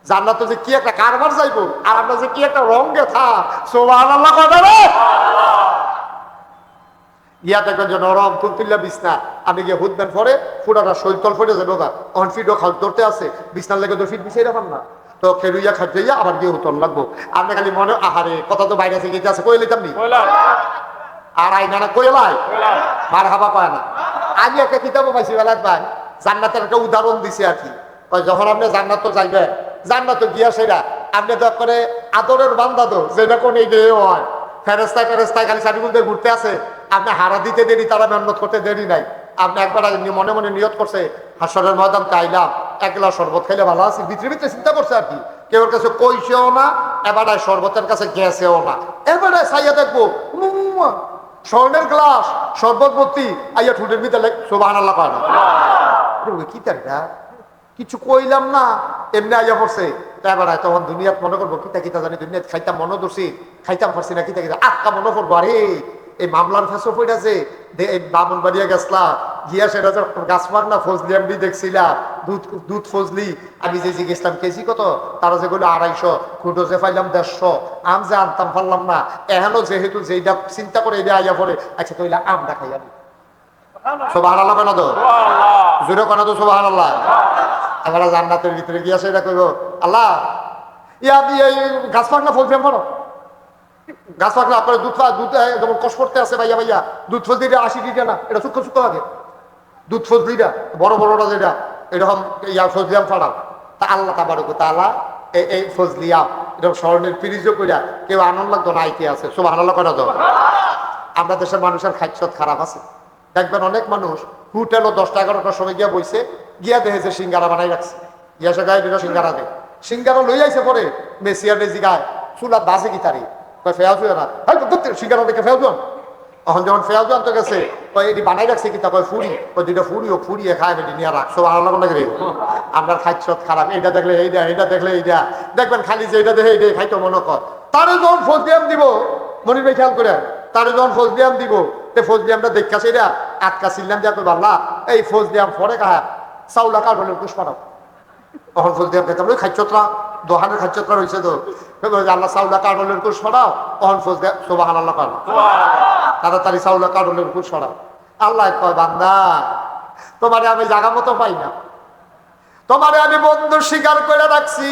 জান্নাতে যে কি একটা কারবার যাইবো, আর আমরা যে কি একটা রঙে থা। সুবহানাল্লাহ কথা রে। গিয়া দেখবেন যে নরম তুলতুল্লা বিছনা, আপনি গিয়ে হুদবেন পরে ফুটাটা শৈতল ফটে যাবে ওগা, অন ফিটও খাল ধরতে আছে, বিছনার লেগে তো ফিট বিছাই রাখান না, তো খেলুইয়া খাইয়া আবার গিয়ে উতল লাগবো। আপনি খালি মনে আহারে কথা তো বাইরে থেকে আছে কয়ে লিতাম নি, আর আইনা না কয়ে লাই মার হাবা পায় না। আমি একটা কিতাবও পাইছি বেলাত ভাই, জান্নাতের একটা উদাহরণ দিছে আর কি। যখন আপনি জান্নাত তো যাইবেন, জান্নাত গিয়া সেরা আপনি তো করে আদরের বান্দা তো যেটা কোন এই হয়, ফেরেস্তায় ফেরেস্তায় খালি সারিগুলো ঘুরতে আছে, আপনি হারা দিতে দেরি, তারা মেহনত করতে দেরি নাই। আপনি একবার মনে মনে নিয়ত করছে হাসরের ময়দান চাইলাম এক গ্লাস শরবত খাইলে ভালো আছে, ভিতরে ভিতরে চিন্তা করছে আর কি। কেউ কাছে কইছেও না, এবারে শরবতের কাছে গেছেও না, এবারে চাইয়া দেখবো স্বর্ণের গ্লাস শরবত ভর্তি, আইয়া ঠুটের ভিতরে সুবহানাল্লাহ কয় না। কি তারিখা কিছু কইলাম না, এমনি আইয়া পড়ছে। এবার তখন দুনিয়াত মনে করবো কিতা কিতা জানি, দুনিয়াত খাইতাম মনে ধরছি, খাইতাম পারছি না, কিতা কিতা আটকা মনে করবো। আরে এই মামলার ফেসো পড়েছে, এই বামন বাড়িয়া গেছলা গিয়া সেটা গাছ মার না ফজলি আমি দেখছিলা দুধ ফজলি, আমি যে গেছিলাম কেজি কত, তারা যে বললো 250, খুঁটো যে পাইলাম 150, আম যে আনতাম পারলাম না, এখনো যেহেতু যেটা চিন্তা করে এটা আইয়া পড়ে, আচ্ছা তৈলা আমটা খাইয়া নি। সুবহানাল্লাহ কেন তো জোরে কেন তো সুবহানাল্লাহ। আমরা জান্নাতের ভিতরে গিয়া সেটা কইব আল্লাহ ইয়া দিয়ে গাছ পাকনা ফল ফেম পড়ো, গাছ পাকনা আপনার দুধ যেমন কষ করতে আছে ভাইয়া ভাইয়া, দুধ ফল দিয়ে 80 টাকা না, এটা সুক্ষ সুক্ষ লাগে দুধ ফল দুইটা বড় বড়টা যেটা এরকম ইয়া ফজলিয়াম ফাড়াও, তা আল্লাহ তাবারক তাআলা এই ফজলিয়াম এরকম স্বর্ণের ফ্রিজও কইরা কেউ আনন্দ লাগতো না আইতে আছে। সুবহানাল্লাহ করা তো। আমরা দেশের মানুষের খাদ্যত খারাপ আছে, দেখবেন অনেক মানুষ হোটেলও 10টা 11টার সময় গিয়া বইছে, গিয়া দেখে যে সিঙ্গারা বানাই রাখছে, গিয়া সে গায়ে দুটো সিঙ্গারা দেয়, সিঙ্গারা লই আইছে পরে মেসিয়ার রেজি গায় চুলা বাজে কি তারি ফেয়াজ না, সিঙ্গারা দেখে ফেয়াজ এখন যখন ফেয়াজ আনতে গেছে এটি বানাই রাখছে কি তা ফুরি, ওই দুইটা ফুরিও ফুরিয়ে খায় বেটি নিয়ে রাখছো আল্লাহ লাগে। আপনার খাদ্য খারাপ, এইটা দেখলে এইটা, এইটা দেখলে এইটা, দেখবেন খালি যে এটা দেখে এইটাই খাইতো মনে কর। তারে যখন ফজলিয়াম দিব, মনির ভাই খেয়াল করে, তারে যখন ফজলিয়াম দিব, ফজলিয়ামটা দেখা সেটা আটকা ছিলাম যা করবো আল্লাহ এই ফজলিয়াম ফরে কাহা চাউলা কাঠ হলে কুশ পাঠাও, তখন ফজলিয়াম দেখতাম ওই খাদ্যতরা দোহানের খাদ্যতরা রয়েছে তো আল্লাহ চাউলা কাঠ হলে কুশ পাঠাও, তখন ফজলিয়াম সুবহানাল্লাহ কাঠ তাড়াতাড়ি চাউলা কাঠ হলে কুশ পাঠাও। আল্লাহ কয় বান্দা তোমারে আমি জায়গা মতো পাই না, তোমারে আমি বন্ধু স্বীকার করে রাখছি,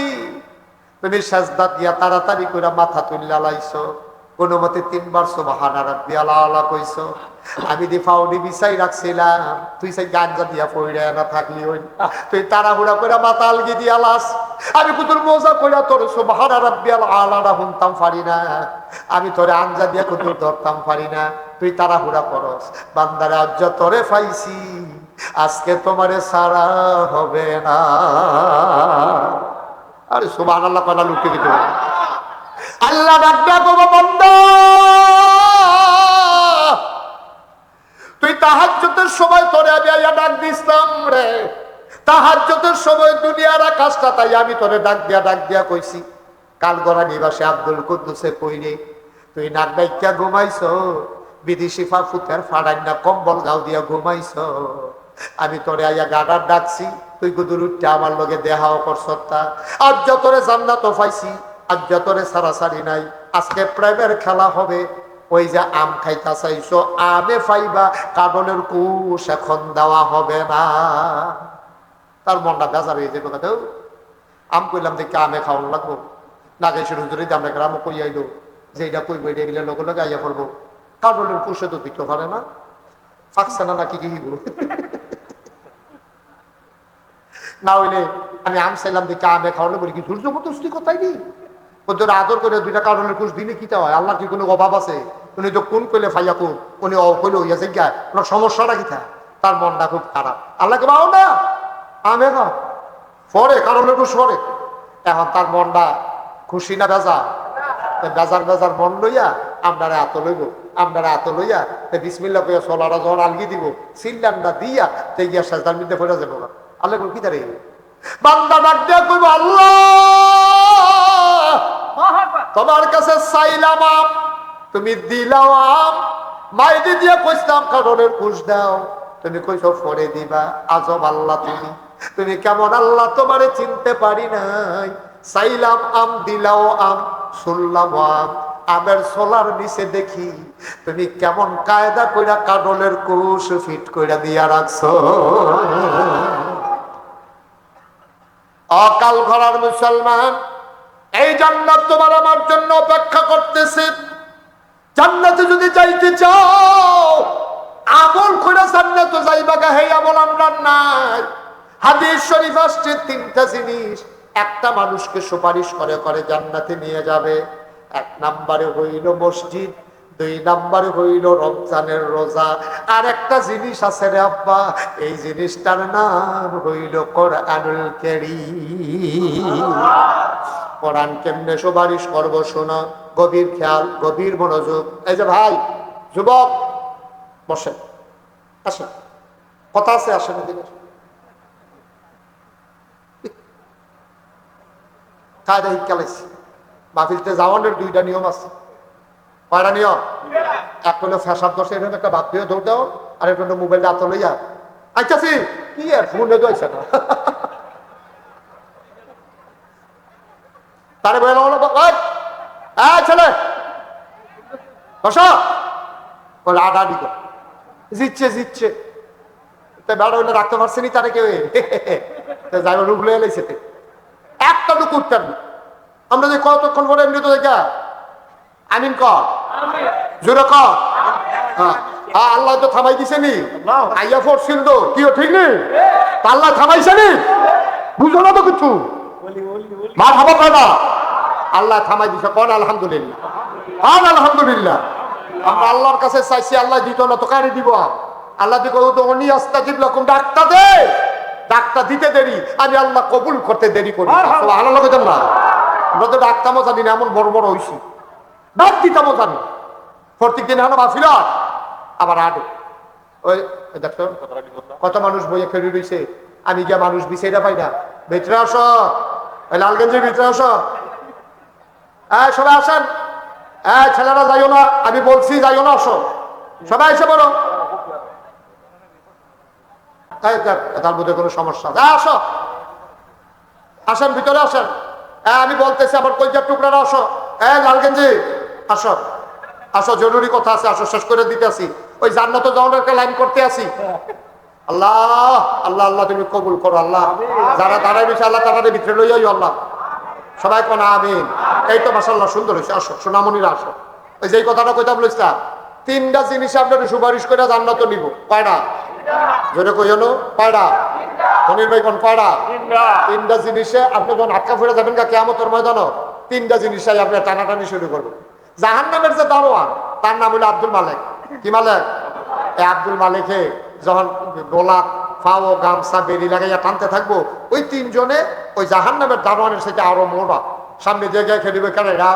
তুমি সাজদা দিয়া তাড়াতাড়ি করে মাথা তুলিয়া লাইছো, কোন মতে 3 বার সুবহানা রাব্বিয়াল আলা কইছো, আমি দি ফাউডি বিছাই রাখছিলাম, তুই সেই গাঞ্জা দিয়া পইড়া না থাকলি হই, তুই তাড়াহুড়া করে মাথা আলগি দিয়া লাস, আমি কুতুল মোজা কইরা তোর সুবহানা রাব্বিয়াল আলাটা শুনতাম পারি না, আমি তোরে আঞ্জা দিয়া কুতুল ধরতাম পারি না, তুই তাড়াহুড়া করস। বান্দারে আজ তোরে পাইছি, আজকে তোমারে সারা হবে না। আরে সুবহানাল্লাহ কয়না লুকিয়ে দিতে আল্লাহ ডাকবে বান্দা তুই তাহাজ্জুদের সময় তোরে আমি আইয়া ডাক দিছিলাম রে, তাহাজ্জুদের সময় দুনিয়ার আকাশটা তাই আমি তোরে ডাক দিয়া কইছি কালগড়া নিবাসে আব্দুল কুদ্দুসে কইরে তুই নাক ডাইকা ঘুমাইছো, বিদেশি ফাফুতের ফাড়াই না কম্বল গাও দিয়া ঘুমাইছো, আমি তোরে আইয়া গাডার ডাকছি, তুই গুদুরুটটা আমার লগে দেহাও করছতা, আর যতরে জান্নাত পাইছি, আর যতরে সারাসারি নাই, আজকে প্রেমের খেলা হবে, ওই যে আম খাইতা চাইছো আমে পাইবা, কাবলের কুশ এখন দেওয়া হবে না। তার মনটা বেজার হয়ে যাবে, কথা আম কইলাম দেখে আমে খাওয়ান লাগবো না, গাইছে হুজুরি আমরা গ্রামও কই আইলো যে এটা কইবো, এটা গেলে লোক লোক আইয়া পড়বো, কাবলের কুশে তো দিতে পারে না, ফাঁকছে না নাকি কি না হইলে আমি আম চাইলাম দেখে আমে খাওয়ালে বলি কি সূর্য মতস্তি কোথায় নি ওদের আদর করে 2টা কারণের কুশ দিলে কি হয়, আল্লাহ কি কোনো অভাব আছে, উনি তো কোন কইলে ফাইয়া কোন উনি কইলে হইয়া যে গায় ওনার সমস্যাটা কি থাকে, তার মনটা খুব খারাপ। আল্লাহকে পাও না আমে খাও পরে কারণের কুশ পরে, এখন তার মনটা খুশি না বেজা, বেজার বেজার মন লইয়া আপনারা এত লইব, আপনারা এত লইয়া বিসমিল্লাহ কইয়া সোলারা যখন আলগি দিব সিল্লান্ডা দিয়া তে গিয়া সাজদার মধ্যে পড়ে যাবো না। আল্লাহ কি তারে বান্দা ডাক দিয়া কইব আল্লাহ তোমার কাছে চাইলাম আম, তুমি দিলাও আম, মাইদি দিয়া কইছিলাম কারণের কুশ দাও, তুমি কইছো পরে দিবা, আজব আল্লাহ তুমি, তুমি কেমন আল্লাহ তোমারে চিনতে পারি নাই, চাইলাম আম দিলাও আম, শুনলাম আম। আমের সোলার নিচে দেখি তুমি কেমন কায়দা কইরা কাডলের কুশ ফিট কইরা দিয়া রাখছো। অকাল ঘরার মুসলমান, এই জান্নাত তোমার আমার জন্য অপেক্ষা করতেছে। জান্নাতে যদি যাইতে চাও আমল করে জান্নাতে যাইবা, হে আমল আমরা নাই। হাদিস শরীফ আসছে তিনটা জিনিস একটা মানুষকে সুপারিশ করে করে জান্নাতে নিয়ে যাবে। এক নম্বরে হইল মসজিদ, দুই নম্বরে হইল রমজানের রোজা, আর একটা জিনিস আছে রে আব্বা, এই জিনিসটার নাম হইল কোরআনুল কারীম। কোরআন কেমনে সুপারিশ করবো শোনো, গভীর খেয়াল, গভীর মনোযোগ। এই যে ভাই যুবক বসেন, আসেন, কথা আছে, আসেন এদিকে। কায়দা শিক্ষালাইছি মাহফিলতে যাওয়ানোর দুইটা নিয়ম আছে। কয়টা নিয়ম? এক হলো ফ্যাশন দোষে এরকম একটা বাদ দিয়ে দৌড় দাও, আর একটা মোবাইলটা হাতে লইয়া আইতাছি কি আর ফোনে দইছে না তারে বলে ছেলে বস বলে আডা দিব জিতছে জিতছে বেড়া হইলে রাখতে পারছে নি তারে কেউ যাই রুখ লইয়া লাইছে একটা তো করতেন। আমরা যে কতক্ষণ পরে এমনি তো দেখা আমিন কর জোরে কর। আল্লাহ তো থামাই দিছে নি, আইয়া পড়ছিল তো কি ঠিক নেই, আল্লাহ থামাইছে নি, বুঝো না তো কিছু মার হাবা কয় না, আল্লাহ থামাই দিছে, কন আলহামদুলিল্লাহ, কন আলহামদুলিল্লাহ। আমরা আল্লাহর কাছে চাইছি, আল্লাহ দিত না তো কারে দিব? আল্লাহ দিকে ডাক্তার দে, ডাক্তার দিতে দেরি, আমি আল্লাহ কবুল করতে দেরি করি। ভালো লাগে না, আমরা তো ডাক্তারও জানি না, এমন বড় বড় হয়েছি, ডাক দিতামও জানি। প্রত্যেক দিন এখন মাফিল আবার আডে ওই দেখো কত মানুষ বইয়ে ফেরি রয়েছে, আমি গিয়া মানুষ বিছাইটা পাই না। ভিতরে আসো, ওই লালগঞ্জের ভিতরে আসো, সবাই আসেন। ছেলেরা যাইও না, আমি বলছি যাইও না, আসো সবাই এসে বলো, তার মধ্যে কোনো সমস্যা আসো, আসেন ভিতরে আসেন। আমি বলতেছি আমার কলজার টুকরারা আসো, লালগঞ্জি আসো, আসো জরুরি কথা আছে, আসো শেষ করে দিতে আসি, ওই জান্নাত যাওয়ার একটা লাইন করতে আসি। আল্লাহ আল্লাহ আল্লাহ তুমি কবুল করো আল্লাহ, যারা দাঁড়াই রয়েছে আল্লাহ তাদের ভিতরে লইয়াই আল্লাহ, সবাই কোন আমিন। এই তো মাশাআল্লাহ সুন্দর হয়েছে, আসো সোনামণিরা আসো। ওই যে কথাটা কইতাম বলছিলাম, তিনটা জিনিস আপনার সুপারিশ করে জান্নাত নিব, কয়টা জোরে কইনো, কয়টা মনির ভাই কোন কয়টা? তিনটা জিনিসে আপনি যখন আটকা ফিরে যাবেন কিয়ামতের ময়দানে, তিনটা জিনিসই আপনি টানাটানি শুরু করবেন। জাহান্নামের যে দারোয়ান তার নাম হলো আব্দুল মালিক। কি মালিক? এই আব্দুল মালিকে যখন গোলাপ ফাও গামছা বেরি লাগাইয়া টানতে থাকবো, ওই তিনজনে ওই জাহান্নামের দারোয়ানের সাথে আরো মোড়া সামনে জায়গায় খেলিবে কেন এরা,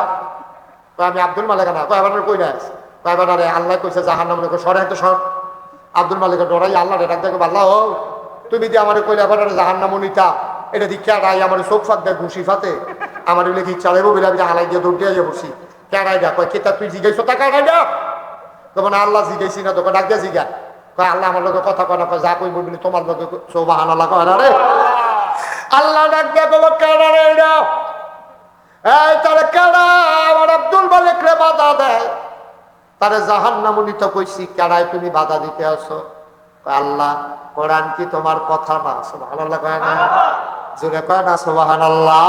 আমি আব্দুল মালিক না কয়বার কই না, কয়বার আরে আল্লাহ কইছে জাহান্নামের সরে হয়তো সর। আব্দুল মালিকের ডরাই আল্লাহ ডাক দেখো, আল্লাহ তুমি দিয়ে আমার কইলে আবার জাহান্নাম নিতা, এটা দীক্ষা রাই আমার চোখ ফাঁক দেয় ঘুষি ফাতে আমার বলে কি চালাইবো বলে আমি হালাই দিয়ে দৌড় দিয়ে বসি। কেরাই দা কয় কেতা তুই জিগাইছো তা কেরাই দা, তখন আল্লাহ জিগাইছি না, তোকে ডাক দিয়ে জিগা, কয় আল্লাহ আমার লোকের কথা কয় না, কয় যা কইব বলি তোমার লোকে সৌবাহান আল্লাহ কয় না রে, আল্লাহ ডাক দিয়ে কব কেডা রে এটা, এই তারে কেডা আমার আব্দুল মালিক রে বাধা দেয়, তারে জাহান্নাম নিতে কইছি, কেডাই তুমি বাধা দিতে আসো? আল্লাহ কোরআন কি তোমার কথা না? সুবহানাল্লাহ কয় না, জোরে কয় না সুবহানাল্লাহ।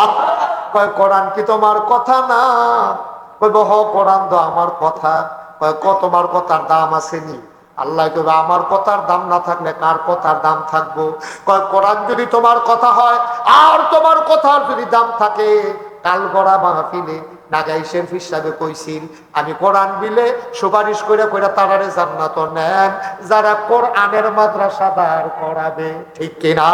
কয় কোরআন কি তোমার কথা না? কইব হ কোরআন তো আমার কথা। কয় কত তোমার কথার দাম আছে নি? আল্লাহ কইবে আমার কথার দাম না থাকলে কার কথার দাম থাকবো? কয় কোরআন যদি তোমার কথা হয় আর তোমার কথার যদি দাম থাকে, কাল গড়া মাহফিলে নাগাইশের হিসাবে কইছিল আমি কোরআন বিলে সুপারিশ করে করে তারারে জান্নাত নেন যারা কোরআনের মাদ্রাসা দাঁড় করাবে, ঠিক কিনা?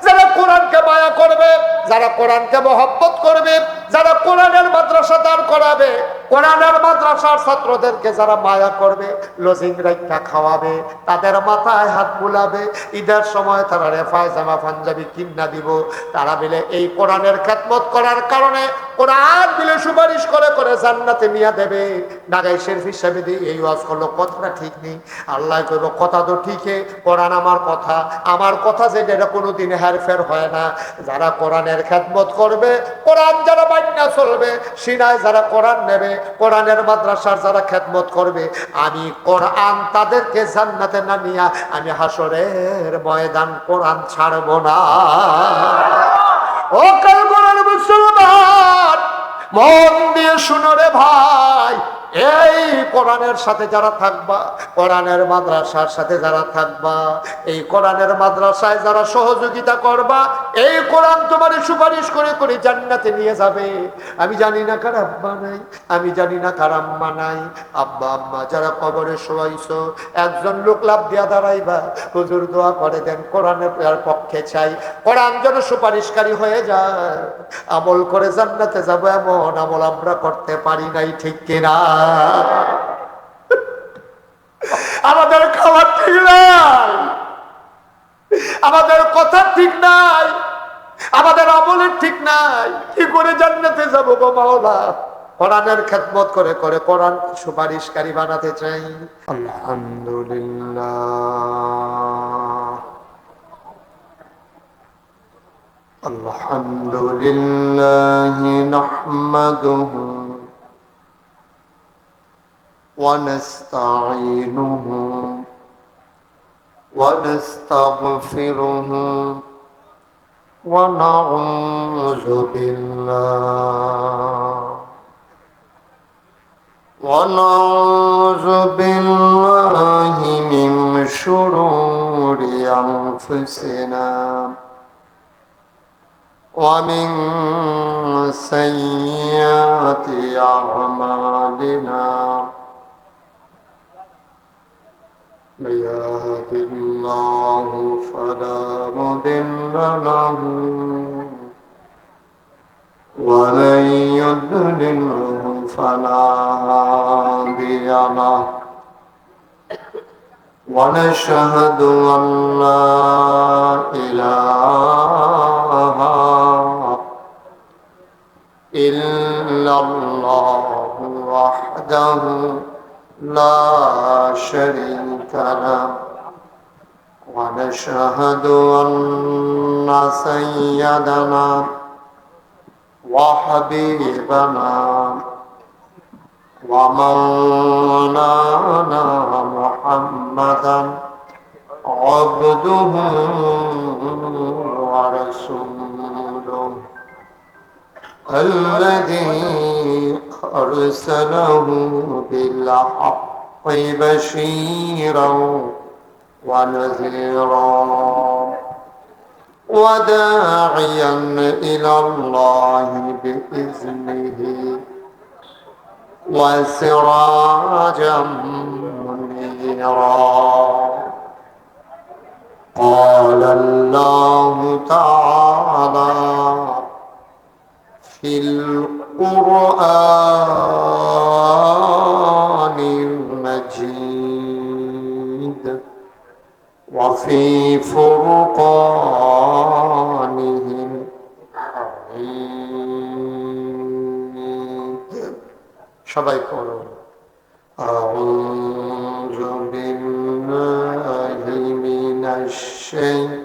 যারা কোরআনকে মায়া করবে, যারা কোরআনকে মহব্বত করবে, যারা কোরআনের মাদ্রাসা দাঁড় করাবে, কোরআনের মাদ্রাসার ছাত্রদেরকে যারা মায়া করবে, লজিং রাইখা খাওয়াবে, তাদের মাথায় হাত বুলাবে, ঈদের সময় তারা রেফায় জামা পাঞ্জাবি কিনা দিব, তারা মিলে এই কোরআনের খেদমত করার কারণে কোরআন মিলে সুপারিশ করে করে জান্নাতে নিয়ে দেবে। নাগাই শরীফ হিসাবে দিয়ে এই ওয়াজ করলো, কথাটা ঠিক নেই। আল্লাহ কইব কথা তো ঠিকই, কোরআন আমার কথা যেটা এটা কোনোদিন হেরফের হয় না। যারা কোরআনের খেদমত করবে, কোরআন যারা বাইনা চলবে, সিনায় যারা কোরআন নেবে, কোরআনের মাদ্রাসার যারা খেদমত করবে, আমি কোরআন তাদেরকে জান্নাতে না নিয়া আমি হাসরের ময়দান কোরআন ছাড়ব না। ও কাল কোরআন মুসলমান, মন দিয়ে শুনো রে ভাই, এই কোরআনের সাথে যারা থাকবা, কোরআনের মাদ্রাসার সাথে যারা থাকবা, এই কোরআনের মাদ্রাসায় যারা সহযোগিতা করবা, এই কোরআন তোমার সুপারিশ করে করে জান্নাতে নিয়ে যাবে। আমি জানি না কার আব্বা নাই, আমি জানি না কার আম্মা নাই। আব্বা আম্মা যারা কবরে শোয়াইছো, একজন লোক লাভ দিয়া দাঁড়াইবা, হুজুর দোয়া করে দেন, কোরআনের পক্ষে চাই, কোরআন যেন সুপারিশকারী হয়ে যায়, আমল করে জান্নাতে যাবো, এমন আমল আমরা করতে পারি নাই, ঠিক কিনা? আমাদের খাবার ঠিক নাই, আমাদের কথা ঠিক নাই, আমাদের আমলের ঠিক নাই, কি করে জান্নাতে যাবো গো মাওলা? কোরআনের খেদমত করে করে কোরআন সুপারিশকারী বানাতে চাই। আলহামদুলিল্লাহ, আলহামদুলিল্লাহ নাহমাদুহু ونستعينه ونستغفره ونعوذ بالله من شرور أنفسنا ومن سيئات أعمالنا، من يهد الله فلا مضل له ومن يضلله فلا هادي له، ونشهد أن لا إله إلا الله وحده لا شريك له، ونشهد أن سيدنا وحبيبنا ومولانا محمدا عبده ورسوله الذي أرسله بالحق بشيرا ونذيرا وداعيا إلى الله بإذنه وسراجا منيرا. قال الله تعالى في القرآن المجيد وفي فرقانه الحميد. সবাই পড়ুন أعوذ بالله من الشيطان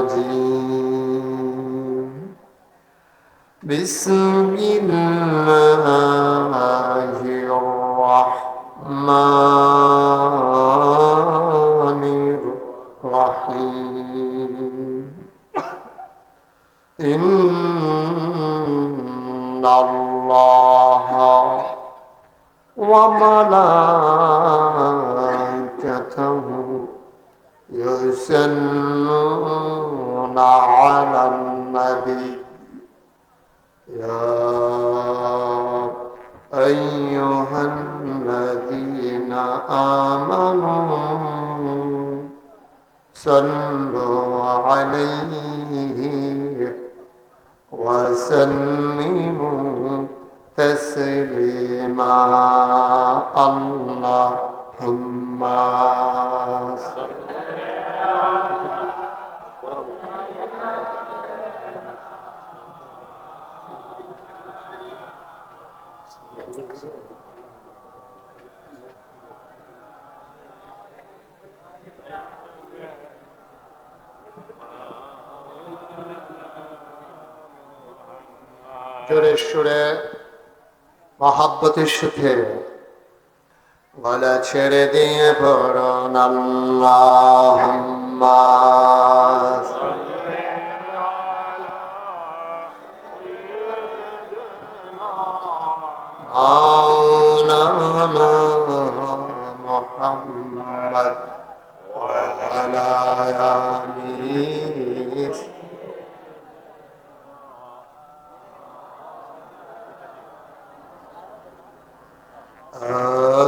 الرجيم. بسم الله الرحمن الرحيم. إن الله وملائكته يصلون على النبي يا أيها الذين آمنوا صلوا عليه وسلموا تسليما. اللهم صل জোরে সুরে মহাব্বতের সুখে গলা ছেড়ে দিয়ে পড়ুন আল্লাহুম্মা মাওলানা মুহাম্মদ ওয়া আলা আলিহি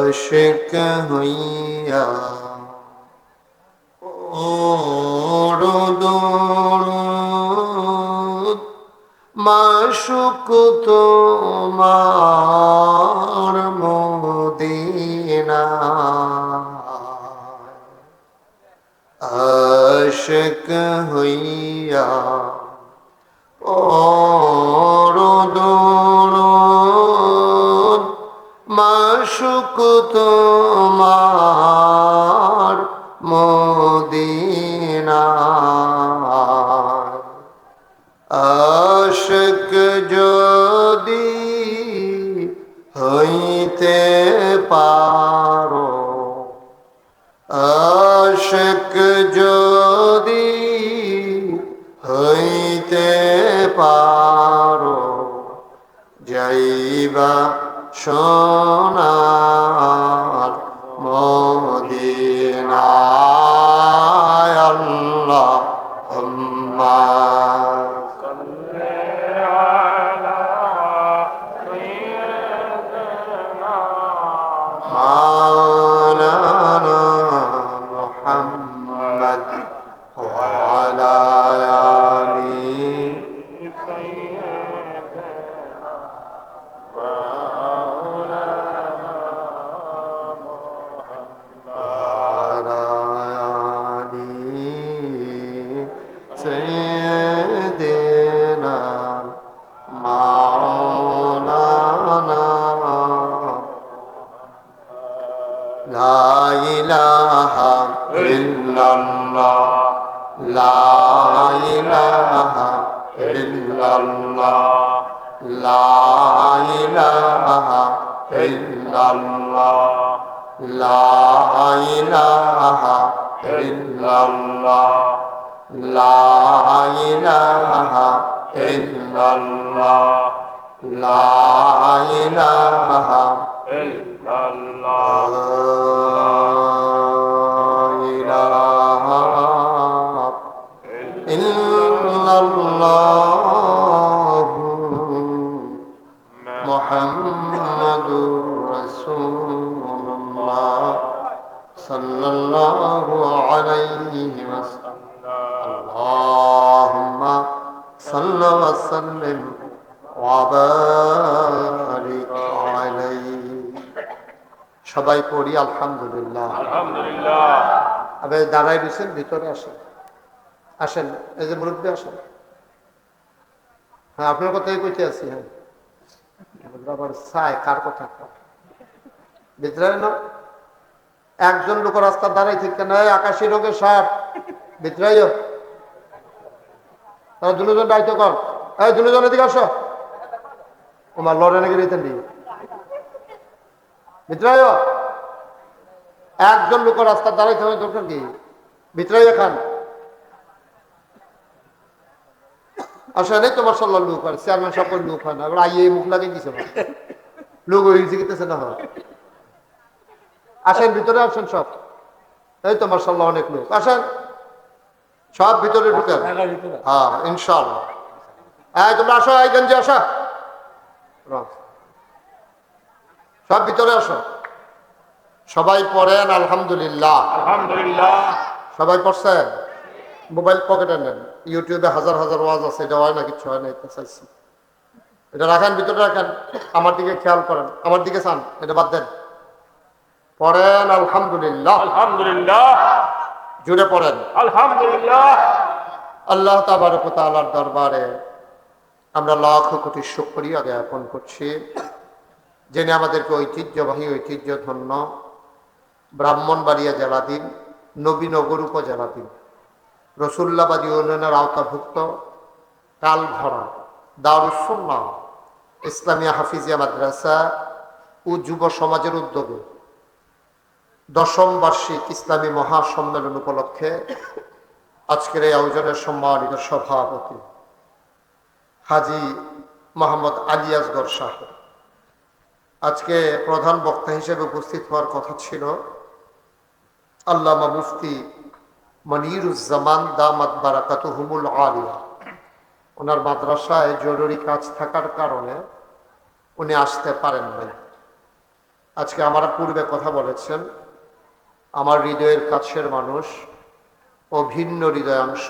আশিক হইয়া দরুদ মাশুক তোমার মদিনা আশিক হইয়া দরুদ মাশুক তোমার মদিনা আশিক যদি হইতে পারো আশিক যদি হইতে পারো যাইবা সোনার মদিনায় আল্লাহুম্মা মাওলানা মুহাম্মদ ওয়া আলা আলিহি سيدنا مولانا لا إله إلا الله لا إله إلا الله لا إله إلا الله لا إله إلا الله لا إله إلا الله لا إله إلا الله لا إله إلا الله محمد رسول الله صلى الله عليه وسلم اللهم صل وسلم وبارك عليه সবাই পড়ি আলহামদুলিল্লাহ আলহামদুলিল্লাহ। আবে দাঁড়াই দিয়েছেন, ভিতরে আসেন আসেন, এই যে মুরব্বী আসেন। হ্যাঁ আপনার কথাই কইতে আছি। হ্যাঁ আবার চাই কার কথা ভিতরে না একজন লোক রাস্তা দাঁড়াই থেকে না আকাশি রোগে সাপ ভিতরে তারা দুজন দায়িত্ব কর। এই দুজন এদিকে আসো, তোমার লড়ে নাকি রেতেন ভিতরে একজন লোক রাস্তা দাঁড়াইতে হবে দরকার কি ভিতরে খান আসে নেই তোমার সাল্লাহ লোক আর চেয়ারম্যান সকল লোক হয় না এবার আইয়ে মুখ লাগে দিছে লোক হয়েছে গেতেছে না হয় আসেন ভিতরে আসেন সব। এই তোমার সাল্লাহ অনেক লোক আসেন সব ভিতরে ঢুকেন। হ্যাঁ ইনশাআল্লাহ। হ্যাঁ তোমরা আসো, এই গঞ্জে আসো, সব ভিতরে আসো। সবাই পড়েন আলহামদুলিল্লাহ। আলহামদুলিল্লাহ। সবাই পড়ছেন? মোবাইল পকেটে নেন, ইউটিউবে হাজার হাজার ওয়াজ আছে, এটা হয় না কিছু হয় না, এটা চাইছি এটা রাখেন ভিতরে রাখেন। আমার দিকে খেয়াল করেন, আমার দিকে চান, এটা বাদ দেন। পড়েন আলহামদুলিল্লাহ। আলহামদুলিল্লাহ। জুড়ে পড়েন আলহামদুলিল্লাহ। আল্লাহ তাবারক ওয়া তাআলার দরবারে আমরা লাখ কোটি শুকরিয়া জ্ঞাপন করছি, যিনি আমাদেরকে ঐতিহ্যবাহী ঐতিহ্যধন্য ব্রাহ্মণবাড়িয়া জেলাধীন নবীনগর উপজেলাধীন রসুল্লাবাদী ইউনিয়নের আওতাভুক্ত কালভরা দারুস সুন্নাহ ইসলামিয়া হাফিজিয়া মাদ্রাসা ও যুব সমাজের উদ্যোগে 10ম বার্ষিক ইসলামী মহাসম্মেলন উপলক্ষে আজকের এই আয়োজনের সম্মানিত সভাপতি হাজী মোহাম্মদ আলী আসগর সাহেব, আজকে প্রধান বক্তা হিসেবে উপস্থিত হওয়ার কথা ছিল আল্লামা মুফতি মনিরুজ্জামান দামাত বারাকাতুহুমুল আলিয়া। ওনার মাদ্রাসায় জরুরি কাজ থাকার কারণে উনি আসতে পারেন নাই। আজকে আমার পূর্বে কথা বলেছেন, আমার হৃদয়ের কাছের মানুষ ও ভিন্ন হৃদয়াংশ,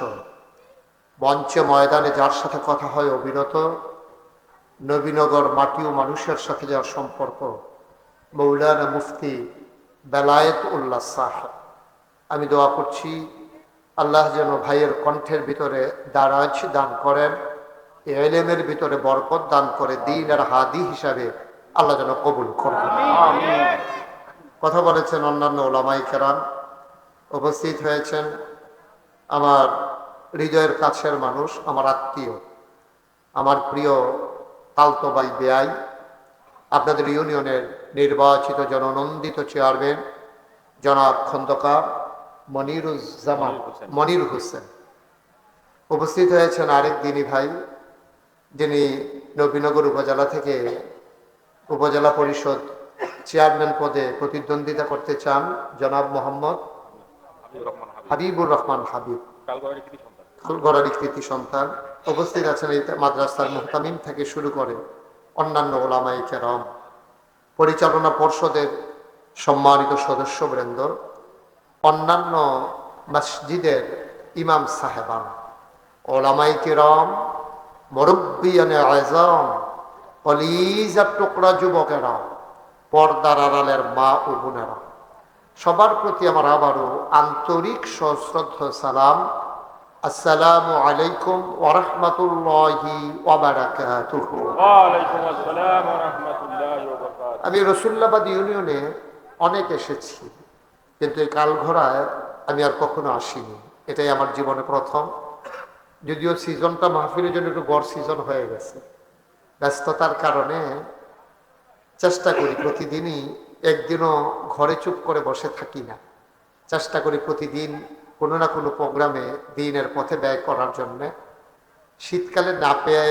মঞ্চে ময়দানে যার সাথে কথা হয় অবিরত, নবীনগর মাটি ও মানুষের সাথে যার সম্পর্ক, মৌলানা মুফতি বেলায়েত উল্লাহ সাহেব। আমি দোয়া করছি আল্লাহ যেন ভাইয়ের কণ্ঠের ভিতরে দারাজ দান করেন, এলেমের ভিতরে বরকত দান করে দ্বীনের হাদি হিসাবে আল্লাহ যেন কবুল করেন। কথা বলেছেন অন্যান্য ওলামায়ে কেরাম, উপস্থিত হয়েছেন আমার হৃদয়ের কাছের মানুষ, আমার আত্মীয়, আমার প্রিয় তালতো ভাই বেয়াই, আপনাদের ইউনিয়নের নির্বাচিত জননন্দিত চেয়ারম্যান জনাব খন্দকার মনির হোসেন। উপস্থিত হয়েছেন আরেক দিনী ভাই, যিনি নবীনগর উপজেলা থেকে উপজেলা পরিষদ চেয়ারম্যান পদে প্রতিদ্বন্দ্বিতা করতে চান, জনাব মোহাম্মদ হাবিবুর রহমান হাবিব, কালগড়ার কৃতি সন্তান। উপস্থিত আছেন এই মাদ্রাসার মুহতামিম থেকে শুরু করে অন্যান্য ওলামায়ে কেরাম, পরিচালনা পর্ষদের সম্মানিত সদস্যবৃন্দ, অন্যান্য মসজিদের ইমাম সাহেবান, ওলামায়ে কেরাম, মুরব্বিয়ানে আযম, কলিজার টুকরা যুবকেরা, পর্দার আড়ালের মা ও বোনেরা, সবার প্রতি আমার আবারও আন্তরিক সশ্রদ্ধ সালাম। আসসালামু আলাইকুম ওয়া রাহমাতুল্লাহি ওয়া বারাকাতুহু। ওয়া আলাইকুম আসসালাম ওয়া রাহমাতুল্লাহি ওয়া বারাকাতুহু। আমি রসুল্লাবাদ ইউনিয়নে অনেক এসেছি, কিন্তু এই কালঘোড়ায় আমি আর কখনো আসিনি। এটাই আমার জীবনে প্রথম। যদিও সিজনটা মাহফিলের জন্য একটু গড় সিজন হয়ে গেছে, ব্যস্ততার কারণে চেষ্টা করি প্রতিদিনই, একদিনও ঘরে চুপ করে বসে থাকি না। চেষ্টা করি প্রতিদিন কোনো না কোনো প্রোগ্রামে দিনের পথে ব্যয় করার জন্যে। শীতকালে না পেয়ে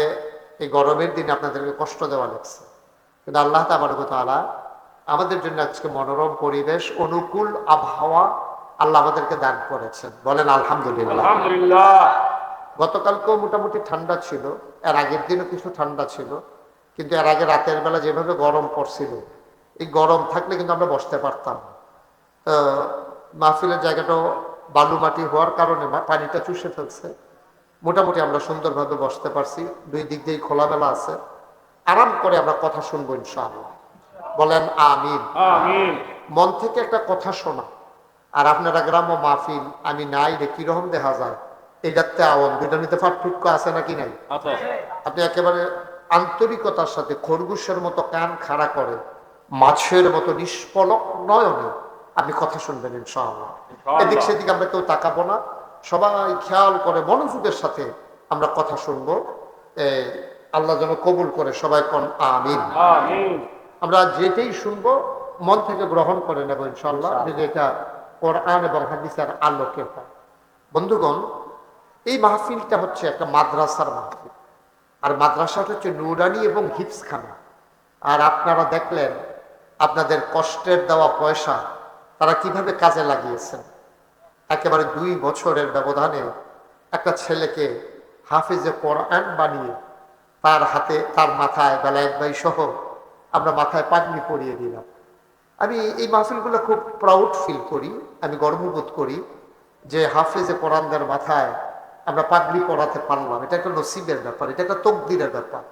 এই গরমের দিনে আপনাদেরকে কষ্ট দেওয়া লাগছে, কিন্তু আল্লাহ তাবারক তাআলা আমাদের জন্য আজকে মনোরম পরিবেশ, অনুকূল আবহাওয়া আল্লাহ আমাদেরকে দান করেছেন। বলেন আলহামদুলিল্লাহ। আলহামদুলিল্লাহ। গতকালকেও মোটামুটি ঠান্ডা ছিল, এর আগের দিনও কিছু ঠান্ডা ছিল, কিন্তু এর আগে রাতের বেলা যেভাবে গরম পড়ছিল, এই গরম থাকলে কিন্তু আমরা বসতে পারতাম। মাহফিলের জায়গাটাও বালু মাটি হওয়ার কারণে পানিটা চুষে ফেলছে, মোটামুটি আমরা সুন্দরভাবে বসতে পারছি। দুই দিক দিয়েই খোলামেলা আছে, আরাম করে আমরা কথা শুনবো ইনশাআল্লাহ। বলেন আমিন। আমিন। মন থেকে একটা কথা শোনা, আর আপনারা গ্রাম্য মাহফিল আমি নাই রে কিরকম দেখা যায়, এটাতে আওয়াজ দুইটার মধ্যে পার্থক্য আছে নাকি নাই? আচ্ছা। আপনি একেবারে আন্তরিকতার সাথে খরগোশের মতো কান খাড়া করে মাছের মতো নিষ্পলক নয়নে আপনি কথা শুনবেন ইনশাআল্লাহ। এদিক সেদিক আমরা কেউ তাকাবো না, সবাই খেয়াল করে মনোযোগের সাথে আমরা কথা শুনবো। আল্লাহ যেন কবুল করে, সবাই কোন আমিন। আমিন। আমরা যেটাই শুনবো মন থেকে গ্রহণ করে নেব ইনশাআল্লাহ, যদি এটা কোরআন এবং হাদিসের আলোকে হয়। বন্ধুগণ, এই মাহফিলটা হচ্ছে একটা মাদ্রাসার মাহফিল, আর মাদ্রাসাটা হচ্ছে নুরানি এবং হিফজখানা। আর আপনারা দেখলেন আপনাদের কষ্টের দেওয়া পয়সা তারা কিভাবে কাজে লাগিয়েছেন। একেবারে 2 বছরের ব্যবধানে একটা ছেলেকে হাফিজে কোরআন বানিয়ে তার হাতে, তার মাথায় বেলায়েত ভাই সহ আমরা মাথায় পাগড়ি পরিয়ে দিলাম। আমি এই মাহফিলগুলো খুব প্রাউড ফিল করি, আমি গর্ববোধ করি যে হাফিজে কোরআনদের মাথায় আমরা পাগড়ি পরাতে পারলাম। এটা একটা নসিবের ব্যাপার, এটা একটা তকদিরের ব্যাপার।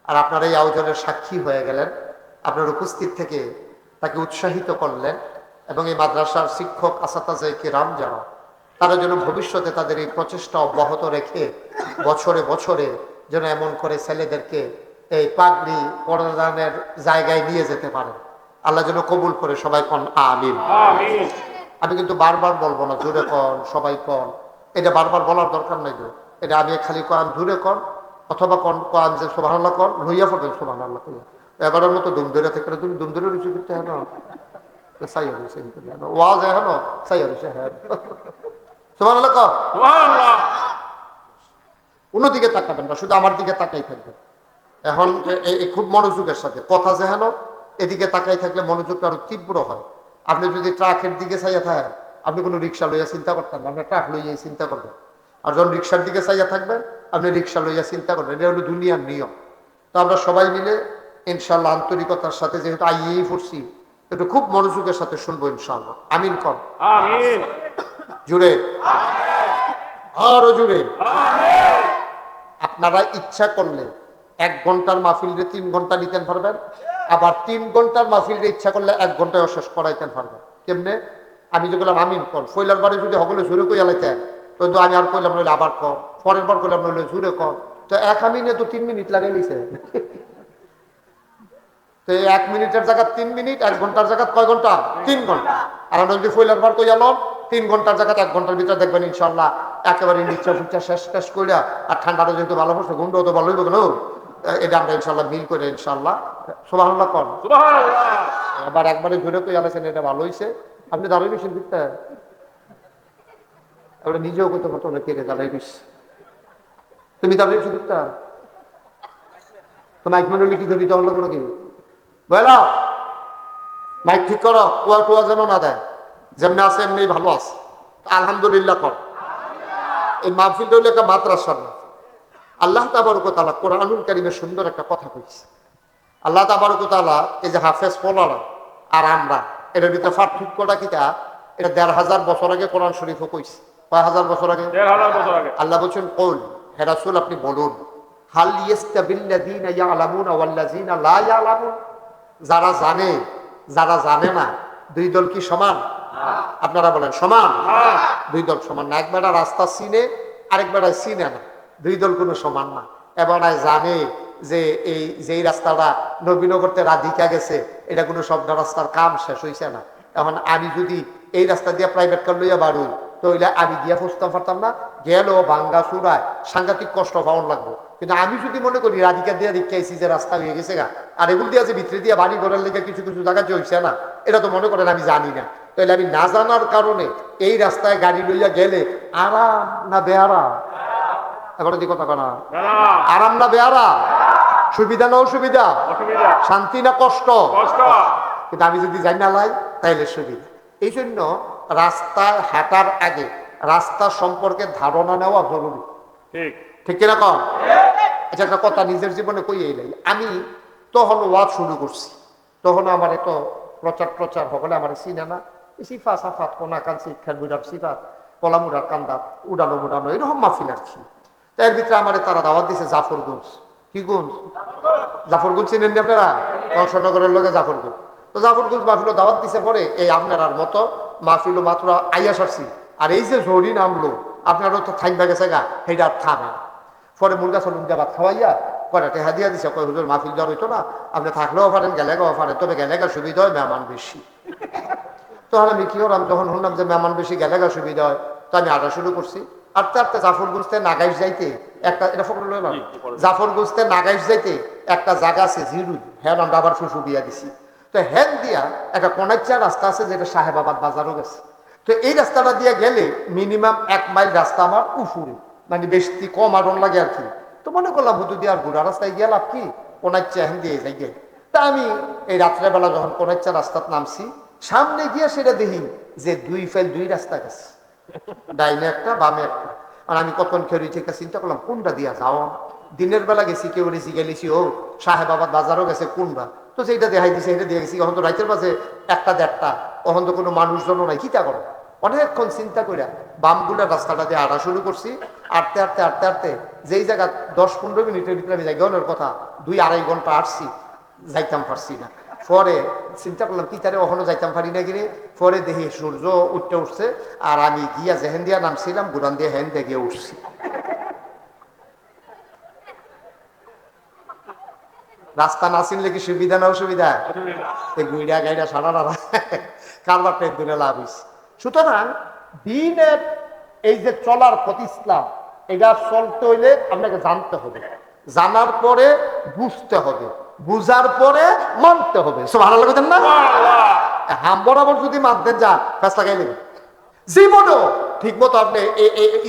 আর আপনারা এই আয়োজনের সাক্ষী হয়ে গেলেন, আপনার উপস্থিত থেকে তাকে উৎসাহিত করলেন, এবং এই মাদ্রাসার শিক্ষক আসাতাজে কিরাম যারা, তারা যেন ভবিষ্যতে তাদের এই প্রচেষ্টা অব্যাহত রেখে বছরে বছরে যেন এমন করে ছেলেদেরকে এই পাগড়ি প্রদানের জায়গায় নিয়ে যেতে পারেন। আল্লাহ যেন কবুল করে, সবাই কোন আমিন। আমিন। আমি কিন্তু বারবার বলবো না, জোরে কন, সবাই কন, এটা বারবার বলার দরকার নাই। এটা আমি খালি কন, জোরে কন, অথবা কন যে সুবহানাল্লাহ কর লইয়া পড়বেন সুবহানাল্লাহ কইয়া এবারের মতো দুম ধরে থেকে তুমি দুম ধরে রুচি করতে হয় না সাইয়া রয়েছে ওয়াজ এখন সাইয়া রয়েছে হ্যাঁ সুবহানাল্লাহ কর সুবহানাল্লাহ। অন্যদিকে তাকাবেন না, শুধু আমার দিকে তাকাই থাকবেন। এখন খুব মনোযোগের সাথে কথা যেন এদিকে তাকাই থাকলে মনোযোগটা আরো তীব্র হয়। আপনি যদি ট্রাকের দিকে চাইয়া থাকেন, আপনি কোনো রিক্সা লইয়া চিন্তা করতেন না, আপনি ট্রাক লইয়া চিন্তা করবেন। আর যখন রিক্সার দিকে চাইয়া থাকবেন, আপনি রিক্সা লইয়া চিন্তা করবেন। এটা হলো দুনিয়ার নিয়ম। তো আমরা সবাই মিলে ইনশাল্লাহ আন্তরিকতার সাথে, যেহেতু আইয়েই পড়ছি, একটু খুব মনোযোগের সাথে শুনবো ইনশাল্লাহ। আমিন কর, আমিন। জুড়ে আরো জুড়ে। আপনারা ইচ্ছা করলে 1 ঘন্টার মাহফিলরে 3 ঘন্টা নিতেন পারবেন, আবার 3 ঘন্টার মাহফিলরে ইচ্ছা করলে 1 ঘন্টায় শেষ করাইতেন পারবেন। কেমনে? আমি যে বললাম আমিন কর, ফইলার বাড়ি যদি সকলে জুড়ে কই আলাইতেন, তো আমি আর কইলাম নইলে আবার কর, পরের বার কইলাম নইলে জুড়ে কর, তো 1 আমিনে তো 3 মিনিট লাগাই নিছে। তো 1 মিনিটের জায়গা 3 মিনিট, 1 ঘন্টার জায়গা কয় ঘন্টা? 3 ঘন্টা। আর আমরা যদি ফইলার বার কই আলাম 3 ঘন্টার জায়গা 1 ঘন্টার ভিতরে দেখবেন ইনশাল্লাহ একেবারে নিচা ফুচা শেষ কইরা। আর ঠান্ডাটা যেহেতু ভালো পড়ছে, গুন্ডও তো ভালোই কেন, এটা আমরা ইনশাল্লাহ মিল করে ইনশাল্লাহ সুবহানাল্লাহ কর। সুবহানাল্লাহ। আবার একবারে ঘুরে কই আলেছেন, এটা ভালো হয়েছে। আপনি দাঁড়াই বেশি দিতে আমরা নিজেও করতে পারতো না, কে দাঁড়াই বেশি তুমি দাঁড়াই বেশি দিতে তো মাইক মনে লিখি ধরি তখন কোনো কি বলো মাইক ঠিক করো, কুয়া টুয়া যেন না দেয়, যেমনি আছে এমনি ভালো আছে। আলহামদুলিল্লাহ কর। এই মাহফিলটা হইলে একটা মাদ্রাসার মাহফিল। আল্লাহ তাবারক ওয়া তাআলা কোরআনুল কারীমে সুন্দর একটা কথা কইছে। আল্লাহ তাবারক ওয়া তাআলা এই যে হাফেজ পড়ারা আর আমরা, এটার ভিতরে পার্থক্যটা কিটা? এটা ১৫০০ বছর আগে কোরআন শরীফও কইছে। কয় হাজার বছর আগে? ১৫০০ বছর আগে। আল্লাহ বলছেন কুল, হে রাসূল আপনি বলুন, হাল ইয়াস্তাবিল্লাযীনা ইয়ালামুনা ওয়াল্লাযীনা লা ইয়ালামুন, যারা জানে যারা জানে না, দুই দল কি সমান? আপনারা বলেন সমান? দুই দল সমান না। এক বেটা রাস্তা চিনে, আরেক বেটায় চিনে না, দুই দল কোনো সমান না। এবারে জানে যে এই রাস্তাটা নবীনগরতে রাধিকা গেছে, এটা কোনো শব্দ রাস্তার কাম শেষ হয়েছে না। এখন আমি যদি এই রাস্তা দিয়ে প্রাইভেট কার লইয়া বাড়ুই, তো ওইলে আমি দিয়া ফুসতে পারতাম না, গেল ভাঙ্গা চূড়ায় সাংঘাতিক কষ্ট পাওয়ার লাগবো। কিন্তু আমি যদি মনে করি রাধিকা দিয়ে দেখাইছি যে রাস্তা হয়ে গেছে গা, আর এগুলো দিয়ে যে ভিতরে দিয়ে বাড়ি ঘরের লেগে কিছু কিছু জায়গা চলছে না, এটা তো মনে করেন আমি জানি না। তাহলে আমি না জানার কারণে এই রাস্তায় গাড়ি লইয়া গেলে আরাম না বেয়ারা? এখন দি কথা কনা, আরাম না বেয়ারা? সুবিধা না অসুবিধা? শান্তি না কষ্ট? কিন্তু আমি যদি জানি না লাই তাইলে সুবিধা। এই জন্য রাস্তায় হাঁটার আগে রাস্তা সম্পর্কে ধারণা নেওয়া জরুরি। ঠিক কিরকম? আচ্ছা একটা কথা নিজের জীবনে কই এলাই, আমি তখন ওয়াজ শুরু করছি, তখন আমার এত প্রচার হলে আমার চিনে না, সিফা সাফাত কোনা কান শিক্ষার বুড়ার সিফাত কলামুড়ার কান্দা উড়ানো এরকম মাহফিল আর কি। তার ভিতরে আমার তারা দাওয়াত দিছে জাফরগঞ্জ। কি গুঞ্জ? জাফরগঞ্জ চিনেন আপনারা? কংসনগরের লোকে জাফরগঞ্জ। তো জাফরগঞ্জ মাহফিল দাওয়াত দিছে পরে এই আপনার মতো মাহফিল মাত্র আইয়া সারছি। আর এই যে জরি নামলো, আপনারও তো থাইবা গেছে গা, সেইটা আর থামে। পরে মুরগা সলুনটা ভাত খাওয়াইয়া কয়টা টেহা দিয়া দিছে, কয় হুজুর মাহফিল জ্বর হইতো না, আপনি থাকলেও পারেন গেলেও পারেন, তবে গেলেগা সুবিধা হয়, মেহমান বেশি। তখন আমি কি করলাম, যখন শুনলাম যে মেহমান বেশি গেলেগা সুবিধা হয়, তো আমি আটা শুরু করছি। আস্তে জাফরগঞ্জতে নাগাইশ যাইতে একটা, এটা ফকর লইলাম, জাফরগঞ্জতে নাগাইশ যাইতে একটা জায়গা আছে জিরুই, হ্যাঁ আমরা আবার শুশু দিয়া দিছি। তো হ্যান দিয়া একটা কোনাইচা রাস্তা আছে যেটা সাহেবাবাদ বাজারও গেছে। তো এই রাস্তাটা দিয়ে গেলে মিনিমাম 1 মাইল রাস্তা আমার উফুরে, মানে বেশি কম আরন লাগে আর কি। তো মনে করলাম হুদু দিয়ে আর ঘোড়া রাস্তায় গিয়ে লাভ কি, কোনাইচা হ্যান দিয়ে যাই গে। তা আমি এই রাত্রেবেলা যখন কোনাইচা রাস্তাত নামছি, সামনে গিয়ে সেটা দেখি যে 2 ফাইল 2 রাস্তা গেছে, ডাইনে একটা বামে একটা। আর আমি কতক্ষণ খেয়ে থেকে চিন্তা করলাম কোনটা দিয়া যাও। দিনের বেলা গেছি, কেউ রেছি গেলেছি ও সাহেবাবাদ বাজারও গেছে কোনটা, তো সেইটা দেখাই দিছে, এটা দিয়ে গেছি। এখন তো রাইতের মাঝে 1টা 1:30, তখন তো কোনো মানুষজনও নাই, কিতা করো। অনেকক্ষণ চিন্তা করে বামগুলা রাস্তাটা দিয়ে আটা শুরু করছি। আটতে যেই জায়গা 10-15 মিনিটের ভিতরে আমি জায়গার কথা 2-2.5 ঘন্টা আসছি, যাইতাম পারছি না। পরে চিন্তা করলাম কি তারে ওখানে যাইতাম পারি না কিনে। পরে দেখি সূর্য উঠছে, আর আমি গিয়া যেহেন দিয়া নামছিলাম, গুড়ান দিয়ে হেন দিয়ে গিয়ে উঠছি। রাস্তা না চিনলে কি সুবিধা না অসুবিধা? এই গুইডা গাইডা সারা কারবার পেট দূরে লাভ হয়েছে। সুতরাং দিনের এই যে চলার পথ ইসলাম, এটা চলতে হইলে আপনাকে জানতে হবে। জানার পরে বুঝতে হবে, বুঝার পরে মানতে হবে। ভালো লাগতেন না? হাম বরাবর যদি মানতেন যা ফেস লাগাই নেবেন। জীবনও ঠিক মতো আপনি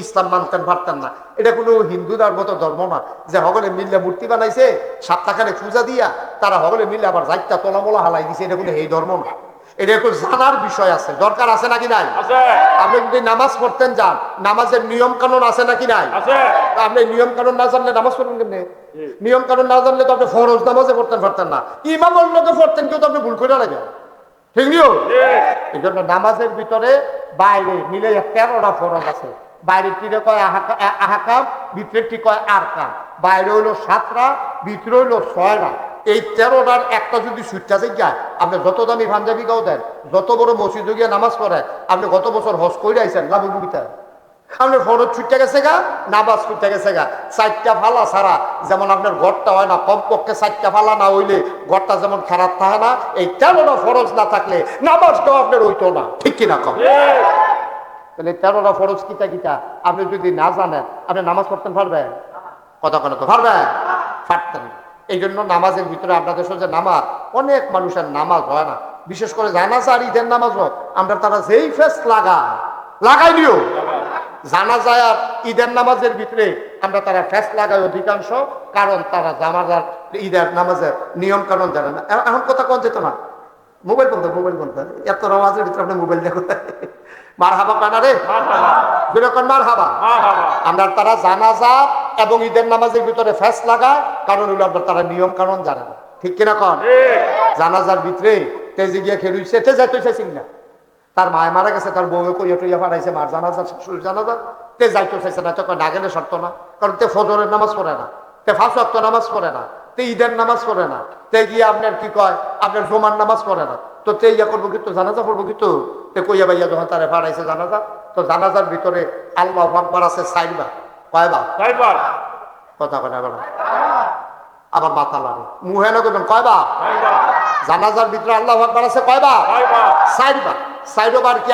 ইসলাম মানতেন পারতেন না। এটা কোনো হিন্দুদের মতো ধর্ম না যে হগলে মিল্লা মূর্তি বানাইছে সপ্তাহখানে পূজা দিয়া তারা হগলে মিল্লা আবার যাইতা তোলামোলা হালাই দিছে। এটা কোনো এই ধর্ম না। এটা একটু জানার বিষয় আছে, দরকার আছে নাকি নাই? আপনি যদি নামাজ পড়তেন যান, নামাজের নিয়ম কানুন আছে নাকি নাই? আপনি নিয়ম কানুন না জানলে নামাজ পড়বেন কেমনে? নিয়ম কানুন না জানলে তো আপনি ফরজ নামাজে পড়তেন পারতেন না, ইমামের লোকে পড়তেন, কেউ তো আপনি ভুল করে লাগে। ঠিক নিও। এই জন্য নামাজের ভিতরে বাইরে মিলে 13টা ফরজ আছে। বাইরের টিরে কয় আহকাম, ভিতরের টি কয় আরকাম। বাইরে হইলো 7টা, ভিতরে হইলো 6টা। এই 13টার একটা যদি সুইটটা যায়, আপনি যত দামি পাঞ্জাবি গাও দেন, যত বড় মসজিদে গিয়ে নামাজ পড়েন, আপনি গত বছর হজ করে আইছেন লাভুবিতা। আপনার ফরজ ছুটতে গেছে গা, নামাজ ছুটতে গেছে গা। 4টা ফালা ছাড়া যেমন আপনার ঘরটা হয় না, কমপক্ষে 4টা ফালা না হইলে ঘরটা যেমন খারাপ থাকে না, এই 13টা ফরজ না থাকলে নামাজটাও আপনার হইতো না। ঠিক কিনা কম? তাহলে 13টা ফরজ কিতা কিতা আপনি যদি না জানেন, আপনি নামাজ পড়তেন পারবেন? কথা কথা তো পারবেন? পারতেন। এই জন্য নামাজের ভিতরে আপনাদের সঙ্গে নামাজ, অনেক মানুষের নামাজ হয় না, বিশেষ করে জানাজা আর ঈদের নামাজ হোক, আমরা তারা যেই ফেস লাগাই নিও। জানাজা আর ঈদের নামাজের ভিতরে আমরা তারা ফেস লাগাই অধিকাংশ, কারণ তারা জানাজার ঈদের নামাজের নিয়ম কানুন জানে না। এখন কথা কোন যেত না, মোবাইল বন্ধ এত নামাজের ভিতরে আপনি মোবাইল দেখো। মার হাবা কানা রে, যেরকম মার হাবা। আমরা তারা জানাজা এবং ঈদের নামাজের ভিতরে ফেস লাগায়, কারণ হলো আমরা তারা নিয়ম কানুন জানে না। ঠিক কিনা কন? জানাজার ভিতরে তেজে গিয়ে খেলুইছে, তে যাইতে চাইছি না, তার মায় মারা গেছে, তার বউ কইয়া টইয়া পাঠাইছে মার জানাজা, শ্বশুর জানাজা, তে যাইতে চাইছে না। তখন না গেলে শর্ত না, কারণ তে ফজরের নামাজ পড়ে না, তে 5 ওয়াক্ত নামাজ পড়ে না, তে ঈদের নামাজ পড়ে না, তে গিয়ে আপনার কি কয় আপনার জুমার নামাজ পড়ে না, তো তে ইয়া করবো কিন্তু জানাজা পড়বো কিন্তু। তে কইয়া ভাইয়া যখন তারে পাঠাইছে জানাজা, তো জানাজার ভিতরে আল্লাহু আকবার আছে 4 বার। কয়বার? কথা কয় না আবার মাথা লাগে মুহে না করবেন কয়বার? জানাজার ভিতরে আল্লাহু আকবার আছে কয়বার? 4 বার। 4 বার কি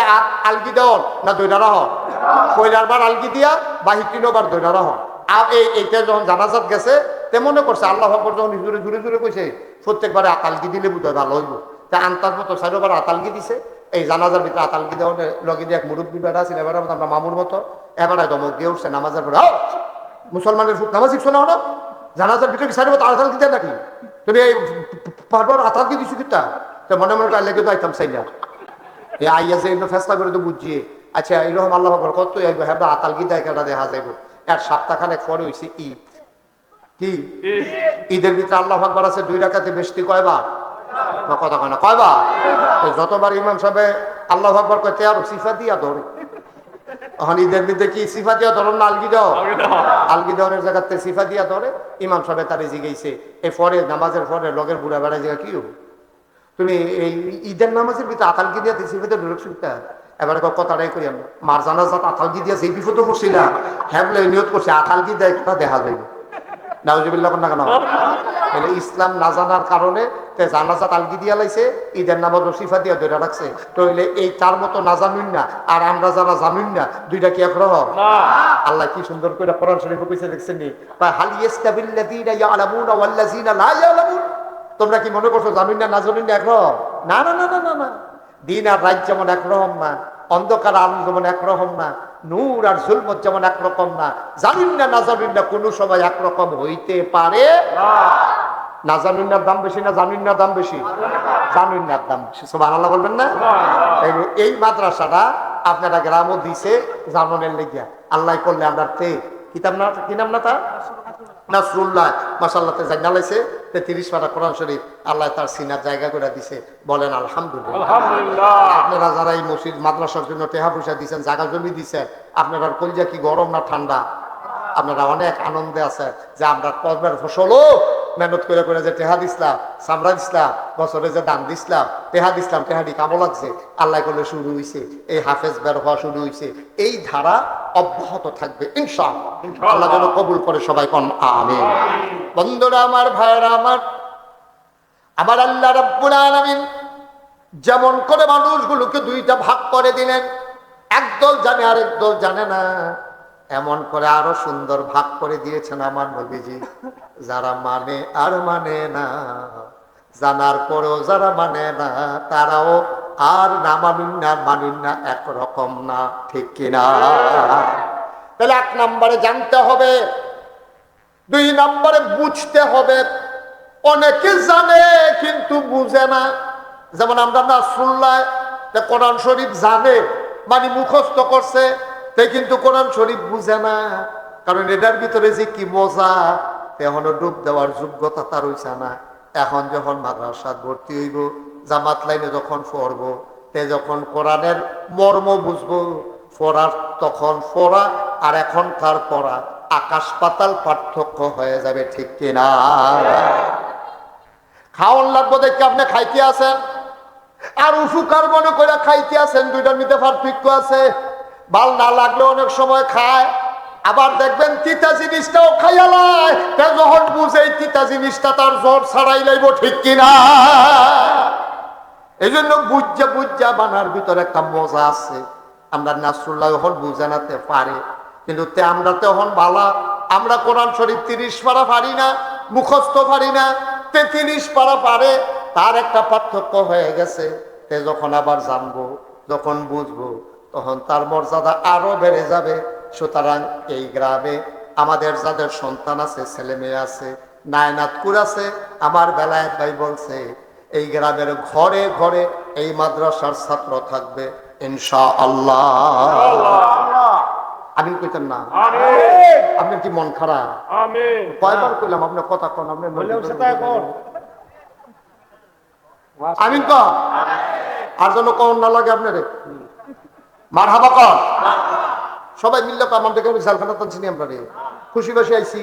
আলগি দেওয়ার না দৈনারা হন? কইলার বার আলগি দিয়া বাহি 3 বার দৈনারা হন। আর এইটা যখন জানাজাত গেছে তে মনে করছে আল্লাহু আকবার যখন জুড়ে কইছে প্রত্যেকবারে আতালগি দিলে বুঝতে ভালো হইব, তা আন্তাজ মতো 4 বার আতালগি দিছে। এই জানাজার ভিতরে আতালগি দেওয়ার লগে দিয়ে এক মুরব্বী বেড়া ছিল, এবার আমরা মামুর মতো, এবারে দমক দিয়ে উঠছে নামাজের পরে, মুসলমানের নামাজ শিখছো না ওরা? জানাজার ভিতরে 4 বার আতালগি দেয় নাকি? তুমি এই বারবার আতালগি দিছো কিতা? তো মনে মনে কাল লেগে তো আইতাম চাই না, এই আইয়া যে ফেসলা করে তো বুঝিয়ে। আচ্ছা এরকম আল্লাহ আকবার কত আইব, হ্যাঁ আতালগি দেয় কেটা দেখা যাইব। আর সপ্তাহখানেক পরে হইছে ঈদ। কি ঈদের ভিতরে আল্লাহু আকবার আছে 2 রাকাতে বেশি কয়বার? কথা কয় না কয়বার? যতবার ইমাম সাহেব আল্লাহু আকবার কয় তে আর সিফা দিয়া ধরে। এখন ঈদের ভিতরে কি সিফা দিয়া ধরুন না আলগি দাও? আলগি দেওয়ার জায়গাতে সিফা দিয়া ধরে। ইমাম সাহেব তারে জিগাইছে এই পরে নামাজের পরে লগের বুড়া বেড়া জায়গা কি হবো, তুমি এই ঈদের নামাজের ভিতরে আতালগি দিয়া সিফাতে ঢুক শুনতা? এবারে কথাটাই করি আমরা, মার জানাজাত আতালগি দিয়া যে বিপদে পড়ছিলাম, হ্যাঁ বলে নিয়ত করছে আতালগি দেয় কথা দেখা যাইব। নাউজুবিল্লাহ না কেন? ইসলাম না জানার কারণে জানাজাত আলগি দিয়া লাইছে, ঈদের নামাজ সিফা দিয়া ধরে রাখছে। তো এই তার মতো না জানুন না আর আমরা যারা জানুন না, দুইটা কি একরকম? আল্লাহ কি সুন্দর করে কোরআন শরীফে কইছে দেখছেন নি, হাল ইয়াস্তাবিল্লাযীনা ইয়ালামুনা ওয়াল্লাযীনা লা ইয়ালামুন। তোমরা কি মনে করছো জানুন না জানুন না একরকম? না না না না না, দিন আর রাত যেমন একরকম না, অন্ধকার আলো যেমন একরকম না, নূর আর জুলমত যেমন একরকম না, জানুন না জানুন না কোনো সময় একরকম হইতে পারে না। জানুন্নার দাম বেশি না জানুন্নার দাম বেশি? জানুন্নার দাম বেশি। সুবহানাল্লাহ বলবেন না? এই মাদ্রাসাটা আপনারা গ্রামও দিছে জানুনের লেগিয়া, আল্লাহ করলে আমরা কিতাব না, কি নাম না তার? নাসরুল্লাহ মাশাআল্লাহতে জানালাইছে 33 পারা কোরআন শরীফ আল্লাহ তার সিনার জায়গা করে দিছে। বলেন আলহামদুলিল্লাহ। আপনারা যারা এই মসজিদ মাদ্রাসার জন্য টাকা পয়সা দিচ্ছেন, জায়গা জমি দিচ্ছেন, আপনারা কলজা কি গরম না ঠান্ডা? আপনারা অনেক আনন্দে আছেন যে আমরা কর্মের ফসলও মেহনত করে করে যে টেহা দিসলাম, সামরা দিসলাম, বছরে যে দান দিসলাম, টেহা দিসলাম, টেহাটি কামো লাগছে, আল্লাহ করলে শুরু হয়েছে, এই হাফেজ বের হওয়া শুরু হয়েছে। এই ধারা অব্যাহত থাকবে ইনশাআল্লাহ। আল্লাহ যেন কবুল করে সবাই কোন আমিন। বন্ধুরা আমার, ভাইয়েরা আমার, আমার আল্লাহ রাব্বুল আলামিন যেমন করে মানুষগুলোকে 2টা ভাগ করে দিলেন, একদল জানে আর একদল জানে না। এমন করে আরো সুন্দর ভাগ করে দিয়েছেন আমার নবীজি। যারা মানে আর মানে না, জানার পরেও যারা মানে না, তারাও আর না মানুন না একরকম না, ঠিক কিনা? তাহলে 1 নম্বরে জানতে হবে, 2 নম্বরে বুঝতে হবে। অনেকে জানে কিন্তু বুঝে না। যেমন আমরা নাসরুল্লাহ, কোরআন শরীফ জানে, মানে মুখস্থ করছে, তাই কিন্তু কোরআন শরীফ বুঝে না। কারণ এটার ভিতরে যে কি মজা, এখনো ডুব দেওয়ার যোগ্যতা তার হইছে না। এখন যখন মাদ্রাসা ভর্তি হইব, জামাত লাইনে যখন পড়বো, তে যখন কোরআনের মর্ম বুঝবো, পড়ার তখন পড়া আর এখনকার পড়া আকাশ পাতাল পার্থক্য হয়ে যাবে, ঠিক কিনা? খাওয়ান লাগবো দেখে আপনি খাইতে আছেন, আর উপকার মনে করে খাইতে আছেন, দুইটার মধ্যে পার্থক্য আছে। ভাল না লাগলে অনেক সময় খায়, আবার দেখবেন তিতা জিনিসটাও খাইয়ালায়, যখন বুঝে তিতা জিনিসটা তার জ্বর ছাড়াই লাইব, ঠিক কিনা? এই জন্য বুঝা বুঝা বানার ভিতরে একটা মজা আছে। আমরা নাসরুল্লাহ এখন বুঝানাতে পারে, কিন্তু আমরা তখন বালা, আমরা কোরআন শরীফ 30 পারা পারি না, মুখস্থ পারি না, 33 পারা পারে, তার একটা পার্থক্য হয়ে গেছে। তে যখন আবার জানবো, যখন বুঝবো, তখন তার মর্যাদা আরো বেড়ে যাবে। সুতরাং এই গ্রামে আমাদের যাদের সন্তান আছে, ছেলে মেয়ে আছে, নায়নাতকুর আছে, আমার বেলায়েত ভাই বলছে এই গ্রামের ঘরে ঘরে এই মাদ্রাসার ছাত্র থাকবে ইনশাআল্লাহ। আমিন কইতেন না? আপনার কি মন খারাপ? কয়বার কইলাম আপনার কথা কোন? আপনার আমিন ক আর জন্য কোন না লাগে আপনারে মারহাবা কর। সবাই মিললে তো আমাদেরকে মিসালখানা টানছি আমরা রে, খুশি খুশি আইছি।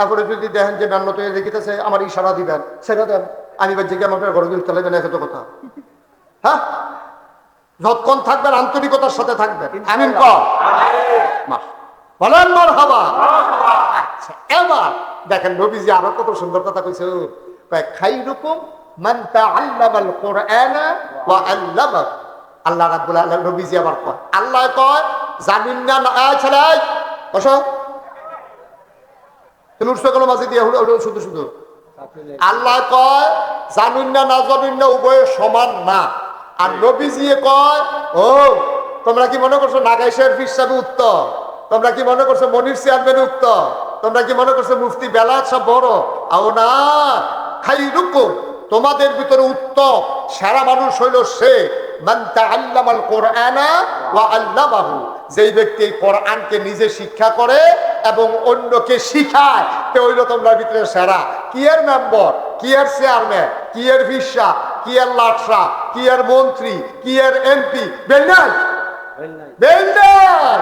এরপরে যদি দেখেন যে নান্ন তৈরি দেখিতেছে, আমার ইশারা দিবেন, সেটা দেন। আমি বাচ্চা আমার ঘরে গিয়ে চালাবেন, এত কথা। হ্যাঁ, যতক্ষণ থাকবেন আন্তরিকতার সাথে থাকবেন। আমিন ক বলেন মারহাবা। আচ্ছা, এবার দেখেন নবীজি আরো কত সুন্দর কথা কইছে, খাইরুকুম মান তাআল্লামাল কুরআনা ওয়া আল্লামাহু। আল্লাহ রাব্বুল আলামিন নবীজি আবার কয়, আল্লাহ কয় জামিন না ছেলে বসো, তুমি উঠছো কেন মাঝে দিয়ে? শুধু শুধু আল্লাহ কয় জানুন না না জানুন না উভয় সমান না। আর নবীজি কয়, ও তোমরা কি মনে করছো নাগাইশের হিসাবে উত্তম? তোমরা কি মনে করছো মনির চেয়ারম্যান উত্তম? তোমরা কি মনে করছো মুফতি বেলায়েত সব বড়? আও না, খাইরুকুম তোমাদের ভিতরে উত্তম সেরা মানুষ হইল সে মান তাআল্লামাল কুরআনা ওয়া আল্লামাহু, যেই ব্যক্তি কোরআনকে নিজে শিক্ষা করে এবং অন্যকে শিখায়, তে হইল তোমরা ভিতরে সেরা। কি এর মেম্বার, কি এর চেয়ারম্যান, কি এর ভিসা, কি এর লাটরা, কি এর মন্ত্রী, কি এর এমপি, বেলনাই বেলনাই,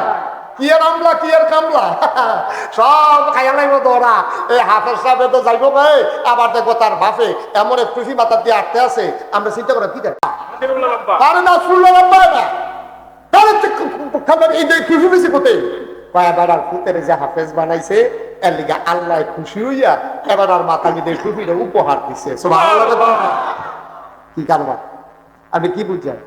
কি এর আমলা, কি এর কামলা, সব খাইয়া লাগব তোরা। এই হাফেজ সাহেব তো যাইব ভাই, আবার দেখবো তার বাপে এমন এক টুফি মাথা দিয়ে আটতে আছে, আমরা চিন্তা করি কি দেখ আরে না শুনলাম না এই টুফি বেশি কোথায় এবার আর ফুতের যে হাফেজ বানাইছে, এর লিগে আল্লাহ খুশি হইয়া এবার আর মাথা মিদে টুপিটা উপহার দিছে। কি কারবার আমি কি বুঝাই?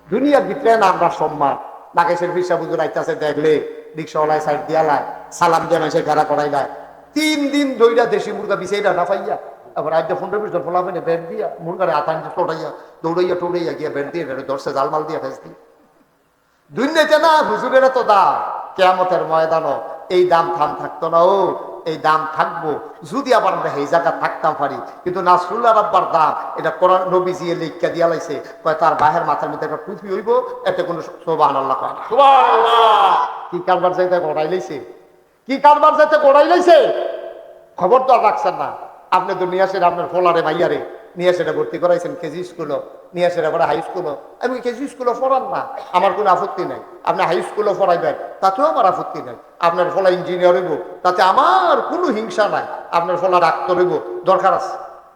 দুনিয়ার ভিতরে না আমরা সম্মান, নাগেশের ভিসা বুঝুর আইতাছে দেখলে রিক্সাওয়ালায় সাইড দিয়ালায়, সালাম দিয়ে মাসে ঘেরা করাই দেয়। 3 দিন ধইরা দেশি মুরগা বিছাইরা না পাইয়া, আবার আজ 15-20 জন ফোলা পেনে ব্যাট দিয়া মুরগারে আতান টোটাইয়া দৌড়াইয়া টোড়াইয়া গিয়া ব্যাট দিয়ে ধরছে জালমাল দিয়া ফেস দিয়ে। দুনিয়াতে না হুজুরেরা তো দাম, কিয়ামতের ময়দানও এই দাম থাম থাকতো না। ও এই দাম থাকবো যদি আবার আমরা এই জায়গা থাকতাম পারি। কিন্তু নাসরুল্লাহ রাব্বার দাম এটা কোরআন নবীজি লিখা দিয়া লাইছে, কয় তার বাহের মাথার মধ্যে একটা টুপি হইব, এতে কোনো সুবহানাল্লাহ কয় না। সুবহানাল্লাহ কি কারবার যাইতে গড়াই লাইছে, কি কারবার যাইতে গড়াই লাইছে, খবর তো আর রাখছেন না। আপনি তো নিয়ে আসেন আপনার ফোলারে ভাইয়ারে নিয়ে এসে ভর্তি করাইছেন কেজি স্কুলও, নিয়ে এসে করে হাই স্কুলও। আমি কেজি স্কুলও পড়ান না, আমার কোনো আপত্তি নাই। আপনি হাই স্কুলও পড়াইবেন, তাতেও আমার আপত্তি নাই। আপনার ফলা ইঞ্জিনিয়ার হইব, তাতে আমার কোনো হিংসা নাই। আপনার ফলা ডাক্তার হইব, দরকার আছে,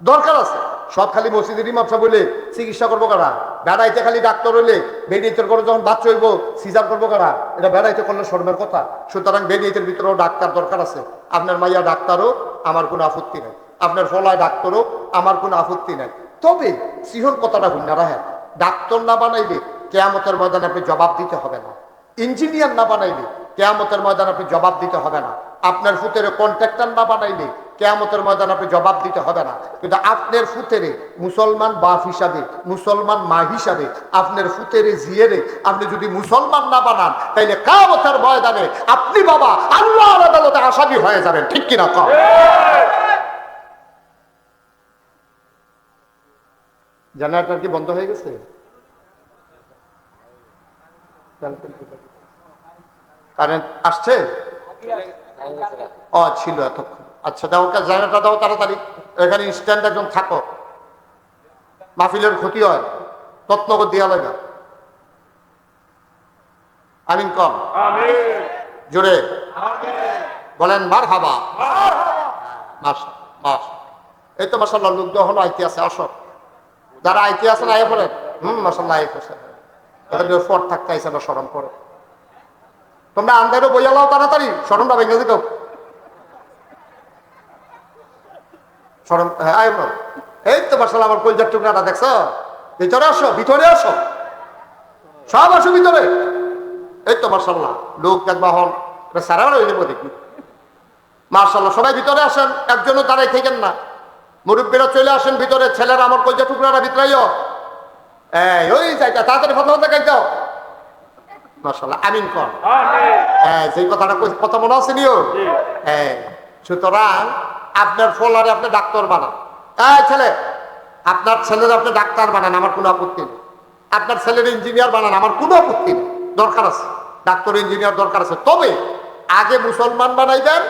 দরকার আছে। সব খালি মসজিদের ইমাম সাহেব বলে চিকিৎসা করবো কারা? বেড়াইতে খালি ডাক্তার হইলে বেডিয়েতের করে যখন বাচ্চা হইব সিজার করবো কারা? এটা বেড়াইতে করলে শর্মের কথা। সুতরাং বেডিয়েতের ভিতরেও ডাক্তার দরকার আছে। আপনার মাইয়া ডাক্তারও, আমার কোনো আপত্তি নাই। আপনার ফলায় ডাক্তারও, আমার কোনো আপত্তি নাই। তবে সিহর কথাটা ভুল না রাখেন, ডাক্তার না বানাইলে কিয়ামতের ময়দানে আপনি জবাব দিতে হবে না। ইঞ্জিনিয়ার না বানাইলে কিয়ামতের ময়দানে আপনি জবাব দিতে হবে না। আপনার ফুতেরে কন্ট্রাক্টর না বানাইলে কিয়ামতের ময়দানে আপনি জবাব দিতে হবে না। কিন্তু আপনার ফুতেরে মুসলমান বাপ হিসাবে, মুসলমান মা হিসাবে, আপনার ফুতেরে জিয়েরে আপনি যদি মুসলমান না বানান, তাইলে কিয়ামতের ময়দানে আপনি বাবা আল্লাহর আদালতে আসামি হয়ে যাবেন। ঠিক কিনা কম? জেনারেটর কি বন্ধ হয়ে গেছে? কারেন্ট আসছে? ও ছিল এতক্ষণ। আচ্ছা দাও, জেনারেটর দাও তাড়াতাড়ি। এখানে ইনস্ট্যান্ট একজন থাকো, মাহফিলের ক্ষতি হয়, তত্নগর দিয়া লাগা। আমিন কম জোরে বলেন মারহাবা। এই তো মাশাআল্লাহ লোক যখন আইতে আছে, আসো যারা আইতে আছেন আইয়া পড়েন। মাশাআল্লাহ আইয়া পড়ছে, এদের ফট থাকতে আইসে না, শরম করে। তোমরা আন্দারও বইয়া লাও তাড়াতাড়ি, শরমটা ভেঙে দিত। শরম, হ্যাঁ আয় বল। এই তো মাশাআল্লাহ আমার কলজার টুকরাটা দেখছো? ভিতরে আসো, ভিতরে আসো, সব আসো ভিতরে। এই তো মাশাআল্লাহ লোক দেখবা হন সারা হয়ে যাবো দেখি। মাশাআল্লাহ সবাই ভিতরে আসেন, একজনও দাঁড়াই থাকেন না। মুরব্বীরা চলে আসেন ভিতরে, ছেলেরা আমার কলজা টুকরাটা ভিতরাইও। এই ওই জায়গা তাড়াতাড়ি ফটো দেখাই দাও। মাশাআল্লাহ আমিন কর। যে কথাটা কথা মনে আছে নিও। সুতরাং আপনার ফলারে আপনি ডাক্তার বানান। এই ছেলে, আপনার ছেলের আপনি ডাক্তার বানান, আমার কোনো আপত্তি নেই। আপনার ছেলের ইঞ্জিনিয়ার বানান, আমার কোনো আপত্তি নেই। দরকার আছে ডাক্তার ইঞ্জিনিয়ার দরকার আছে, তবে আগে মুসলমান বানাইবেন,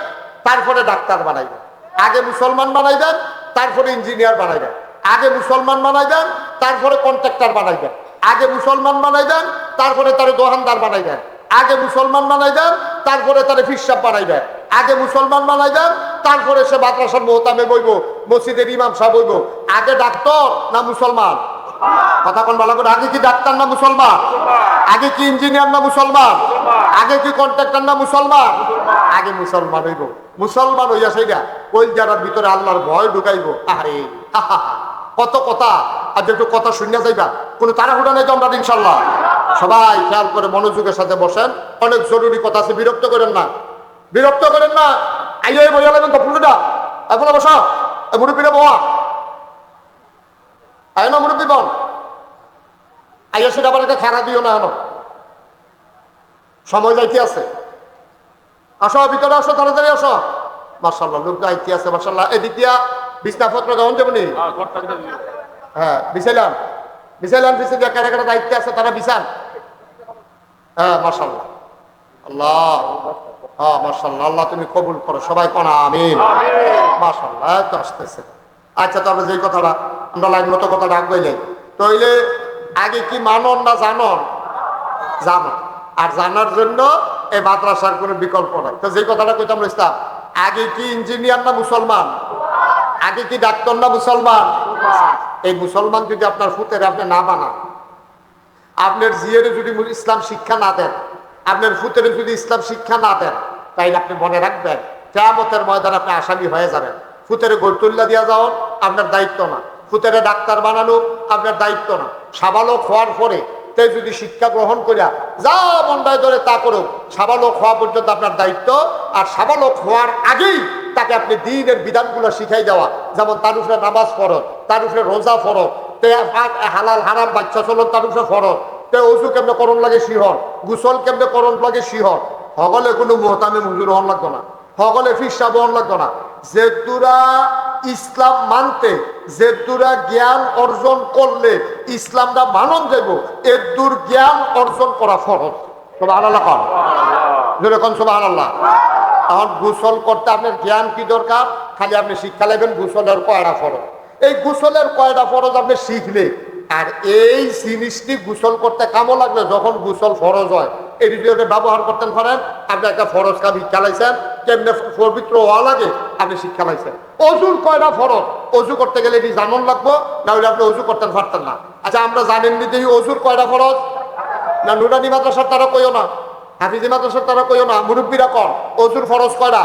তারপরে ডাক্তার বানাইবেন। আগে মুসলমান বানাইবেন, তারপরে ইঞ্জিনিয়ার বানাইবেন। আগে মুসলমান বানাইবেন, তারপরে কন্ট্রাক্টর বানাইবেন। আগে মুসলমান বানাইবেন, তারপরে তারে দোকানদার বানাইবেন। আগে মুসলমান বানাইবেন, তারপরে তারে ফিরসাব বানাইবেন। আগে মুসলমান বানাইবেন, তারপরে সে মাদ্রাসার মোহতামে বইব, মসজিদের ইমাম সাহেব বইব। আগে ডাক্তার না মুসলমান? কথা কোন ভালো করে। আগে কি ডাক্তার না মুসলমান? আগে কি ইঞ্জিনিয়ার না মুসলমান? আগে কি কন্ট্রাক্টর না মুসলমান? আগে মুসলমান হইব। মুসলমান হইয়া সেইটা ওই যারার ভিতরে আল্লাহর ভয় ঢুকাইব। আরে কত কথা, আর একটু কথা শুনিয়া যাইবা, কোনো তাড়াহুড়া নেই তো আমরা ইনশাল্লাহ। সবাই খেয়াল করে মনোযোগের সাথে বসেন, অনেক জরুরি কথা আছে, বিরক্ত করেন না, বিরক্ত করেন না। আইয়ে বইয়া লাগবেন তো পুরোটা এখন বসা। মুরব্বীরা বয়া আয় না, মুরব্বী বল আইয়া, সেটা আবার একটা খারাপ দিও না। এখন সময় যাইতে আছে, আসো ভিতরে আসো, তাড়াতাড়ি আসো। মাশাআল্লাহ লোক যাইতে আছে মাশাআল্লাহ। এদিক দিয়া বিছনাপত্র গ্রহণ যাবনি। হ্যাঁ বিছাইলাম, বিছাইলাম, বিছাই দিয়া কারা কারা দায়িত্বে আছে তারা বিছান। হ্যাঁ মাশাআল্লাহ, আল্লাহ হ্যাঁ মাশাআল্লাহ, আল্লাহ তুমি কবুল করো। সবাই কোন আমিন। মাশাআল্লাহ তো আসতেছে। আচ্ছা তবে যে কথাটা আমরা লাইন মতো কথাটা আগাইলে, তাইলে আগে কি মানন না জানন? জানো। আর জানার জন্য এই মাদ্রাসার কোনো বিকল্প নাই। তো যে কথাটা কইতাম ইসলাম, আগে কি ইঞ্জিনিয়ার না মুসলমান? আগে কি ডাক্তার না মুসলমান? এই মুসলমান যদি আপনার ফুতের আপনি না বানান, আপনার জিয়েরে যদি ইসলাম শিক্ষা না দেন, আপনার ফুতের যদি ইসলাম শিক্ষা না দেন, তাইলে আপনি মনে রাখবেন কিয়ামতের ময়দানে আপনি আসামি হয়ে যাবেন। ফুতেরে গোলতুল্লা দিয়া যাওয়ার আপনার দায়িত্ব না, ফুতেরে ডাক্তার বানানো আপনার দায়িত্ব না। সাবালক হওয়ার পরে তে যদি শিক্ষা গ্রহণ করিয়া যা মন্ডায় ধরে তা করুক, সাবালক হওয়া পর্যন্ত আপনার দায়িত্ব। আর সাবালক হওয়ার আগেই তাকে আপনি দ্বীনের বিধানগুলো শিখাই দেওয়া, যেমন তার উপরে নামাজ ফরজ, তার উপরে রোজা ফরজ, তে হালাল হারাম বাচ্চা চলন তার উপরে ফরজ, তে অজু কেমনে করণ লাগে শিহর, গুসল কেমনে করণ লাগে শিহর। সকলে কোনো মোহতামে মজুর হন লাগতো না, সকলে ফিরসা বহন লাগতো না। যে দুরা ইসলাম মানতে, যে দুরা জ্ঞান অর্জন করলে ইসলামটা মানন যাব, এর দূর জ্ঞান অর্জন করা ফরজ। সুবহানাল্লাহ কন, যেরকম সুবহানাল্লাহ। এখন গোসল করতে আপনার জ্ঞান কি দরকার? খালি আপনি শিক্ষা নেবেন গোসলের কয়টা ফরজ। এই গোসলের কয়টা ফরজ আপনি শিখলে, আর এই জিনিসটি গোসল করতে কামো লাগলে যখন গোসল ফরজ হয়, এই ভিডিওটা ব্যবহার করতেন পারেন। আপনি একটা ফরজ কাজ শিক্ষা লাইছেন, কেমনে পবিত্র হওয়া লাগে আপনি শিক্ষা লাইছেন। অজুর কয়টা ফরজ? অজু করতে গেলে এটি জানন লাগবো, না হলে আপনি অজু করতেন পারতেন না। আচ্ছা আমরা জানেননি যে অজুর কয়টা ফরজ? না নুরানি মাদ্রাসার তারা কইও না, হাফিজি মাদ্রাসার তারা কইও না, মুরব্বীরা কর অজুর ফরজ কয়টা?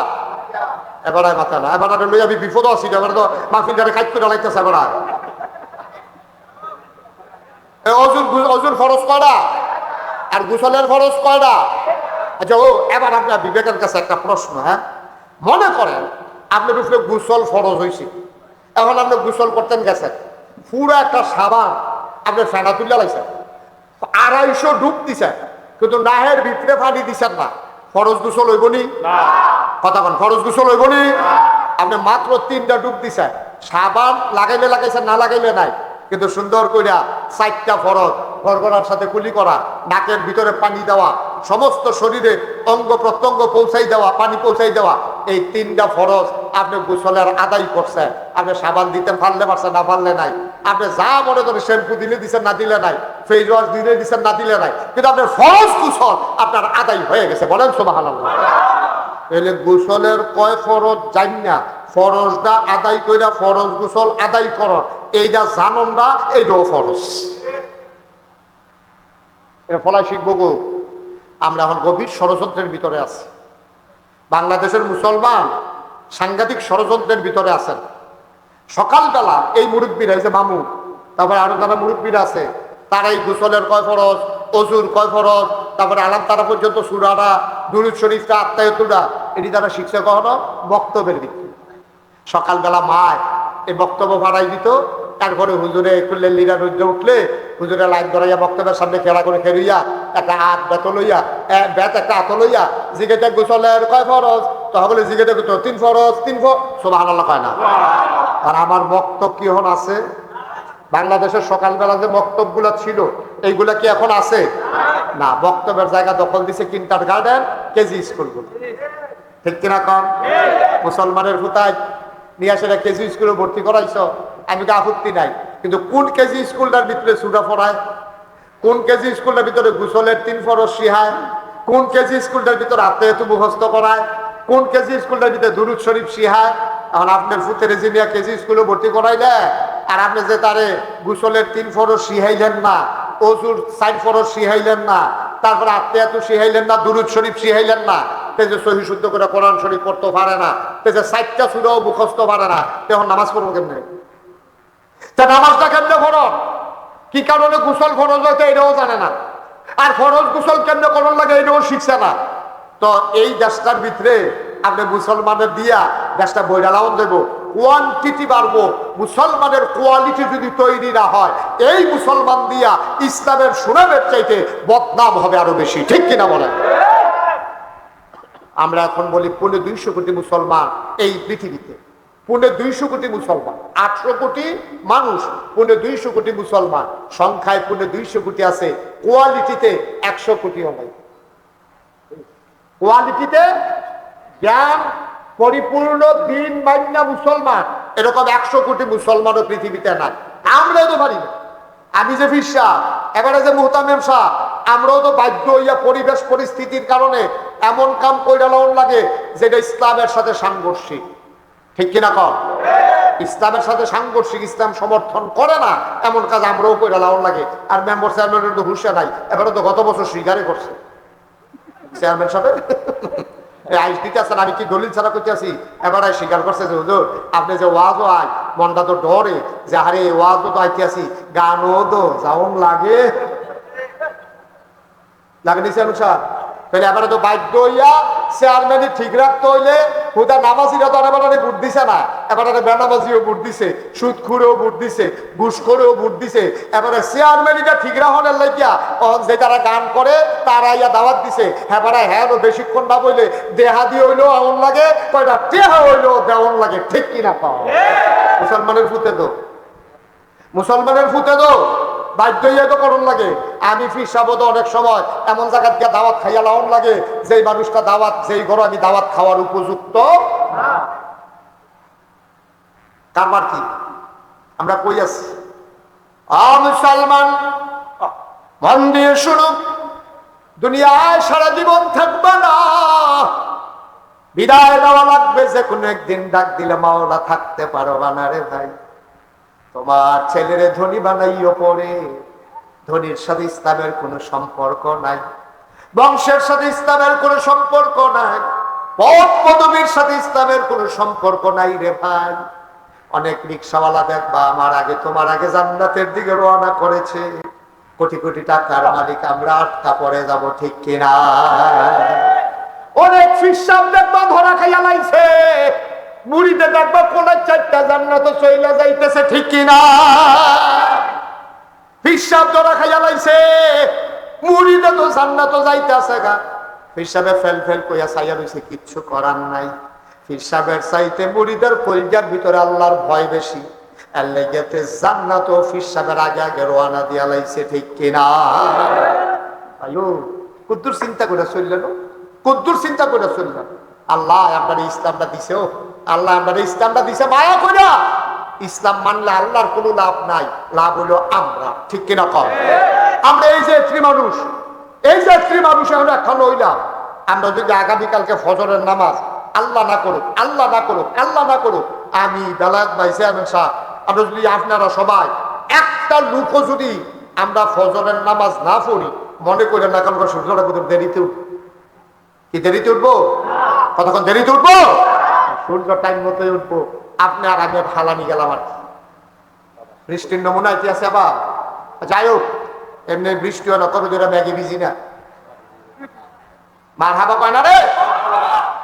এবার মাথা না, এবার লই আমি বিপদ আছি, এবার তো মাহফিল যারা খাইতে লাগতেছে। এবার অজুর ফরজ কয়টা? আর গোসলের ফরজ কয়টা? আচ্ছা এবার আপনার বিবেকের কাছে একটা প্রশ্ন। হ্যাঁ, মনে করেন আপনার উপরে গোসল ফরজ হয়েছে, এখন আপনি গোসল করতেন গেছেন, পুরো একটা সাবান আপনি ফেনা তুলে লাইছেন, 250 ডুব দিছেন, কিন্তু নাহের ভিতরে পানি দিছেন না, ফরজ গোসল হইব নি? কথা বল, ফরজ গোসল হইব নি? আপনি মাত্র 3টা ডুব দিছেন, সাবান লাগাইলে লাগাইছেন, না লাগাইলে নাই, কিন্তু সুন্দর কইরা 4টা ফরজ, গড়গড়ার সাথে কুলি করা, নাকের ভিতরে পানি দেওয়া, সমস্ত শরীরে অঙ্গ প্রত্যঙ্গ পৌঁছাই দেওয়া, পানি পৌঁছাই দেওয়া, এই 3টা ফরজ আপনি গোসলের আদায় করছেন। আপনি সাবান দিতে পারলে পারছেন, না পারলে নাই, আপনি যা মনে করেন শ্যাম্পু দিলে দিচ্ছেন, না দিলে নাই, ফেস ওয়াশ দিলে দিচ্ছেন, না দিলে নাই, কিন্তু আপনার ফরজ গোসল আপনার আদায় হয়ে গেছে। বলেন সুবহানাল্লাহ। তাহলে গোসলের কয় ফরজ জানি না, ফরজটা আদায় কইরা ফরজ গোসল আদায় কর, এইটা জানন না, এইটাও ফরজ। এর ফলায় শিখবো গো, আমরা এখন গভীর ষড়যন্ত্রের ভিতরে আছি। বাংলাদেশের মুসলমান সাংঘাতিক ষড়যন্ত্রের ভিতরে আছেন। সকালবেলা এই মুরব্বীরা, এই যে মামু, তারপরে আরো যারা মুরব্বীরা আছে, তারা এই গোসলের কয় ফরজ, অজুর কয় ফরজ, তারপরে আলাম তারা পর্যন্ত সুরাটা, দুরূদ শরীফটা, আত্মায়াতুটা, এটি তারা শিখছে কখনো বক্তব্যের ভিত্তি। সকালবেলা মায় এই বক্তব্য ভাড়াই দিত, তারপরে হুজুরে খুললে লিরা রুদ্রে উঠলে হুজুরে লাইন ধরাইয়া বক্তব্যের সামনে খেলা করে খেলুইয়া একটা হাত বেত লইয়া, বেত একটা হাত লইয়া জিগেটা গোসলের কয় ফরজ, তাহলে জিগেটা কত 3 ফরজ, 3 সুবহানাল্লাহ কয় না। আর আমার বক্তব্য কি এখন আছে? বাংলাদেশের সকালবেলা যে বক্তব্যগুলো ছিল এইগুলা কি এখন আছে? না, বক্তব্যের জায়গা দখল দিছে কিন্টার গার্ডেন, কেজি স্কুলগুলো, ঠিক কিনা কম? মুসলমানের হুতায় নিয়ে আসে কেজি স্কুলে ভর্তি করাইছ, আমি তো আপত্তি নাই, কিন্তু কোন কেজি স্কুলটার ভিতরে সুরা পড়ায়, কোন কেজি স্কুলটার ভিতরে গোসলের 3 ফরজ শিখায়, কোন কেজি স্কুলটার ভিতরে আত্মায়াতু মুখস্থ করায়, কোন কেজি স্কুলটার ভিতরে দুরূদ শরীফ শিখায়? এখন আপনার ফুতের জিনিয়া কেজি স্কুলে ভর্তি করাইলে, আর আপনি যে তারে গোসলের 3 ফরজ শিখাইলেন না, অজুর 4 ফরজ শিখাইলেন না, তারপরে আত্মায়াতু শিখাইলেন না, দুরূদ শরীফ শিখাইলেন না, তে যে সহি শুদ্ধ করে কোরআন শরীফ পড়তে পারে না, তে যে 4টা সূরাও মুখস্থ পারে না, তখন নামাজ পড়বো কেমনে? তা নামাজটা কেমনে ফরজ, কি কারণে গোসল ফরজ হইতে এটাও জানে না, আর ফরজ গোসল কেমনে করণ লাগে এটাও শিখছে না। তো এই দেশটার ভিতরে আপনি মুসলমানের দিয়া দেশটা বইরা লাউন দেবো, কোয়ান্টিটি বাড়বো, মুসলমানের কোয়ালিটি যদি তৈরি না হয়, এই মুসলমান দিয়া ইসলামের সুনামের চাইতে বদনাম হবে আরো বেশি, ঠিক কিনা বলেন? আমরা এখন বলি 250 কোটি মুসলমান এই পৃথিবীতে, 250 কোটি মুসলমান, 800 কোটি মানুষ, 250 কোটি মুসলমান, সংখ্যায় 250 কোটি আছে, কোয়ালিটিতে 100 কোটিও নাই। কোয়ালিটিতে জ্ঞান পরিপূর্ণ দিন মান্য মুসলমান এরকম 100 কোটি মুসলমানও পৃথিবীতে নাই। আমরাও তো পারি না। আমি যে ফিরসা, এবারে যে মুহতামিম শাহ, আমরাও তো বাধ্য হইয়া পরিবেশ পরিস্থিতির কারণে এমন কাম কইরা লাউন লাগে যেটা ইসলামের সাথে সাংঘর্ষিক, ঠিক কিনা কর? ইসলামের সাথে সাংঘর্ষিক, ইসলাম সমর্থন করে না এমন কাজ আমরাও কইরা লাউন লাগে। আর মেম্বার চেয়ারম্যানের তো হুঁশিয়া নাই, এবারে তো গত বছর স্বীকারই করছে চেয়ারম্যান সাহেব আইস দিতে আসেন, আমি কি দলিল ছাড়া করতে আসি, এবার স্বীকার করছে যে হুজুর আপনি যে ওয়াজও আয়, মনটা তো ডরে যে আরে ওয়াজও তো আইতে আসি, গানও তো যাওন লাগে নিছে অনুসার, তাহলে এবারে তো বাধ্য হইয়া চেয়ারম্যানই ঠিক রাখতে হইলে হুদা নামাজিরা তো এবারে ভোট দিছে না, এবারে বেনামাজিও ভোট দিছে, সুদখোরেও ভোট দিছে, ঘুষখোরেও ভোট দিছে, এবারে চেয়ারম্যানইটা ঠিক রাখনের লাগিয়া যে তারা গান করে তারা ইয়া দাওয়াত দিছে, এবারে হ্যাঁ বেশিক্ষণ না বইলে দেহা দিয়ে হইলেও এমন লাগে, কয়টা টেহা হইলেও দেওয়ান লাগে, ঠিক কিনা পাও? মুসলমানের ফুতে তো, মুসলমানের ফুতে তো বাধ্য হইয়া তো করণ লাগে। আমি ফিরসাবো তো অনেক সময় এমন জায়গায় গিয়ে দাওয়াত খাইয়া লাউন লাগে যেই মানুষটা দাওয়াত, যেই ঘরে আমি দাওয়াত খাওয়ার উপযুক্ত না। কারবার কি আমরা কই আছি? মুসলমান মন দিয়ে শুনো, দুনিয়ায় সারা জীবন থাকবে না, বিদায় দেওয়া লাগবে যে কোনো একদিন। ডাক দিলে মাওলা থাকতে পারবা না রে ভাই। তোমার ছেলেরে ধনী বানাইও পরে, ধনীর সাথে ইসলামের কোনো সম্পর্ক নাই, বংশের সাথে ইসলামের কোনো সম্পর্ক নাই, পদ পদবীর সাথে ইসলামের কোনো সম্পর্ক নাই রে ভাই। অনেক রিক্সাওয়ালা দেখবা আমার আগে তোমার আগে জান্নাতের দিকে রওনা করেছে, কোটি কোটি টাকার মালিক আমরা আটকা পড়ে যাব, ঠিক কিনা? অনেক ফিসাব দেখবা ধরা খাইয়া লাইছে, মুড়িতে দেখবা কোনার চারটা জান্নাত চইলা যাইতেছে, ঠিক কিনা? ফিসাব ধরা খাইয়া লাইছে, মুড়িতে তো জান্নাত যাইতেছে গা। ফিসাবে ফেল ফেল কইয়া চাইয়া রইছে, কিচ্ছু করার নাই। ফিসাবের চাইতে মুড়িদের কলজার ভিতরে আল্লাহর ভয় বেশি, আর লেগেতে জান্নাত ও ফিসাবের আগে আগে রওনা দিয়া লাইছে, ঠিক কিনা? আয়ো কুদ্দুর চিন্তা করে চললেন, কুদ্দুর চিন্তা করে চললেন। আল্লাহ আপনার ইসলামটা দিছে, ও আল্লাহ আপনার ইসলামটা দিছে মায়া কইরা। ইসলাম মানলে আল্লাহর কোনো লাভ নাই, লাভ হলো আমরা, ঠিক কিনা? কম আমরা এই যে স্ত্রী মানুষ, এই যে স্ত্রী মানুষ এখন এখন হইলাম, আমরা যদি আগামীকালকে ফজরের নামাজ আল্লাহ না করুক, আল্লাহ না করুক, আল্লাহ না করুক, আমি বেলায়েত ভাই চেয়ারম্যান সাহেব, আমরা যদি আপনারা সবাই একটা লুকও যদি আমরা ফজরের নামাজ না পড়ি, মনে করেন না কারণ সূর্যটা কত দেরিতে উঠবো, কি দেরিতে উঠবো? কতক্ষণ দেরিতে উঠবো? সূর্য টাইম মতোই উঠবো। আপনি আর আমি ফালানি গেলাম আর কি, বৃষ্টির নমুনা ইতিহাসে আবার। যাই হোক, এমনি বৃষ্টি হলো কবে ধরে ম্যাগি ভিজি না, মার হাবা কয় না রে।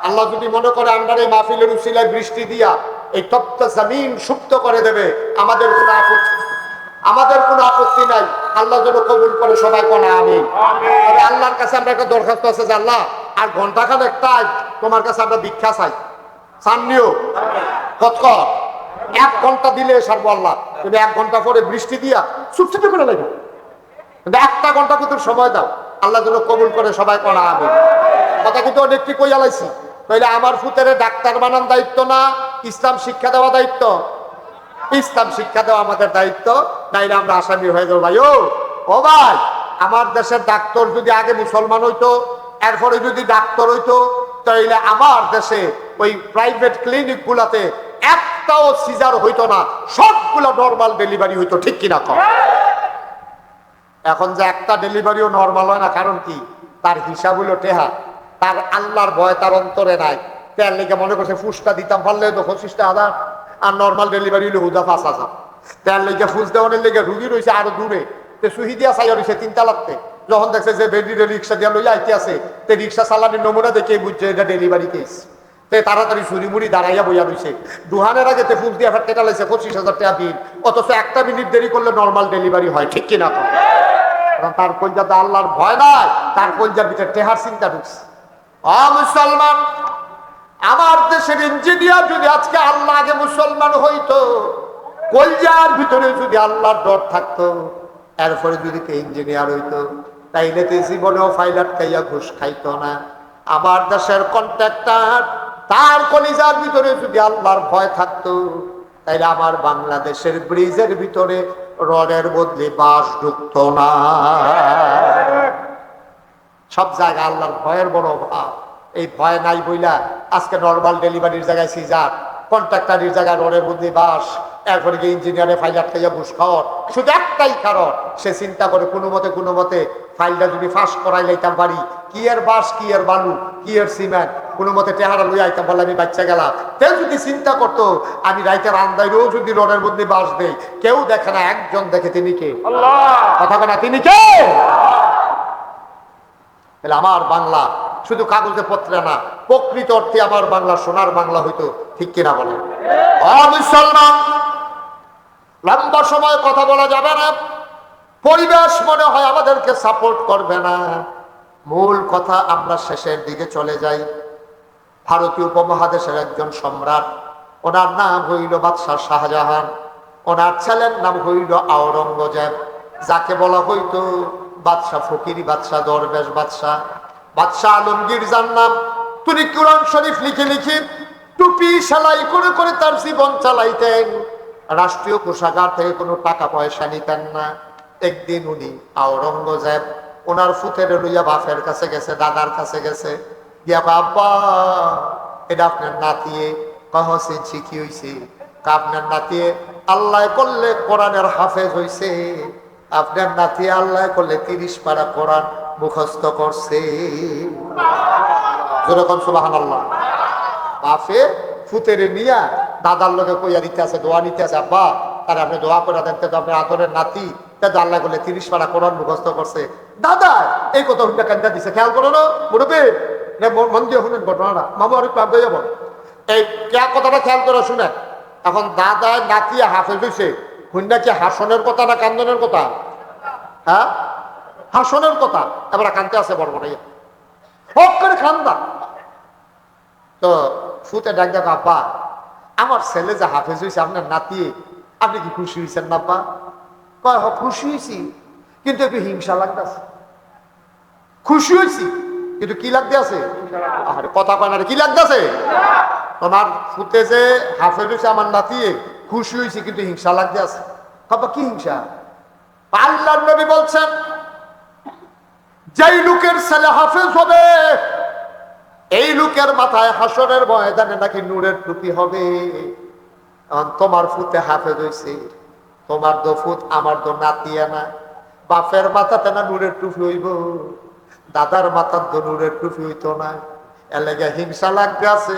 আল্লাহ যদি মনে করে আমরা এই মাহফিলের উসিলায় বৃষ্টি দিয়া এই তপ্ত জমিন সুপ্ত করে দেবে, আমাদের কোনো আপত্তি, আমাদের কোনো আপত্তি নাই। আল্লাহ যেন কবুল করে, সবাই কোনা আমিন। তবে আল্লাহর কাছে আমরা একটা দরখাস্ত আছে যে আল্লাহ আর ঘন্টাখানেক টাইম তোমার কাছে আমরা ভিক্ষা চাই, চাননিও কত 1 ঘন্টা দিলে সারবো আল্লাহ। তুমি 1 ঘন্টা পরে বৃষ্টি দিয়া চুপচুপি করে লাগবে, কিন্তু 1টা ঘন্টা কিন্তু সময় দাও, আল্লাহ যেন কবুল করে, সবাই কোনা আমিন। কথা কিন্তু অনেকটি কইয়া লাইছি, তাইলে আমার ফুতেরে ডাক্তার বানান দায়িত্ব না, ইসলাম শিক্ষা দেওয়া দায়িত্ব? ইসলাম শিক্ষা দেওয়া আমাদের দায়িত্ব, নাইলে আমরা আসামি হয়ে যাবো। ভাই ও ভাই, আমার দেশের ডাক্তার যদি আগে মুসলমান হইতো, এরপরে যদি ডাক্তার হইতো, তাইলে আমার দেশে ওই প্রাইভেট ক্লিনিক গুলাতে একটাও সিজার হইতো না, সবগুলো নর্মাল ডেলিভারি হইতো, ঠিক কিনা? কম এখন যে একটা ডেলিভারিও নর্মাল হয় না, কারণ কি? তার হিসাব হলো টেহা, তার আল্লাহর ভয় তার অন্তরে নাই। তার লেগে মনে করছে ফুসটা দিতাম পারলে তো 25,000, আর নর্মাল ডেলিভারি হলো হুদা 5,000। তার লেগে ফুস দেওয়ানের লেগে রুগী রয়েছে আরো দূরে, সুহি দিয়া চাই রয়েছে 3 তালাকতে। যখন দেখছে যে বেডিরে রিক্সা দিয়া লইয়া আইতে আছে, তে রিক্সা চালানোর নমুনা দেখে বুঝছে এটা ডেলিভারি কেস। তে তাড়াতাড়ি চুরি মুড়ি দাঁড়াইয়া বইয়া রয়েছে, দুহানের আগে তে ফুস দিয়া ফেটে টালাইছে 25,000 টাকা বিল, অথচ 1 মিনিট দেরি করলে নর্মাল ডেলিভারি হয়, ঠিক কিনা? কারণ তার কলজাতে আল্লাহর ভয় নাই, তার কলজার ভিতরে টেহার চিন্তা ঢুকছে। মুসলমান, আমার দেশের ইঞ্জিনিয়ার যদি আজকে আল্লাহ আগে মুসলমান হইতো, কলজার ভিতরে যদি আল্লাহর ডর থাকতো, এরপরে যদি কে ইঞ্জিনিয়ার হইতো, তাইলে তো জীবনেও ফাইলাট খাইয়া ঘুষ খাইতো না। আমার দেশের কন্ট্রাক্টর, তার কলিজার ভিতরে যদি আল্লাহর ভয় থাকতো, তাইলে আমার বাংলাদেশের ব্রিজের ভিতরে রডের বদলে বাঁশ ঢুকতো না। সব জায়গায় আল্লাহর ভয়ের বড় অভাব। এই ভয় নাই বইলা আজকে নর্মাল ডেলিভারির জায়গায় সিজার, কন্ট্রাক্টরের জায়গায় রডের বদলে বাঁশ, এরপরে গিয়ে ইঞ্জিনিয়ারে ফাইলাট খাইয়া ঘুষ খাওয়ার। শুধু একটাই কারণ, সে চিন্তা করে কোনো মতে ফাইলটা যদি ফাঁস করাই লাইতাম পারি, কি এর বাঁশ, কি এর বালু, কি এর সিমেন্ট, কোনো মতে টেহারা লই আইতাম, বলে আমি বাচ্চা গেলাম। কেউ যদি চিন্তা করতো আমি রাইতের আন্দাইরেও যদি রডের মধ্যে বাঁশ দেই, কেউ দেখে না, একজন দেখে, তিনি কে? আল্লাহ। কথা বলে তিনি কে? তাহলে আমার বাংলা শুধু কাগজে পত্রে না, প্রকৃত অর্থে আমার বাংলা সোনার বাংলা হইতো, ঠিক কিনা বলে? মুসলমান, লম্বা সময় কথা বলা যাবে না, পরিবেশ মনে হয় আমাদেরকে সাপোর্ট করবে না। মূল কথা, আমরা শেষের দিকে চলে যাই। ভারতীয় উপমহাদেশের একজন সম্রাট, ওনার নাম হইল বাদশাহ শাহজাহান, ওনার ছেলের নাম হইল আওরঙ্গজেব, যাকে বলা হইতো বাদশাহ ফকির, বাদশাহ দরবেশ, বাদশাহ আলমগীর যার নাম। তিনি কুরআন শরীফ লিখে টুপি সেলাই করে তার জীবন চালাইতেন। রাষ্ট্রীয় কোষাগার থেকে কোনো টাকা পয়সা নিতেন না। একদিন উনি আওরঙ্গজেব ওনার ফুতের লইয়া বাপের কাছে গেছে, দাদার কাছে গেছে, গিয়া বাবা এটা আপনার নাতিয়ে। কহসেছি কি হইছে? আপনার নাতিয়ে আল্লাহ করলে কোরআনের হাফেজ হইছে, আপনার নাতি আল্লাহ করলে 30 পারা কোরআন মুখস্থ করছে। যেরকম সুবহানাল্লাহ। বাপে ফুতেরে নিয়া দাদার লোকে কইয়া দিতে আছে, দোয়া নিতে আছে, আব্বা তার আপনি দোয়া করে দেন তো, আপনার আদরের নাতি তা আল্লাহ বলে 30 পারা কোরআন মুখস্থ করছে। দাদা এই কথা হুন্ডা কান্দা দিছে, খেয়াল করো না মুরব্বী, মন দিয়ে শুনেন ঘটনাটা, মামু আর একটু আগে যাবো। এই কে কথাটা খেয়াল করে শুনে। এখন দাদা নাতিয়ে হাফেজ হয়েছে, হুন্ডা কি হাসনের কথা না কান্দনের কথা? হ্যাঁ, হাসনের কথা। এবার কান্দতে আছে বড় বড় হক করে খান্দা। তো ফুতে ডাক দেখো, আব্বা আমার ছেলে যে হাফেজ হয়েছে আপনার নাতিয়ে, আপনি কি খুশি হয়েছেন না আব্বা? কয় খুশি হয়েছি, কিন্তু একটু হিংসা লাগতেছে। খুশি হয়েছি কিন্তু কি লাগতে আছে? কথা কয় না, কি লাগতেছে? তোমার ফুতে যে হাফেজ হয়েছে আমার নাতিয়ে, খুশি হয়েছি কিন্তু হিংসা লাগতে আছে। বাবা কি হিংসা? আল্লাহর নবী বলছেন যেই লোকের ছেলে হাফেজ হবে এই লোকের মাথায় হাসরের ময়দানে নাকি নূরের টুপি হবে। তোমার ফুতে হাফেজ হয়েছে, তোমার দো ফুত আমার দো নাতিয়া না, বাপের মাথাতে না নূরের টুপি হইব, দাদার মাথার দো নূরের টুপি হইতো না। এর লেগে হিংসা লাগতে আছে।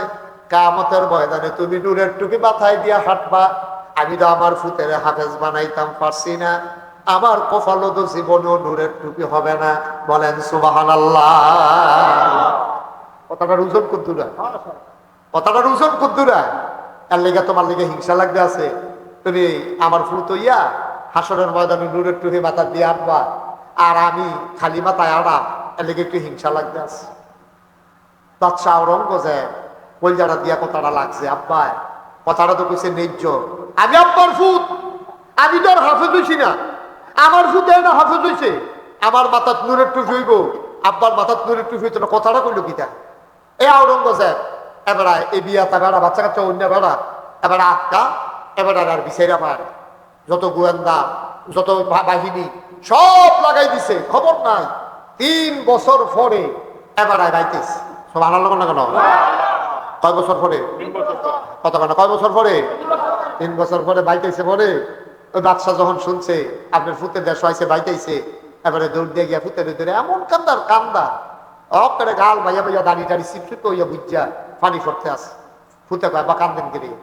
কিয়ামতের ময়দানে তুমি নূরের টুপি মাথায় দিয়া হাঁটবা, আমি তো আমার ফুতের হাফেজ বানাইতাম পারছি না, আমার কপালও তো জীবনেও নূরের টুপি হবে না। বলেন সুবহানাল্লাহ। কথাটার ওজন কুদ্দুরা, কথাটার ওজন কুদ্দুরা। এর লেগে তোমার লেগে হিংসা লাগতে আছে। তুমি আমার ফুত ইয়া হাসরের ময়দানে নূরের টুপি মাথা দিয়ে আনবা, আর আমি খালি মাথায় আড়াম, এর লেগে একটু হিংসা লাগতে আছে। বাদশাহ আওরঙ্গজেব কলজাটা দিয়া কথাটা লাগছে। আব্বা কথাটা তো কইছে ন্যায্য, আমি আব্বার ফুত, আমি তো আর হাফেজ হইছি না, আমার ফুতে না হাফেজ হইছে, আমার মাথার নূরের টুপি হইব, আব্বার মাথার নূরের টুপি হইতো না। কথাটা কইল কিটা? এই আওরঙ্গজেব এবারে এই বিয়াতা বেড়া, বাচ্চা কাচ্চা অন্য বেড়া, এবারে আটকা, এবারে আর বিচাইরা পারে যত গোয়েন্দা যত বাহিনী সব লাগাই দিছে, খবর নাই। 3 বছর পরে এবারে বাইতেছে। সব আনার লোক না কেন? কয় বছর পরে? কত কেন? কয় বছর পরে? 3 বছর পরে বাইতেছে। পরে ওই বাদশা যখন শুনছে আপনার ফুতের দেশ হয়েছে বাইতেছে, এবারে দৌড় দিয়ে গিয়া ফুতের ভিতরে এমন কান্দার কান্দা, অকরে গাল ভাইয়া ভাইয়া দাঁড়ি টাড়ি সিপসিপ হইয়া বুঝা পানি পড়তে আসে। ফুতে কয় বা কান্দেন গিয়ে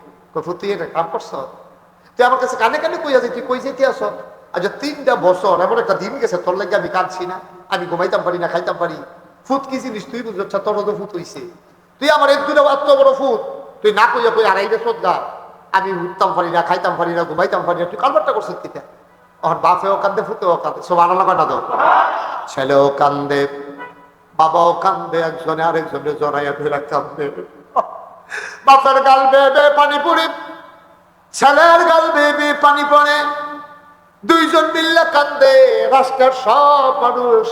ফুতে এটা কাম করছ? তুই আমার কাছে কানে কানে কইয়া যে তুই কই যেতে আস? আচ্ছা 3টা বছর এমন একটা দিন গেছে তোর লাগে আমি কাঁদছি না, আমি ঘুমাইতাম পারি না, খাইতাম পারি। ফুত কি জিনিস তুই বুঝছ? তোর তো ফুত হইছে, তুই আমার 1-2টা এত বড় ফুত, তুই না কইয়া কই আড়াই বছর গা, আমি উঠতাম পারি না, খাইতাম পারি না, ঘুমাইতাম পারি না, তুই কারবারটা করছিস কিটা? আমার বাপেও কান্দে, ফুতেও কান্দে, সব আনা লাগা না তো। ছেলেও কান্দে, বাবাও কান্দে, একজনে আরেকজনে জড়াইয়া ধরে কান্দে। বাপের গাল বেয়ে বেয়ে পানি পড়ে, ছেলের গাল বেয়ে বেয়ে পানি পড়ে, দুইজন মিল্লা কান্দে। রাষ্ট্রের সব মানুষ,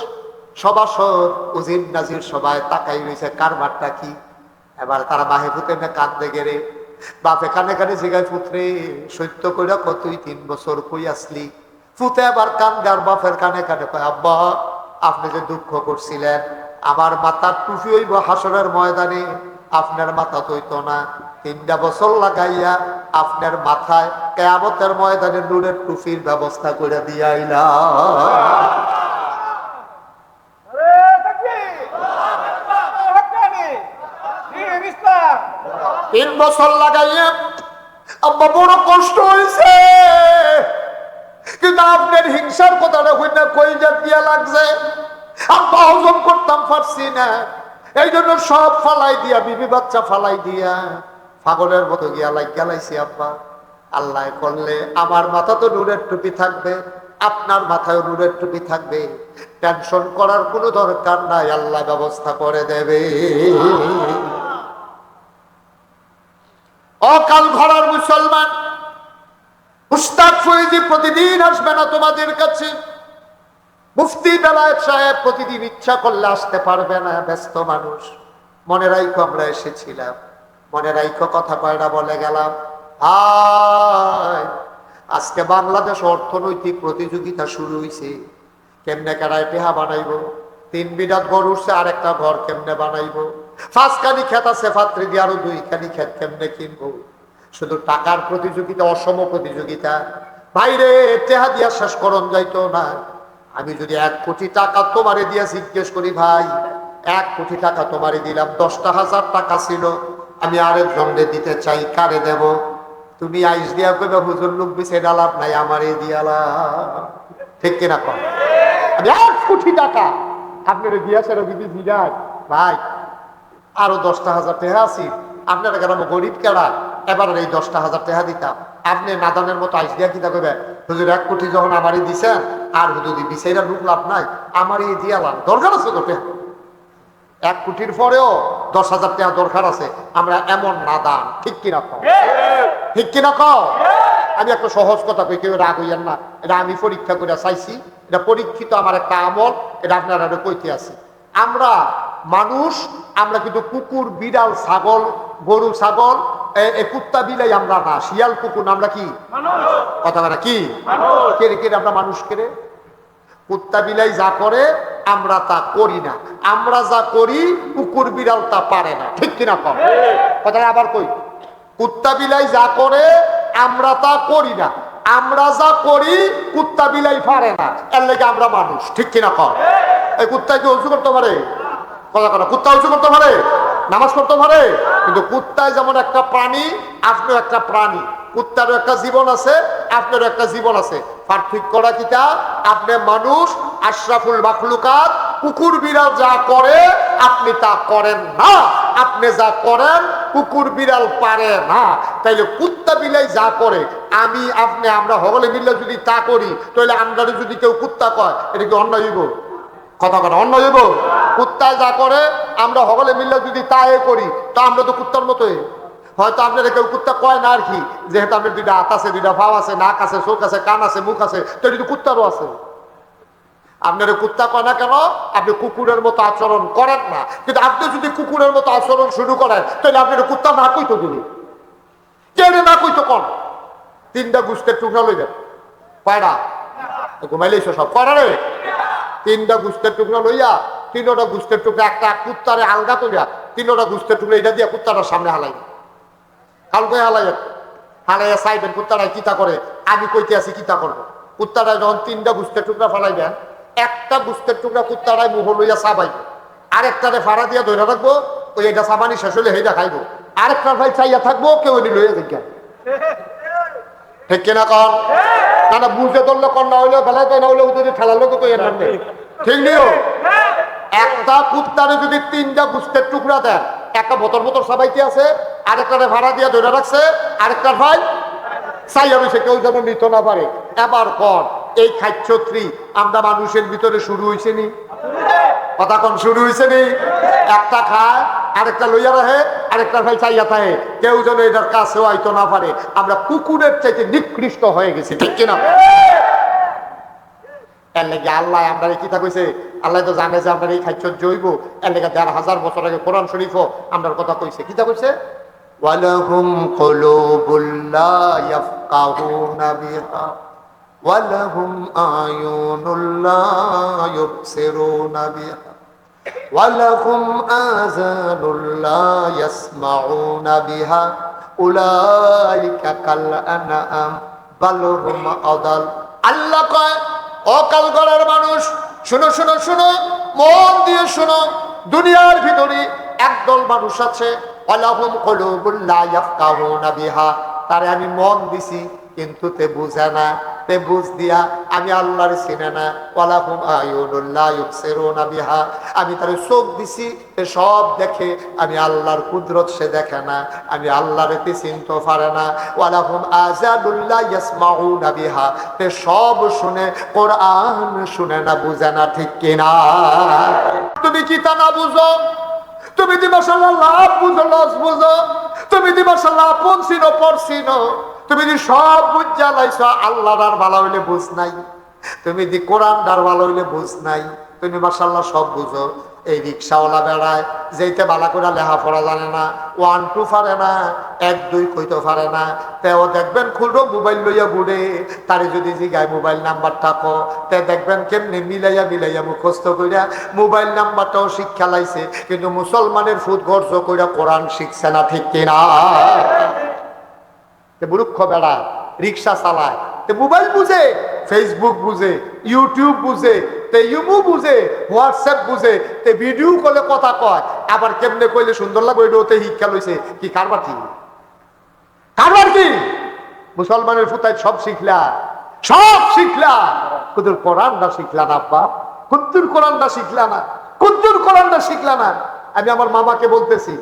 সভাসদ, উজির নাজির সবাই তাকাই রয়েছে কারবারটা কি। এবার তারা বাহে ফুতে না কান্দে গেলে বাপে কানে কানে জিগায়, ফুতরে সত্য কইরা কত তুই 3 বছর কই আসলি? ফুতে আবার কান্দে আর বাপের কানে কানে কয়, আব্বা আপনি যে দুঃখ করছিলেন আমার মাথার টুপি হইব হাসরের ময়দানে, আপনার মাথা তৈতো না। 3টা বছর লাগাইয়া আপনার মাথায় কিয়ামতের ময়দানে নূরের টুপির ব্যবস্থা করে দিয়া আইলাম। 3 বছর লাগাইয়া আব্বা বড় কষ্ট হয়েছে, কিন্তু আপনার হিংসার কথাটা হইনা কই দিয়া লাগছে, আব্বা হজম করতাম পারছি না। এই জন্য সব ফালাই দিয়া, বিবি বাচ্চা ফালাই দিয়া পাগলের মতো গিয়া গেলাইছি আব্বা। আল্লাহ করলে আমার মাথা তো নূরের টুপি থাকবে, আপনার মাথায় নূরের টুপি থাকবে, টেনশন করার কোনো দরকার নাই, আল্লাহ ব্যবস্থা করে দেবে। অকাল ঘরার মুসলমান, উস্তাদ ফৈজি প্রতিদিন আসবে না তোমাদের কাছে, মুফতি বেলায়েত সাহেব প্রতিদিন ইচ্ছা করলে আসতে পারবে না, ব্যস্ত মানুষ। মনে রাইখো আমরা এসেছিলাম, মনে রাইখো কথা কয়টা বলে গেলাম। আজকে বাংলাদেশ অর্থনৈতিক প্রতিযোগিতা শুরু হয়েছে, কেমনে কেনায় টেহা বানাইবো। 3 বিঘা ঘর উঠছে, আর একটা ঘর কেমনে বানাইবো। 5 খানি ক্ষেত আছে, ফাত্রি দিয়ে আরো 2 খানি ক্ষেত কেমনে কিনবো। শুধু টাকার প্রতিযোগিতা, অসম প্রতিযোগিতা। বাইরে টেহা দিয়া শেষ করণ যাইতো না। আমি যদি 1 কোটি টাকা তোমারে দিয়া জিজ্ঞেস করি, ভাই 1 কোটি টাকা তোমারে দিলাম, 10,000 টাকা ছিল, আমি আরেকজনকে দিতে চাই, কারে দেব? তুমি আইস দিয়া কইবা হুজুর লোক বিছে ডালাপ নাই, আমারে দিয়ালাম। ঠিক কিনা কর? আমি 1 কোটি টাকা আপনারা দিয়েছেন যদি দিলেন ভাই আরো 10,000 টাকা আছি আপনারা কেন গরিব কেনা এবার এই 10,000 টাকা দিতাম আপনি নাদানের মতো আইস দিয়া কিনা করবে হুজুর 1 কোটি যখন আমারই দিছেন আর হুজুর বিষয়টা ঢুক লাভ নাই আমারই দিয়ালাম দরকার আছে তো 1 কোটির পরেও 10,000 টাকা দরকার আছে আমরা এমন নাদান ঠিক কিনা কও? ঠিক কিনা কও? আমি একটা সহজ কথা কই কেউ রাগ হইয়েন না এটা আমি পরীক্ষা করে চাইছি এটা পরীক্ষিত আমার একটা আমল এটা আপনারা কইতে আছি আমরা মানুষ আমরা কিন্তু কুকুর বিড়াল ছাগল গরু ছাগল কুত্তা বিলাই আমরা না শিয়াল কুকুর আমরা কি কথা বলা কি কেড়ে কেড়ে আমরা মানুষ কেড়ে কুত্তা বিলাই যা করে আমরা তা করি না আমরা যা করি কুকুর বিড়াল তা পারে না ঠিক কিনা কম কথাটা আবার কই কুত্তা বিলাই যা করে আমরা তা করি না আমরা যা করি কুত্তা বিলাই পারে না এর লেগে আমরা মানুষ ঠিক কিনা কম এই কুত্তা কি উঁচু করতে পারে কথা কথা কুত্তা উঁচু করতে পারে নামাজ পড়তে পারে কিন্তু কুত্তায় যেমন একটা প্রাণী আপনিও একটা প্রাণী কুত্তারও একটা জীবন আছে আপনারও একটা জীবন আছে পার্থক্যটা কিটা আপনি মানুষ আশরাফুল মাখলুকাত কুকুর বিড়াল যা করে আপনি তা করেন না আপনি যা করেন কুকুর বিড়াল পারে না তাইলে কুত্তা বিলাই যা করে আমি আপনি আমরা সকলে মিলে যদি তা করি তাহলে আমরা যদি কেউ কুত্তা কয় এটা কি অন্যায় হইব কথা কথা অন্য হইব কুত্তায় যা করে আমরা সকলে মিলে যদি তাই করি তো আমরা তো কুত্তার মতোই হয়তো আপনারা কেউ কুত্তা কয় না আর কি যেহেতু আপনার 2টা হাত আছে 2টা পা আছে নাক আছে চোখ আছে কান আছে মুখ আছে তো এটা কুত্তারও আছে আপনারা কুত্তা কয় না কেন আপনি কুকুরের মতো আচরণ করেন না কিন্তু আপনি যদি কুকুরের মতো আচরণ শুরু করেন তাহলে আপনারা কুত্তা না কইতো দিলি কেড়ে না কইতো কোন 3টা গুস্তের টুকরা লইবেন কয়টা ঘুমাইলে সব কয়টা রে 3টা গুস্তের টুকরা লইয়া 3টা গুস্তের টুকরা একটা কুত্তারে আলগা করিয়া 3টা গুস্তের টুকরা এটা দিয়া কুত্তাটার সামনে হালাই কালকে হালাই হালাইয়া চাইবেন কুত্তাটায় কিতা করে আমি কইতে আছি কিতা করবো কুত্তাটায় যখন 3টা গুস্তের টুকরা ফালাইবেন একটা গুস্তের টুকরা কুত্তাটায় মুহ লইয়া চাবাইবে আরেকটারে ফাড়া দিয়া ধরে রাখবো ওই এটা চাবানি শেষ হলে সেইটা খাইবো আরেকটার ভাই চাইয়া থাকবো কেউ এনে লইয়া দেখবেন ঠিক কিনা কন না বুঝে ধরলে কন না হইলে ফেলাই তো না হইলে ওদের ফেলালো তো কই ঠিক নিও একটা কুত্তারে যদি 3টা গুস্তের টুকরা দেন একটা বোতর বোতর সবাইতে আছে আরেকটারে ভাড়া দিয়ে ধরে রাখছে আরেকটার ভাই চাইয়া রয়েছে কেউ যেন নিত না পারে এবার কর এই খাচ্ছত্রী আমরা মানুষের ভিতরে শুরু হয়েছে নি কথা কন শুরু হয়েছে নি একটা খায় আরেকটা লইয়া রাখে আরেকটার ভাই চাইয়া থাকে কেউ যেন এটার কাছেও আইতো না পারে আমরা কুকুরের চাইতে নিকৃষ্ট হয়ে গেছি ঠিক কিনা এর লেগে আল্লাহ আমরা কিতা কইছে আল্লাহ তো জানে যে আমরা এই খাচ্ছ জৈব এর লেগে 1,500 বছর আগে কোরআন শরীফও আমরা কথা কইছে কিতা কইছে ওয়ালাহুম কুলুবুল লা ইয়াফকাহুনা বিহা ওয়ালাহুম আয়ুনুল লা ইউবসিরুনা বিহা ওয়ালাহুম আযানুল লা ইয়াসমাউনা বিহা উলাইকা কাল আনআম বাল হুম আদাল আল্লাহ কয় অকাল গড়ের মানুষ শুনো শুনো শুনো মন দিয়ে শুনো দুনিয়ার ভিতরে একদল মানুষ আছে আলাহুম কুলুবুল লা ইয়াফকাহুনা বিহা তারে আমি মন দিছি কিন্তু তে বুঝে না তে বুঝ দিয়া আমি আল্লাহর চিনে না ওয়ালাহুম আয়ুনুল লা ইউবসিরুনা বিহা আমি তারে চোখ দিছি তে সব দেখে আমি আল্লাহর কুদরত সে দেখে না আমি আল্লাহর তে চিনতে পারে না ওয়ালাহুম আযানুল লা ইয়াসমাউনা বিহা তে সব শুনে কোরআন শুনে না বুঝে না ঠিক কিনা তুমি কি তা না বুঝো তুমি দি মাশাআল্লাহ লাভ বুঝো লস বুঝো তুমি দি মাশাআল্লাহ আপন চিনো পর চিনো তুমি দি সব বুঝা লাইছো আল্লাহর আর ভালো হইলে বুঝ নাই তুমি দি কোরআন দার ভালো হইলে বুঝ নাই তুমি মাশাআল্লাহ সব বুঝো এই রিকশাওয়ালা বেড়ায় যেতে বালা করে লেখাপড়া জানে না 1 2 পারে না 1 2 কইতে পারে না তেও দেখবেন খুলরো মোবাইল লইয়া ঘুরে তারে যদি জিগায় মোবাইল নাম্বারটা কো তে দেখবেন কেমনে মিলাইয়া মুখস্থ কইরা মোবাইল নাম্বারটাও শিক্ষা লাইছে কিন্তু মুসলমানের ফুট গর্জ কইরা কোরআন শিখছে না ঠিক কিনা তে মূর্খ বেড়া রিকশা চালায় তে মোবাইল বুঝে ফেসবুক বুঝে ইউটিউব বুঝে তে ইমো বুঝে হোয়াটসঅ্যাপ বুঝে তে ভিডিও কলে কথা কয় আবার কেমনে কইলে সুন্দর লাগবে ওইটাতে শিক্ষা লইছে কি কারবার কি মুসলমানের ফুতায় সব শিখলা কুদুর কোরআনটা শিখলা না আব্বা, কুদ্দুর কোরআনটা শিখলা না, কুদ্দুর কোরআনটা শিখলা না। আমি আমার মামাকে বলতেছি,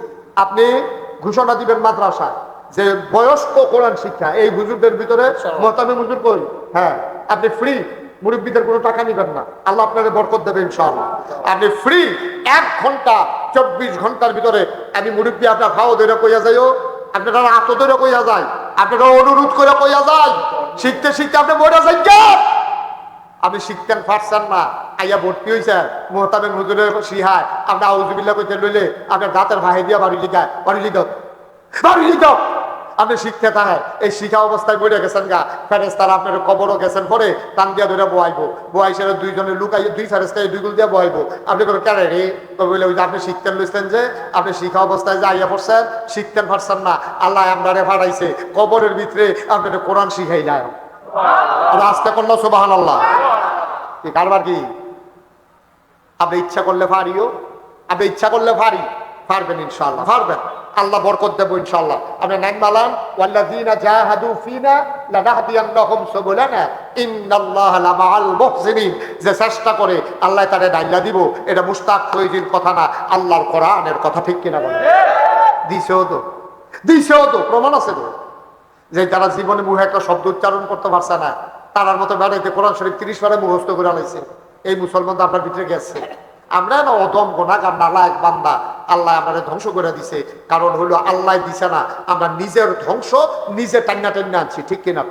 আপনি ঘোষণা দিবেন মাদ্রাসায় যে বয়স্ক কোরআন শিক্ষা এই হুজুরদের ভিতরে মোহতামিম হুজুর কই, হ্যাঁ আপনি ফ্রি, মুরব্বীদের কোনো টাকা নিবেন না, আল্লাহ আপনাকে বরকত দেবে ইনশাআল্লাহ। আপনি ফ্রি 1 ঘন্টা 24 ঘন্টার ভিতরে আমি মুরব্বী আপনার খাওয়া ধরে কইয়া যাইও, আপনারা আত ধরে কইয়া যায়, আপনারা অনুরোধ করে কইয়া যায়, শিখতে শিখতে আপনি বইটা যাই। আপনি শিখতেন পারছেন না, আইয়া ভর্তি হয়েছে মোহতামিম হুজুরের শিহায়, আপনি আউযুবিল্লাহ কইতে লইলে আপনার দাঁতের ভাই দিয়া বাড়ি লিখা বাড়ি লিখক বাড়ি লিখক। আপনি শিখতে থাকে এই শিখা অবস্থায় বইরে গেছেন গা, ফেরেস্তারা আপনার কবরও গেছেন পরে টান দিয়া ধরে বয়াইবো, বয়াইসে দুইজনে লুকাই, 2 ফেরেস্তায় 2 গুল দিয়া বয়াইবো। আপনি কোনো কেন রে বলে ওই যে আপনি শিখতেন লইছেন যে আপনি শিখা অবস্থায় যে আইয়া পড়ছেন, শিখতেন পারছেন না, আল্লাহ আপনারে ফাড়াইছে কবরের ভিতরে আপনার কোরআন শিখাই যায়। আজকে করলো সুবহানাল্লাহ। কি কারবার কি? আপনি ইচ্ছা করলে পারিও, আপনি ইচ্ছা করলে পারবেন ইনশাআল্লাহ, পারবেন, আল্লাহ বরকত দেব ইনশাআল্লাহ। আপনি নাম মালান ওয়াল্লাযীনা জাহাদু ফিনা লানাহদিয়ান্নাহুম সুবুলানা ইন্নাল্লাহা লামাআল মুহসিনিন। যে চেষ্টা করে আল্লাহ তারে ডাইলা দিব, এটা মুশতাক ফয়জির কথা না, আল্লাহর কোরআনের কথা, ঠিক কিনা বলেন? দিছেও তো প্রমাণ আছে তো, যে যারা জীবনে মুখে একটা শব্দ উচ্চারণ করতে পারছে না, তার মতো বেড়াইতে কোরআন শরীফ 30 বারে মুখস্থ করে আলাইছে। এই মুসলমান তো আপনার ভিতরে গেছে। আমরা না অদম গুনাহগার নালায়েক বান্দা, আল্লাহ আমাদের ধ্বংস করে দিছে। কারণ হলো আল্লাহ দিছে না, আমরা নিজের ধ্বংস নিজে টান্না টান্না আনছি, ঠিক কিনা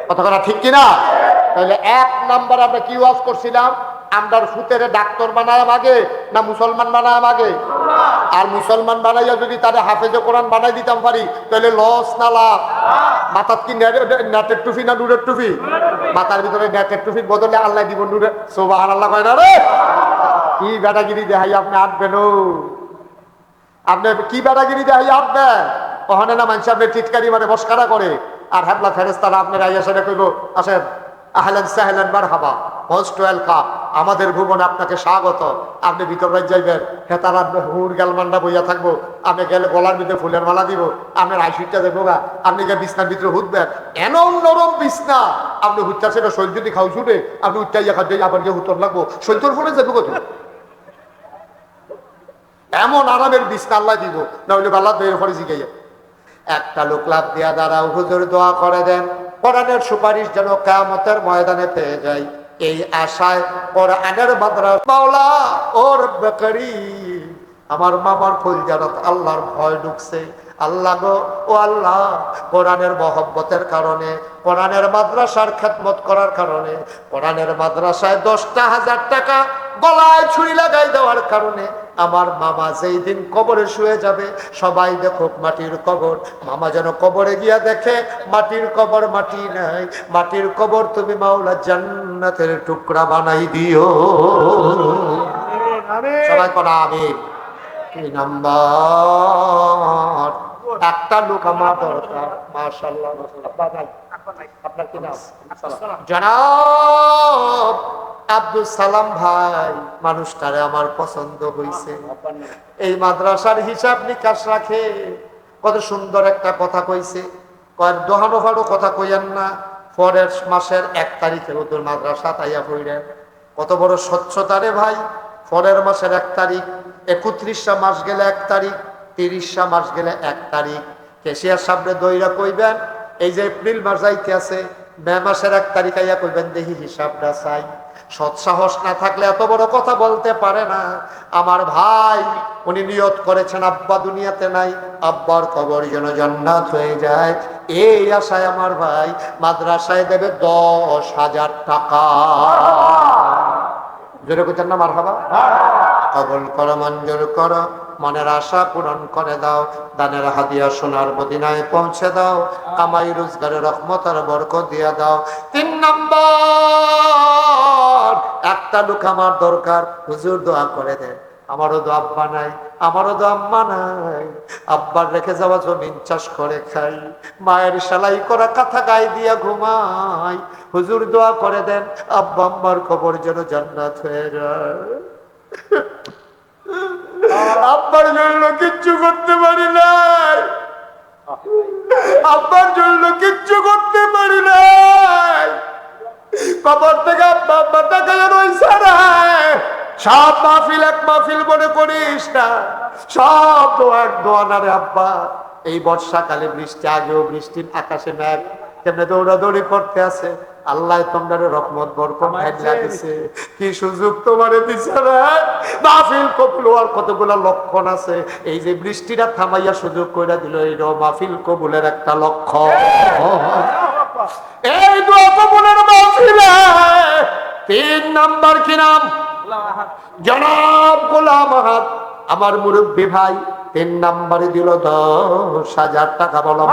কথা কথা, ঠিক কিনা? তাহলে 1 নাম্বার আমরা কি ওয়াজ করছিলাম, আমরার ফুতেরে ডাক্তার বানায় আগে না মুসলমান বানায় আগে? আর মুসলমান বানাইয়া যদি তারে হাফেজে কোরআন বানাই দিতাম পারি, তাহলে লস না লাভ? মাথার কি নেটের টুপি না নুরের টুপি? মাথার ভিতরে নেটের টুপির বদলে আল্লাহ দিব নুরের। সুবহানাল্লাহ কয় না রে? কি বেটাগিরি দেখাই আপনি আটবেন, আপনি কি বেটাগিরি দেখাই আটবেন? ওখানে না মানুষ আপনি টিটকারি মানে মস্কারা করে, আর হ্যাবলা ফেরেস্তারা আপনার আইয়া সেটা কইব, আসেন আহলান সাহলান মারহাবা, মোস্ট ওয়েলকাম, আমাদের ভুবনে আপনাকে স্বাগত। আপনি ভিতরে যাইবেন, হেতারা হুর গালমান্ডা বইয়া থাকবো, আপনি গেলে গলার ভিতরে ফুলের মালা দিব, আপনার আইসিটটা দেবো গা, আপনি গিয়ে বিছনার ভিতরে হুতবেন, এনম নরম বিছনা, আপনি হুটটা সেটা শৈল যদি খাও ছুটে, আপনি উঠটাইয়া খাদ্য আবার গিয়ে হুতর লাগবো, শৈতর ফোনে যাবো কত, এমন আরামের বিছনা আল্লাহ দিব, না হইলে আল্লাহ বের করে জিগাইয়া। একটা লোক লাভ দিয়া দাঁড়াও, হুজুর দোয়া করে দেন কোরআনের সুপারিশ যেন কিয়ামতের ময়দানে পেয়ে যায়, এই আশায় কোরআনের মাদ্রাসা মাওলা ওর বেকারি আমার মামার ফুলজারত আল্লাহর ভয় ঢুকছে। আল্লাহ গো, ও আল্লাহ, কোরআনের মহব্বতের কারণে, কোরআনের মাদ্রাসার খেদমত করার কারণে, কোরআনের মাদ্রাসায় 10,000 টাকা গলায় ছুরি লাগাই দেওয়ার কারণে আমার মামা যেই দিন কবরে শুয়ে যাবে, সবাই দেখুক মাটির কবর, মামা যেন কবরে গিয়া দেখে মাটির কবর, মাটি নাই, মাটির কবর তুমি মাওলা জান্নাতের টুকরা বানাই দিও। সবাই করা আমিন। 2 নাম্বার, একটা লোক আমার দরকার। মাশাআল্লাহ, আপনার কি নাম? জনাব আব্দুল সালাম ভাই, মানুষটারে আমার পছন্দ হয়েছে। এই মাদ্রাসার হিসাব নিকাশ রাখে, কত সুন্দর একটা কথা কইছে, কয় দোহানো ফাড়ো কথা কইয়েন না, পরের মাসের 1 তারিখে ওদের মাদ্রাসা তাইয়া পড়লেন। কত বড় স্বচ্ছতা রে ভাই, পরের মাসের 1 তারিখ, 31টা মাস গেলে 1 তারিখ, 30টা মাস গেলে 1 তারিখ। কেশিয়ার সামনে দইরা কইবেন, এই যে এপ্রিল মাস যাইতে আছে, মে মাসের 1 তারিখ আইয়া কইবেন দেখি হিসাবটা চাই। সৎসাহস না থাকলে এত বড় কথা বলতে পারে না। আমার ভাই উনি নিয়ত করেছেন আব্বা দুনিয়াতে নাই, আব্বার কবর যেন জান্নাত হয়ে যায়, এই আশায় আমার ভাই মাদ্রাসায় দেবে 10,000 টাকা। জোরে কইতেন না মারহাবা? কবুল করো, মঞ্জুর করো, মনের আশা পূরণ করে দাও, দানের হাদিয়া সোনার মদিনায় পৌঁছে দাও, কামাই রোজগারের রহমত আর বরকত দিয়া দাও। 3 নাম্বার, একটা লোক আমার দরকার, হুজুর দোয়া করে দেন। আমারও তো আব্বা নাই, আমারও তো আম্মা নাই, আব্বার রেখে যাওয়া জমিন চাষ করে খাই, মায়ের সেলাই করা কাঁথা গায়ে দিয়া ঘুমাই, হুজুর দোয়া করে দেন আব্বা আম্মার কবর যেন জান্নাত হয়ে যায়। আব্বার জন্য কিচ্ছু করতে পারি নাই, আব্বার জন্য কিচ্ছু করতে পারি নাই, কবর থেকে সব মাহফিল এক মাহফিল মনে করিস না, সব দোয়া এক দোয়া না রে আব্বা। এই বর্ষাকালে বৃষ্টি, আগেও বৃষ্টির আকাশে মেঘ কেমনে দৌড়াদৌড়ি করতে আছে। আল্লাহ তোমার রহমত বরকত ঢাইলা দিছে। কি সুযোগ তোমারে দিছে রে, মাহফিল কবুল হওয়ার কতগুলো লক্ষণ আছে। এই যে বৃষ্টিটা থামাইয়া সুযোগ কইরা দিল, এইটাও মাহফিল কবুলের একটা লক্ষণ। এই দোয়া কবুলের মাহফিলে 3 নাম্বার কি নাম? জনাব গোলাম আহাদ আমার মুরব্বী ভাই 3 নাম্বারে দিল 10,000 টাকা। বলো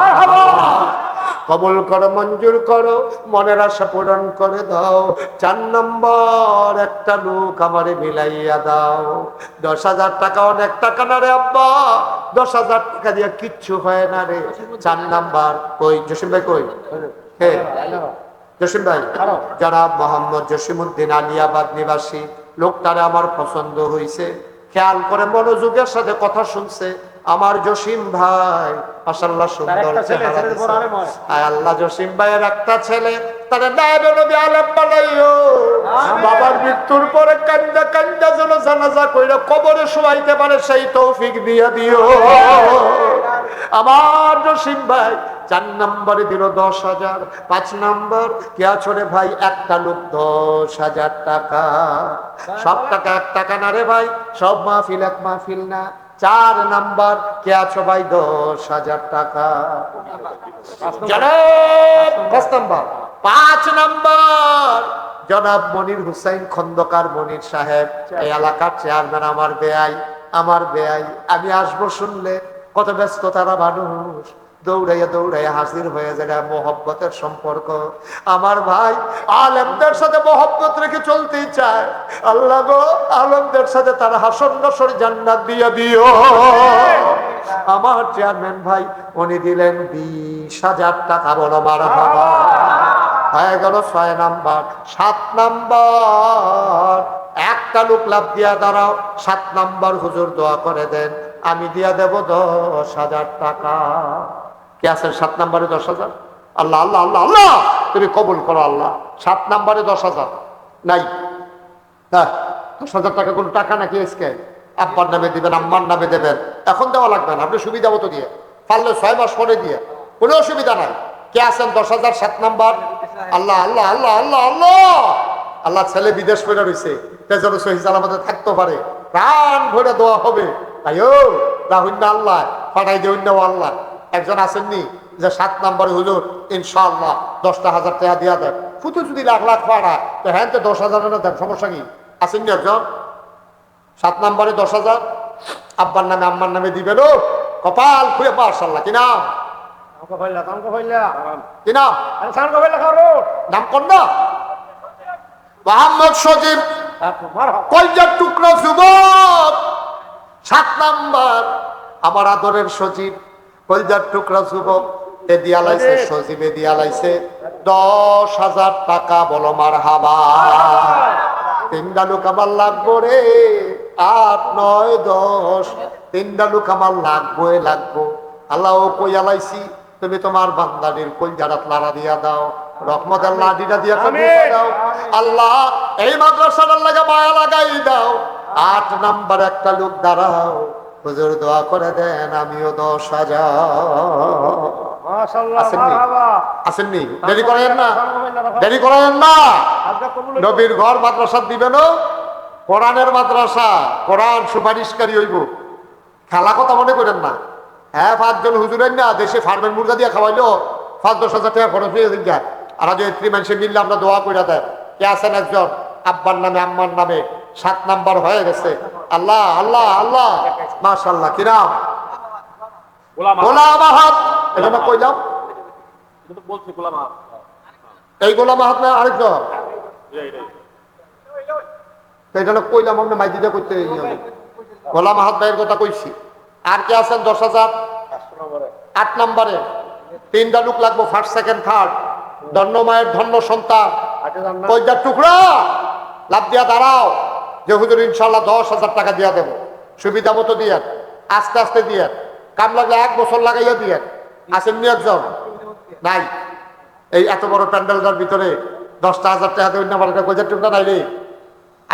কবুল করো, মঞ্জুর করো, মনের আশা পূরণ করে দাও। 4 নম্বর একটা লোক আমারে মিলাইয়া দাও। 10,000 টাকা অনেক টাকা না রে আব্বা, 10,000 টাকা দিয়ে কিচ্ছু হয় না রে। 4 নাম্বার কই? জসিম ভাই কই? হে জসিম ভাই, জনাব মোহাম্মদ জসিমউদ্দিন আলিয়াবাদ নিবাসী লোকটারে আমার পছন্দ হয়েছে। খেয়াল করে মনোযোগের সাথে কথা শুনছে আমার জসিম ভাই। মাশাআল্লাহ সুন্দর চেহারা দিছে। আয় আল্লাহ, জসিম ভাইয়ের একটা ছেলে তারে নায়েবে নবী আলেম বানাইও। বাবার মৃত্যুর পরে কান্দা কান্দা যেন জানাজা কইরা কবরে শোয়াইতে পারে সেই তৌফিক দিয়া দিও আমার জসিম ভাই। 4 নম্বরে দিল 10,000। 5 নম্বর কে আছো রে ভাই? একটা লোক 10,000 টাকা। সব টাকা 1 টাকা না রে ভাই, সব মাহফিল এক মাহফিল না। 4 নাম্বার কে আছো ভাই? 10,000 টাকা। জনাব 5 নাম্বার। 5 নাম্বার জনাব মনির হুসাইন খন্দকার মনির সাহেব, এই এলাকার চেয়ারম্যান। আমার বেয়াই আমি আসবো শুনলে কত ব্যস্ত তারা মানুষ, দৌড়াইয়া দৌড়াইয়া হাজির হয়ে যায়। মোহব্বতের সম্পর্ক। আমার ভাই আলেমদের সাথে মোহব্বত রেখে চলতেই চায়। আল্লাহ গো, আলেমদের সাথে তারা হাসর নসর জান্নাত দিয়া দিও। আমার চেয়ারম্যান ভাই উনি দিলেন 20,000 টাকা। বলো মারহাবা। হয়ে গেল 6 নাম্বার। 7 নাম্বার একটা লোক লাভ দিয়া দাঁড়াও। 7 নাম্বার হুজুর দোয়া করে দেন, আমি দিয়া দেব 10,000 টাকা। কে আছেন 7 নাম্বারে 10,000? আল্লাহ আল্লাহ আল্লাহ আল্লাহ, তুমি কবুল করো আল্লাহ। 7 নাম্বারে 10,000 নাই। হ্যাঁ, 10,000 টাকা কোন টাকা নাকি? আজকে আব্বার নামে দিবেন, আম্মার নামে দেবেন, এখন দেওয়া লাগবে না। আপনি সুবিধা মতো দিয়ে পারলে 6 মাস পরে দিয়ে কোনো অসুবিধা নাই। কে আছেন 10,000 7 নাম্বার? আল্লাহ আল্লাহ আল্লাহ আল্লাহ আল্লাহ আল্লাহ। ছেলে বিদেশ করে রয়েছে, যেন সহি সালামতে থাকতে পারে, প্রাণ ভরে দোয়া হবে। তাই ও রাহুল আল্লাহ পাঠাই দেউন আল্লাহ। একজন আসেননি যে 7 নম্বরে হুজুর ইনশাআল্লাহ 10,000 টাকা দিয়া দেন। ফুটু যদি লাখ লাখ পাড়া তো হ্যাঁ, তো 10,000 দেন, সমস্যা কি? আসেননি একজন 7 নম্বরে 10,000 আব্বার নামে আম্মার নামে দিবেন। ও কপাল খুলে মাশাআল্লাহ। কি নাম? কি নাম? নাম কোন না? মোহাম্মদ সজীব কলজার টুকরা যুবক। 7 নাম্বার আমার আদরের সজীব কলজার টুকরা যুবক। এ দিয়া লাইছে সজীব, এ দিয়া লাইছে 10,000 টাকা। বলো মারহাবা। 3টা লোক আমার লাগবো রে, 8 9 10। 3টা লোক আমার লাগবো। আল্লাহ কইয়া লাইছি, তুমি তোমার বান্দাদের কলজারাত লাড়া দিয়া দাও, রহমতের লাঠিটা দিয়া দাও। আল্লাহ এই মাদ্রাসার লাগা মায়া লাগাই দাও। 8 নাম্বার একটা লোক দাঁড়াও, হুজুর দোয়া করে দেন, আমিও 10,000। আসেননি? দেরি করেন না, দেরি করেন না। নবীর ঘর মাদ্রাসা দিবেন, কোরআনের মাদ্রাসা, কোরআন সুপারিশকারী হইব। খেলা কথা মনে করেন না। হ্যাঁ, 5 জন হুজুরের না দেশে ফার্মের মুরগা দিয়ে খাওয়াইলো 5-10,000 টাকা খরচ হয়ে যায়। আর আজ এত্রী মানুষের মিললে আমরা দোয়া করে দেয়। কে আছেন একজন আব্বার নামে আম্মার নামে? 7 নাম্বার হয়ে গেছে। আল্লাহ আল্লাহ আল্লাহ মাশাআল্লাহ। কি নাম? গোলাম আহাদ। এটা না কইলাম, এই গোলাম আহাদ না আরেকজন? এটা না কইলাম, আমরা মাইদিদা করতে গোলাম আহাদ ভাইয়ের কথা কইছি। আর কে আছেন 10,000? 8 নম্বরে 3টা লোক লাগবো, ফার্স্ট সেকেন্ড থার্ড। ধন্য মায়ের ধন্য সন্তান কলজার টুকরা লাভ দিয়া দাঁড়াও যে হুজুর ইনশাল্লাহ 10,000 টাকা দিয়া দেবো। সুবিধা মতো দিয়ে আস্তে আস্তে দিয়ে, কাম লাগলে 1 বছর লাগাইয়া দিয়ে। আসেননি একজন? নাই। এই এত বড় প্যান্ডেলটার ভিতরে 10,000 টাকা দেবেন না? কলজার টুকরা নাই রে।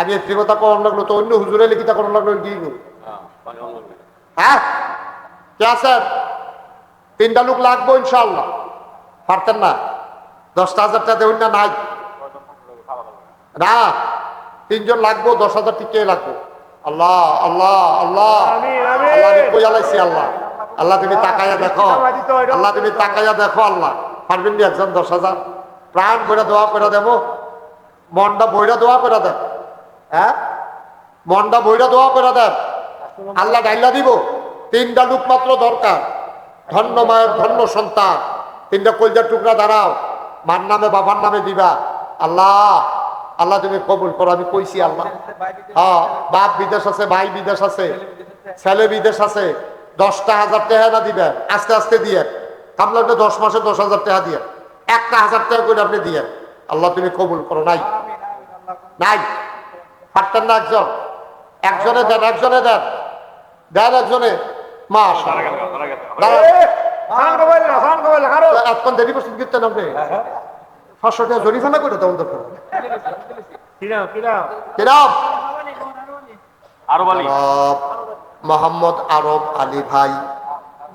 আমি একটি কথা করার লাগলো তো অন্য হুজুরে লিখিতা করার লাগলো কি হ্যাঁ কে আছেন 3টা লোক লাগবো ইনশাআল্লাহ পারতেন না 10,000 টাকা দেবেন না নাই না 3 জন লাগবো 10,000 টিকে লাগবো আল্লাহ আল্লাহ আল্লাহ আল্লাহ কই আলাইছি আল্লাহ আল্লাহ তুমি তাকাইয়া দেখো আল্লাহ তুমি তাকাইয়া দেখো আল্লাহ পারবেন নি একজন 10,000 প্রাণ করে দোয়া করে দেবো মনটা বইরা দোয়া করে দেন হ্যাঁ মনটা বইরা দোয়া করে দেন আল্লাহ ডাইলা দিব 3টা লোক মাত্র দরকার ধন্য মায়ের ধন্য সন্তান 3টা কলজার টুকরা দাঁড়াও মার নামে বাবার নামে দিবা আল্লাহ আল্লাহ তুমি কবুল করো আমি কইছি আল্লাহ হ্যাঁ বাপ বিদেশ আছে ভাই বিদেশ আছে ছেলে বিদেশ আছে 10,000 টাকা না দিবেন আস্তে আস্তে দিয়ে কামলা 10 মাসে 10,000 টাকা দিয়ে 1,000 টাকা করে আপনি দিয়ে আল্লাহ তুমি কবুল করো নাই নাই পারতেন না একজনে দেন একজনে দেন দেন একজনে এখন দেরি পর্যন্ত কীর্তেন আপনি 500 টাকা জরিমানা করে দেওয়ার দরকার মোহাম্মদ আরব আলী ভাই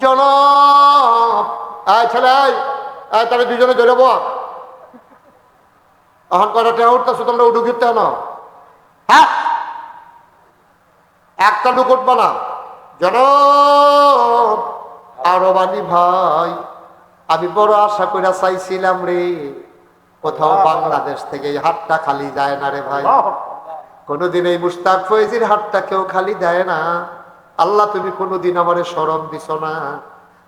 জনাব ছেলে তাহলে 2জনে ধরে বল এখন কটা টাকা উঠতেছো তোমরা উঠু কীর্তে না হ্যাঁ একটা লোক উঠবো না জনাব আরব আলী ভাই আমি বড় আশা করে চাইছিলাম রে কোথাও বাংলাদেশ থেকে এই হাতটা খালি যায় না রে ভাই কোনোদিন এই মুস্তাক ফয়েজির হাতটা কেউ খালি দেয় না আল্লাহ তুমি কোনোদিন আমারে শরম দিছ না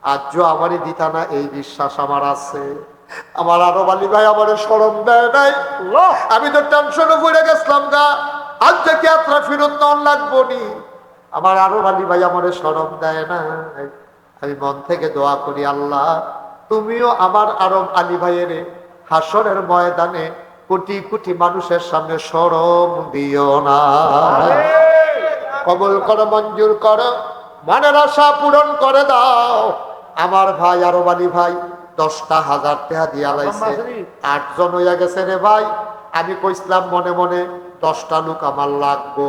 আজও আমারই দিতা না এই বিশ্বাস আমার আছে আমার আরব আলী ভাই আমারে শরম দেয় নাই আমি তো টেনশনে পড়ে গেছিলাম গা আজ থেকে যাত্রা ফেরত নন লাগবো নি আমার আরব আলী ভাই আমারে শরম দেয় না আমি মন থেকে দোয়া করি আল্লাহ তুমিও আমার আরব আলী ভাইয়ের হাসরের ময়দানে কোটি কোটি মানুষের সামনে শরম দিও না কবুল করো মঞ্জুর করো মনের আশা পূরণ করে দাও আমার ভাই আরব আলী ভাই 10,000 টাকা দিয়া লাইছে 8 জন হইয়া গেছে রে ভাই আমি কইছিলাম মনে মনে 10টা লোক আমার লাগবো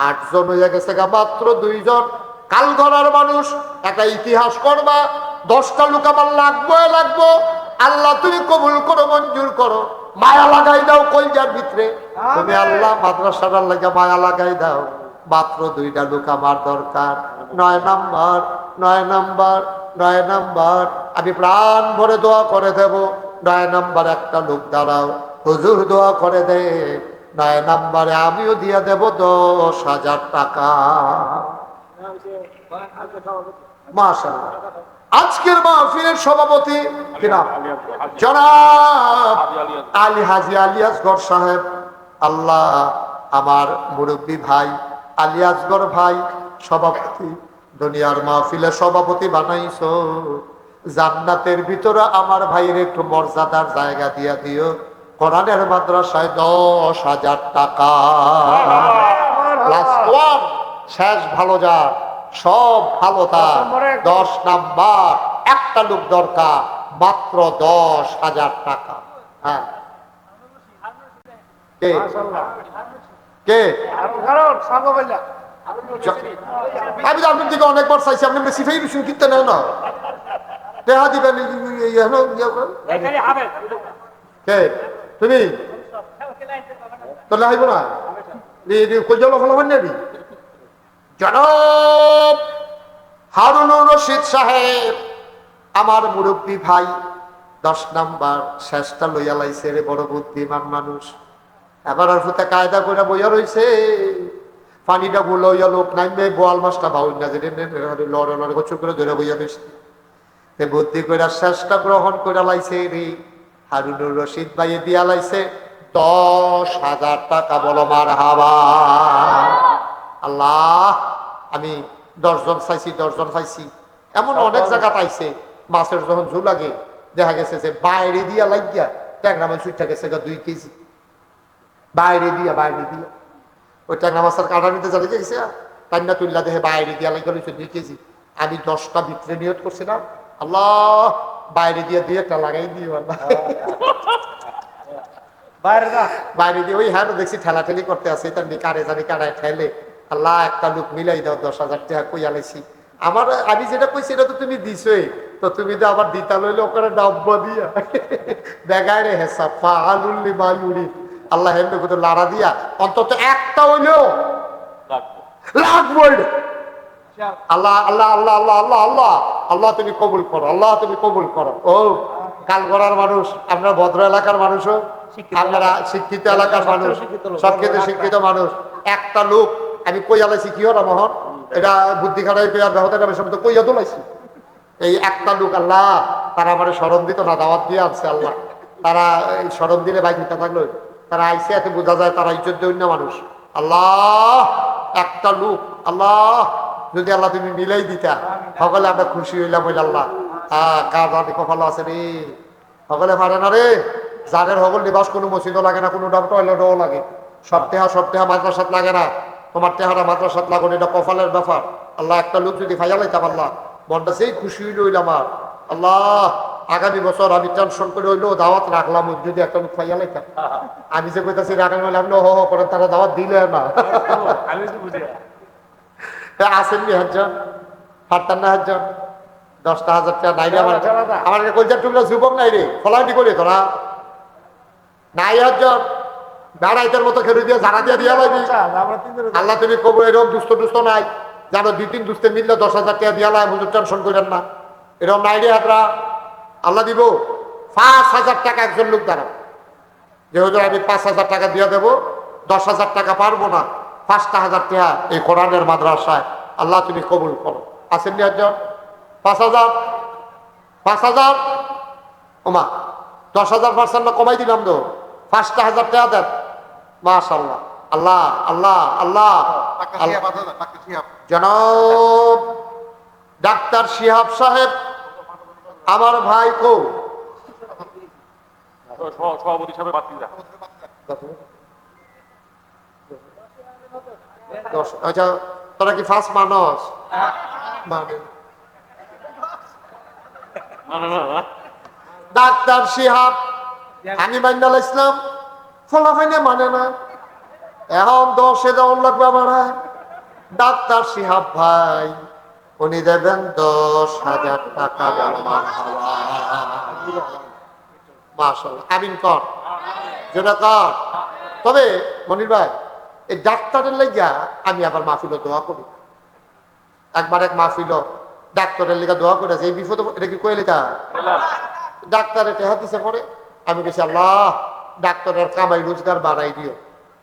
8 জন হইয়া গেছে গা মাত্র 2 জন কাল গড়ার মানুষ একটা ইতিহাস করবা 10টা লোক আমার লাগবো আল্লাহ তুমি কবুল করো মঞ্জুর করো মায়া লাগাই দাও কলজার ভিতরে তুমি আল্লাহ মাদ্রাসার লাগা মায়া লাগাই দাও মাত্র 2টা লোক আমার দরকার 9 নাম্বার আমি প্রাণ ভরে দোয়া করে দেব 9 নাম্বার একটা লোক দাঁড়াও হুজুর দোয়া করে দে 9 নাম্বারে আমিও দিয়ে দেব 10,000 টাকা মাশাআল্লাহ আজকের মাহফিলের সভাপতি কি নাম জনাব আলী হাজী আলী আসগর সাহেব আল্লাহ আমার মুরব্বী ভাই আলী আসগর ভাই সভাপতি দুনিয়ার মাহফিলের সভাপতি বানাইছো জান্নাতের ভিতরে আমার ভাইয়ের একটু মর্যাদার জায়গা দিয়া দিও কোরআনের মাদ্রাসায় 10,000 টাকা শেষ ভালো যা সব ভালো তার 10 নাম্বার একটা লোক দরকার মাত্র 10,000 টাকা হ্যাঁ কে আমি তো আপনার দিকে অনেকবার চাইছি আপনি বেশি ফেই বেশি কিনতে নেন না দেখা দিবেন কে তুমি তাহলে আইব না কলজল ফলাবেন নাবি জনাব হারুনুর রশিদ সাহেব আমার মুরব্বী ভাই 10 নাম্বার শেষটা লইয়া লাইছে রে বড় বুদ্ধিমান মানুষ এবার আর ফুতে কায়দা করে বইয়া রইছে পানিটা গুলো হইয়া লোক নামবে বোয়াল মাছটা বাউল না যে লড়ে লড়ে গোচর করে ধরে বইয়া রইছে বুদ্ধি করে শেষটা গ্রহণ করে লাইছে রে হারুনুর রশিদ ভাই দিয়া লাইছে 10,000 টাকা বলো মার হাবা আল্লাহ আমি 10 জন চাইছি 10 জন চাইছি এমন অনেক জায়গা পাইছে মাছের যখন ঝুল লাগে দেখা গেছে যে বাইরে দিয়া লাগিয়া ট্যাংরা মাছ উঠে গেছে 2 কেজি বাইরে দিয়া ওই ট্যাংরা মাছের কাটা নিতে যাবে গেছে কান্না তুল্লা দেখে বাইরে দিয়া লাগিয়ে 2 কেজি আমি 10টা ভিতরে নিয়ত করছিলাম আল্লাহ বাইরে দিয়ে 2 একটা লাগাই দিও আল্লাহ বাইরে দিয়ে ওই হ্যাঁ দেখছি ঠেলাঠেলি করতে আছে তার কারে জানি কারায় ঠেলে আল্লাহ একটা লোক মিলাই দাও 10,000 টাকা কই আলাইছি আমার আমি যেটা কইছি এটা তো তুমি দিছই তো তুমি তো আবার দিতা লইলে ওখানে ডাব্বা দিয়া বেগায় রে হেসা ফালুল্লি মায়ুরি আল্লাহ হেমনে কত লাড়া দিয়া অন্তত একটা হইলেও লাগবো আল্লাহ আল্লাহ আল্লাহ আল্লাহ আল্লাহ আল্লাহ আল্লাহ তুমি কবুল করো আল্লাহ তুমি কবুল করো ও কালগড়ার মানুষ আমরা ভদ্র এলাকার মানুষও আপনারা শিক্ষিত এলাকার মানুষ শিক্ষিত মানুষ একটা লোক আমি কই আলাইছি কি হলো মোহন এটা বুদ্ধি খাটাই পেয়ার ব্যবহার আমি সব কইয়া তোলাইছি এই একটা লোক আল্লাহ তারা আমার স্মরণ দিত না দাওয়াত দিয়ে আসছে আল্লাহ তারা এই স্মরণ দিলে বাইক দিতে থাকলো তারা আইসে এতে বোঝা যায় তারা ইজ্জত দৈন্য মানুষ আল্লাহ একটা লোক আল্লাহ যদি আল্লাহ তুমি মিলাই দিতা সকলে আমরা খুশি হইলাম হইল আল্লাহ কার রাতে কপাল আছে রে সকলে পারে না রে যাদের সকল নিবাস কোনো মসজিদও লাগে না কোনো টয়লেটও লাগে সপ্তাহ মাদ্রাসাত লাগে না তোমার তেহারা মাদ্রাসাত লাগুন এটা কপালের ব্যাপার আল্লাহ একটা লোক যদি ফাইয়া লাইতাম আল্লাহ মনটা সেই খুশি হইল হইল আমার আল্লাহ আগামী বছর আমি টেনশন করে হইলো দাওয়াত রাখলাম যদি একটা লোক ফাইয়া লাইতাম আমি যে কইতাছি রাখান বলে আপনি হ করেন তারা দাওয়াত দিলে না আসেননি হাজার ফাটতান না হাজার 10,000 টাকা নাই আমার কলচার টুকরা যুবক নাই রে ফলাটি করে তোরা নাই হাজার বেড়াইতের মতো খেলু দিয়ে জানা দিয়ে দিয়া লাগবি আল্লাহ তুমি কবো এরকম দুষ্ট নাই জানো 2-3 দুস্তে মিললে 10,000 টাকা দিয়া লাগে হুজুর টেনশন করেন না এরকম নাই রে হাতরা আল্লাহ দিব 5,000 টাকা একজন লোক দাঁড়া যে হুজুর আমি 5,000 টাকা দিয়ে দেবো 10,000 টাকা পারবো না 5,000 টাকা এই কোরআনের মাদ্রাসায় আল্লাহ তুমি কবুল করো আসেন নি একজন 5,000 ওমা 10,000 পার্সেন্ট কমাই দিলাম তো 5,000 টাকা দেন মাশাআল্লাহ আল্লাহ আল্লাহ আল্লাহ জনাব ডাক্তার শিহাব সাহেব আমার ভাই কো সভাপতি সাহেব বাতিদা আচ্ছা তোরা কি ফার্স্ট মানুষ ডাক্তার শিহাব আমি মান্নাল ইসলাম ফলাফাইনে মানে না এখন 10 দেওয়ার লাগবে আমার ডাক্তার শিহাব ভাই উনি দেবেন 10,000 টাকা মাশাআল্লাহ আমিন কর যেটা কর তবে মনির ভাই এই ডাক্তারের লেগা আমি আবার মাহফিল দোয়া করি একবার এক মাহফিল ডাক্তারের লেগা দোয়া করে এই বিপদ এটা কি কইলে তা ডাক্তারের টেহা দিছে পরে আমি বেশি আল্লাহ ডাক্তারের কামাই রোজগার বাড়াই দিও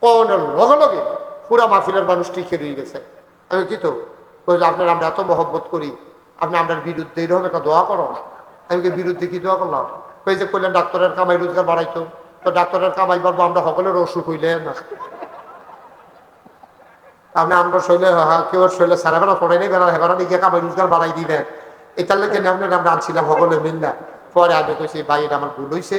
কোন লগে লগে পুরা মাহফিলের মানুষ টিকে রয়ে গেছে আমি কি তো আপনার আমরা এত মহব্বত করি আপনি আপনার বিরুদ্ধে এরকম একটা দোয়া করো আমি কি বিরুদ্ধে কি দোয়া করলাম কই যে কইলেন ডাক্তারের কামাই রোজগার বাড়াইতো তো ডাক্তারের কামাই বাড়বো আমরা সকলের অসুখ হইলে না আপনি আমরা শৈলে কেউ শৈলে সারা বেলা পড়ে নেই বেলা হেবারা নিয়ে কামাই রোজগার বাড়াই দিবেন এটার লেগে আমরা আনছিলাম সকলে মিললা পরে আমি কইছি ভাই এটা আমার ভুল হয়েছে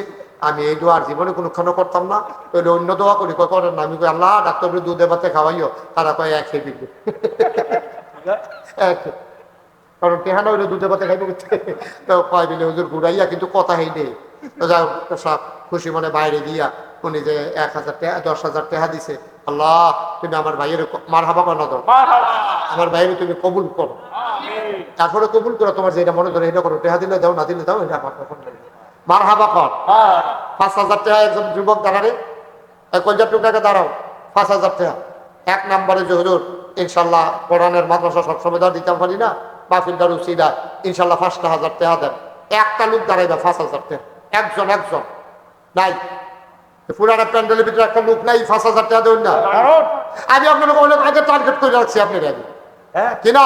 আমি এই দোয়ার জীবনে কোনোক্ষণ করতাম না তাহলে অন্য দোয়া করি করেন না আমি কই আল্লাহ ডাক্তার দুধে ভাতে খাওয়াইও তারা কয় এক খেয়ে দিবে কারণ কেহানা হইলে দুধে ভাতে খাইবে তো কয় দিলে হুজুর ঘুরাইয়া কিন্তু কথা হেই নেই তো যাই সব খুশি মনে বাইরে দিয়া উনি যে 1,000 টাকা 10,000 টাকা দিছে আল্লাহ তুমি আমার ভাইয়ের মার হাবা কর না দাও আমার ভাইয়ের তুমি কবুল করো তারপরে কবুল করো তোমার যেটা মনে ধরে এটা করো টাকা দিলে দাও না দিলে দাও এটা আমার কখন মার হাবা কর 5,000 টাকা একজন যুবক দাঁড়ারে 50 টাকা দাঁড়াও 5,000 টাকা 1 নম্বরে যে হুজুর ইনশাল্লাহ কোরআনের মাদ্রাসা সবসময় দাঁড় দিতাম পারি না মাহফিলদার উসিলা ইনশাল্লাহ 5,000 টাকা দেন একটা লোক দাঁড়াইবা 5,000 টাকা একজন নাই পুরানা প্যান্ডেলের ভিতরে একটা লোক নাই 5,000 টাকা দেবেন না আমি আপনার অনেক আগে টার্গেট করে রাখছি আপনার আগে কিনা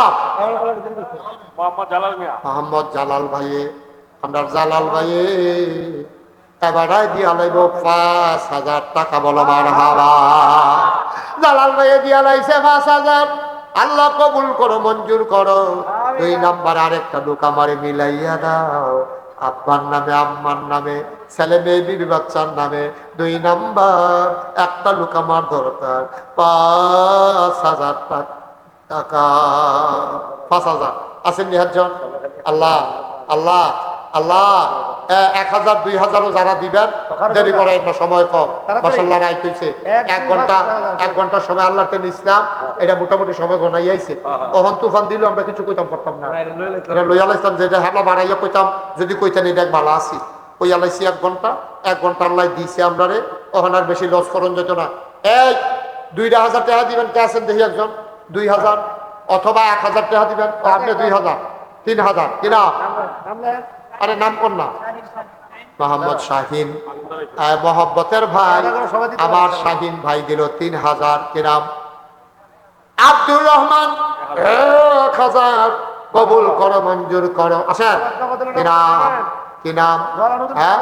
মোহাম্মদ জালাল ভাইয়ে আমরা জালাল ভাইয়ে এবারে দিয়া লাইব 5,000 টাকা বলো মারহাবা জালাল ভাইয়ে দিয়া লাইছে 5,000 আল্লাহ কবুল করো মঞ্জুর করো 2 নাম্বার আরেকটা লোক আমারে মিলাইয়া দাও আব্বার নামে আম্মার নামে ছেলে মেয়ে বিবি বাচ্চার নামে 2 নাম্বার একটা লোক আমার দরকার 5,000 টাকা 5,000 আসেন নিহাজন আল্লাহ আল্লাহ আল্লাহ 1000 2000ও যারা দিবেন দেরি করে একটা সময় কম মাশাআল্লাহ রাইট হইছে 1 ঘন্টা সময় আল্লাহর তেন ইসলাম এটা মোটামুটি সময় গনাই আইছে তখন তুফান দিল আমরা কিছু কইতাম পারতাম না এটা লইয়া লাইতাম যেটা হালা বাড়াইয়া কইতাম যদি কইতেন এটা ভালো আছি ওই আলাইছি 1 ঘন্টা আল্লাহ দিছে আমরারে তখন আর বেশি লস করন যেত না এই 2000 টাকা দিবেন কে আছেন দেখি একজন 2000 অথবা 1000 টাকা দিবেন আপনি 2000 3000 কিনা আরে নাম কোন না মোহাম্মদ শাহিন মোহাম্মতের ভাই আমার শাহিন ভাই দিল 3000 কি নাম আব্দুর রহমান 1000 কবুল করো মঞ্জুর করো আসেন কি নাম হ্যাঁ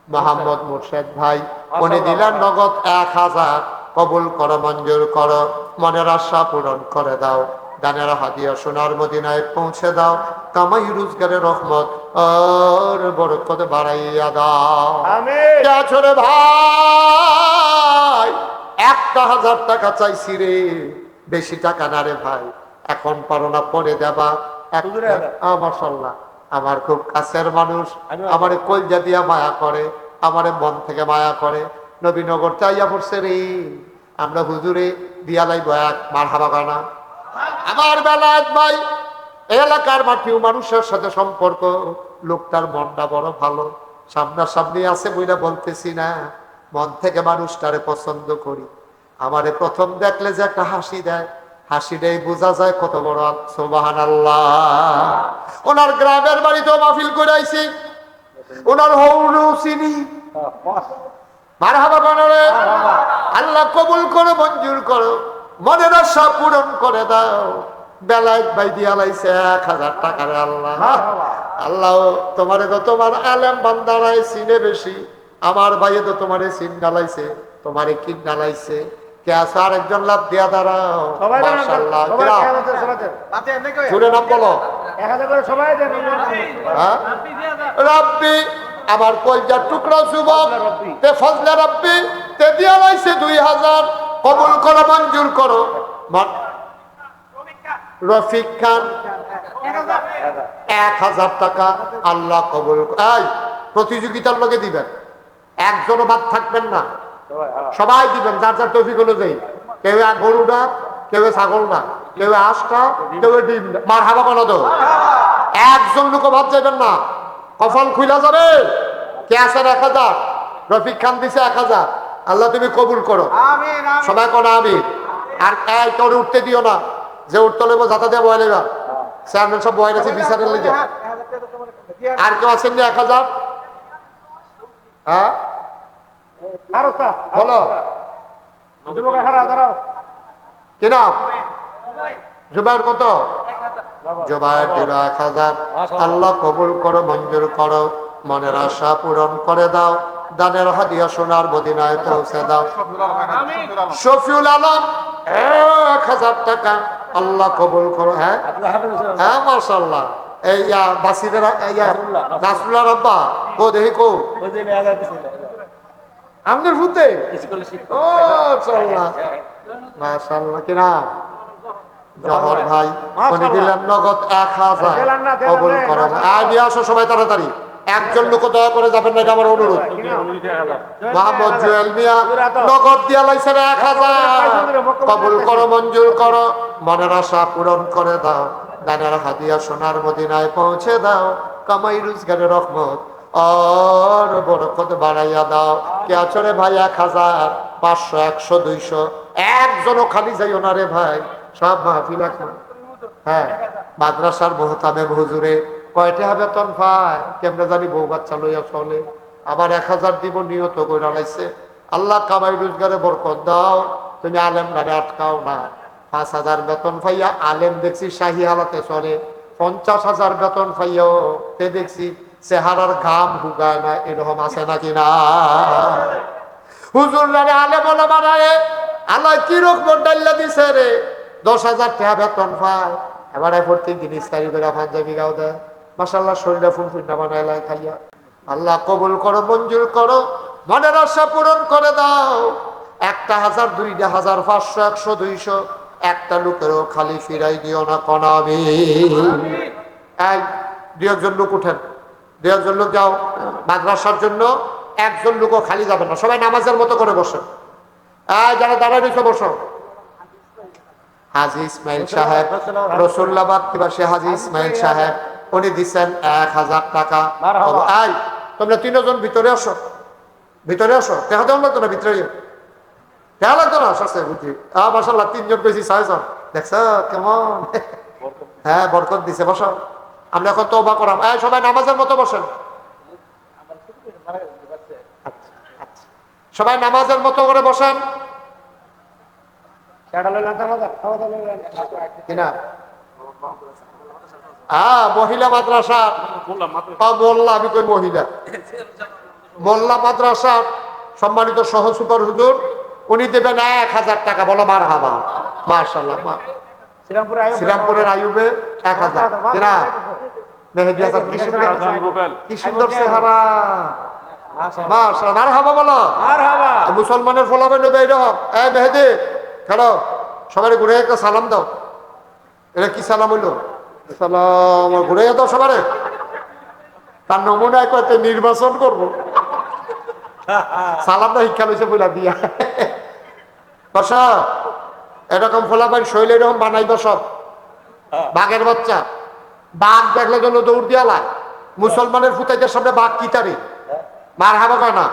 মোহাম্মদ মুর্শেদ ভাই উনি দিলেন নগদ 1000 কবুল করো মঞ্জুর করো মনের আশা পূরণ করে দাও দানের হাদিয়া সোনার মদিনায় পৌঁছে দাও কামাই রোজগারের রহমত আর বরকত বাড়াইয়া দাও আমিন ছোট ভাই 1000 টাকা চাইছি রে বেশি টাকা না রে ভাই এখন পারো না পরে দেবা মাশাআল্লাহ আমার খুব কাছের মানুষ আমারে কলজা দিয়া মায়া করে আমারে মন থেকে মায়া করে নবীনগর চাইয়া পড়ছে রে আমরা হুজুরে দিয়া লাইব এক মারহাবা গানা আমার বেলায়েত ভাই এলাকার মাটিও মানুষের সাথে সম্পর্ক লোকটার মনটা বড় ভালো সামনাসামনি আছে বইটা বলতেছি না মন থেকে মানুষটারে পছন্দ করি আমারে প্রথম দেখলে যে একটা হাসি দেয় হাসিটাই বোঝা যায় কত বড় সুবহানাল্লাহ ওনার গ্রামের বাড়িতেও মাহফিল করে আইছি ওনার হৌরু চিনি মারহাবা গানারে আল্লাহ কবুল করো মঞ্জুর করো মনের আশা পূরণ করে দাও বেলায়েত ভাই দিয়া লাইছে 1000 টাকা রে আল্লাহ আল্লাহ তোমারে তো তোমার আলেম বান্দারাই চিনে বেশি আমার ভাইয়ে তো তোমারে চিন ডালাইছে তোমারে কি ডালাইছে কে আছে আরেকজন লাভ দিয়া দাঁড়াও মাশাআল্লাহ জোরে নাম বলো 1000 করে সবাই দেন হ্যাঁ রাব্বি আমার কলজার টুকরা যুবক তে ফজলে রাব্বি তে দিয়া লাইছে 2000 কবুল করো মঞ্জুর করো রফিক খান 1000 টাকা আল্লাহ কবুল এই প্রতিযোগিতার লগে দিবেন একজনও বাদ থাকবেন না সবাই দিবেন যার যার তৌফিক অনুযায়ী কেউ গরুটা কেউ ছাগল না কেউ আঁশটা কেউ ডিম মারহাবা কোনো তো একজন লোক বাদ যাবেন না কফল খুইলা যাবে কে আছেন 1000 রফিক খান দিছে 1000 আল্লাহ তুমি কবুল করো সবাই কোন আমিন আর এই তোর উঠতে দিও না যে উঠতে লেবো যাতা দিয়ে বয় লেবা চেয়ারম্যান সব বয় আছে বিচারের লেগে আর কেউ আছেন না 1000 হ্যাঁ বলো কি নাম জুবাইর কত জুবাইর দিল 1000 আল্লাহ কবুল করো মঞ্জুর করো মনের আশা পূরণ করে দাও দানের হাদিয়া সোনার মদিনায় পৌঁছে দাও শফিউল আলম 1000 টাকা আল্লাহ কবুল করো হ্যাঁ হ্যাঁ মাশাআল্লাহ এই বাসিদের নাসরুল্লাহ রাব্বা কো দেখি কো আমাদের ফুতে ও মাশাআল্লাহ মাশাআল্লাহ কি নাম জহর ভাই উনি দিলেন নগদ 1000 কবুল করো আয় নিয়ে আসো সবাই তাড়াতাড়ি একজন লোক দয়া করে যাবেন না এটা আমার অনুরোধ মোহাম্মদ জুয়েল মিয়া নগদ দিয়া লাইছে 1000 কবুল করো মঞ্জুর করো মনের আশা পূরণ করে দাও দানের হাদিয়া সোনার মদিনায় পৌঁছে দাও কামাই রোজগারের রহমত আর বরকত বাড়াইয়া দাও কে আছরে ভাই 1000 500 100 200 একজনও খালি যাইও না রে ভাই সব মাহফিল এখন হ্যাঁ মাদ্রাসার মোহতামেম হুজুরে কয়টা বেতন পায় কেমনে জানি বউ বাচ্চা লইয়া চলে আবার 1000 দিব নিয়ত কইরা লাইছে আল্লাহ কামাই রোজগারে বরকত দাও তুমি আলেম গাড়ি আটকাও না 5000 বেতন পাইয়া আলেম দেখছি শাহী হালাতে চলে 50000 বেতন পাইয়াও তে দেখছি চেহারার ঘাম হুগায় না এরকম আছে নাকি না হুজুর রে আলেম বলে বানায় আল্লাহ কি রকম ডাল্লা দিছে রে 10000 টাকা বেতন পায় এবারে প্রত্যেকদিন ইস্তারি করে পাঞ্জাবি গাও দেয় মাশাআল্লাহ শরীরে ফুলফুন্ডা বানায় লাই খাইয়া আল্লাহ কবুল করো মঞ্জুর করো মনের আশা পূরণ করে দাও 1000 2000 500 100 200 একটা লোকেরও খালি ফিরাই দিও না কোন আমি এই দুই একজন লোক উঠেন দুজন লোক যাও। মাদ্রাসার জন্য একজন লোকও খালি যাবে না, সবাই নামাজের মতো করে বসে। যারা দাঁড়ায় রয়েছে বসো। হাজী ইসমাইল সাহেব রসুল্লাবাদ নিবাসী হাজী ইসমাইল সাহেব, উনি দিচ্ছেন 1000 টাকা। এই তোমরা 3 জন ভিতরে আসো, ভিতরে আসো। দেখা দেওয়া লাগতো না, ভিতরে দেখা লাগতো না, আসছে বুঝি। মাশাআল্লাহ 3 জন পেয়েছি, 6 জন। দেখছো কেমন? হ্যাঁ, বরকত দিছে। বসো, আমরা এখন তওবা করাম। সবাই নামাজের মতো বসেন। সবাই নামাজের মতো করে বসেন। মহিলা মাদ্রাসা মোল্লা, আমি কই মহিলা মোল্লা মাদ্রাসা সম্মানিত সহ সুপার হুজুর, উনি দেবেন 1000 টাকা। বলো মারহাবা। মাশাআল্লাহ। শ্রীরামপুরের আইয়ুবে 1000। কিনা মেহেদী হাসান, কি সুন্দর চেহারা। মাশাআল্লাহ, মারহাবা বলো। মুসলমানের ফলাফল নেবে এরকম। মেহেদী খেলো, সবাই ঘুরে একটা সালাম দাও। এটা কি সালাম হইলো? সালাম ঘুরে দাও সবারে। তার নমুনায় কয়েকটা নির্বাচন করবো। সালামটা শিক্ষা লইছে বইলা দিয়া। বসা, এরকম ফলাফল শৈল এরকম বানাইব সব। বাঘের বাচ্চা, বাঘ দেখলে জন্য দৌড় দিয়ালা। মুসলমানের ফুতাইদের সামনে বাঘ কি তারি মার হাবা কয় না।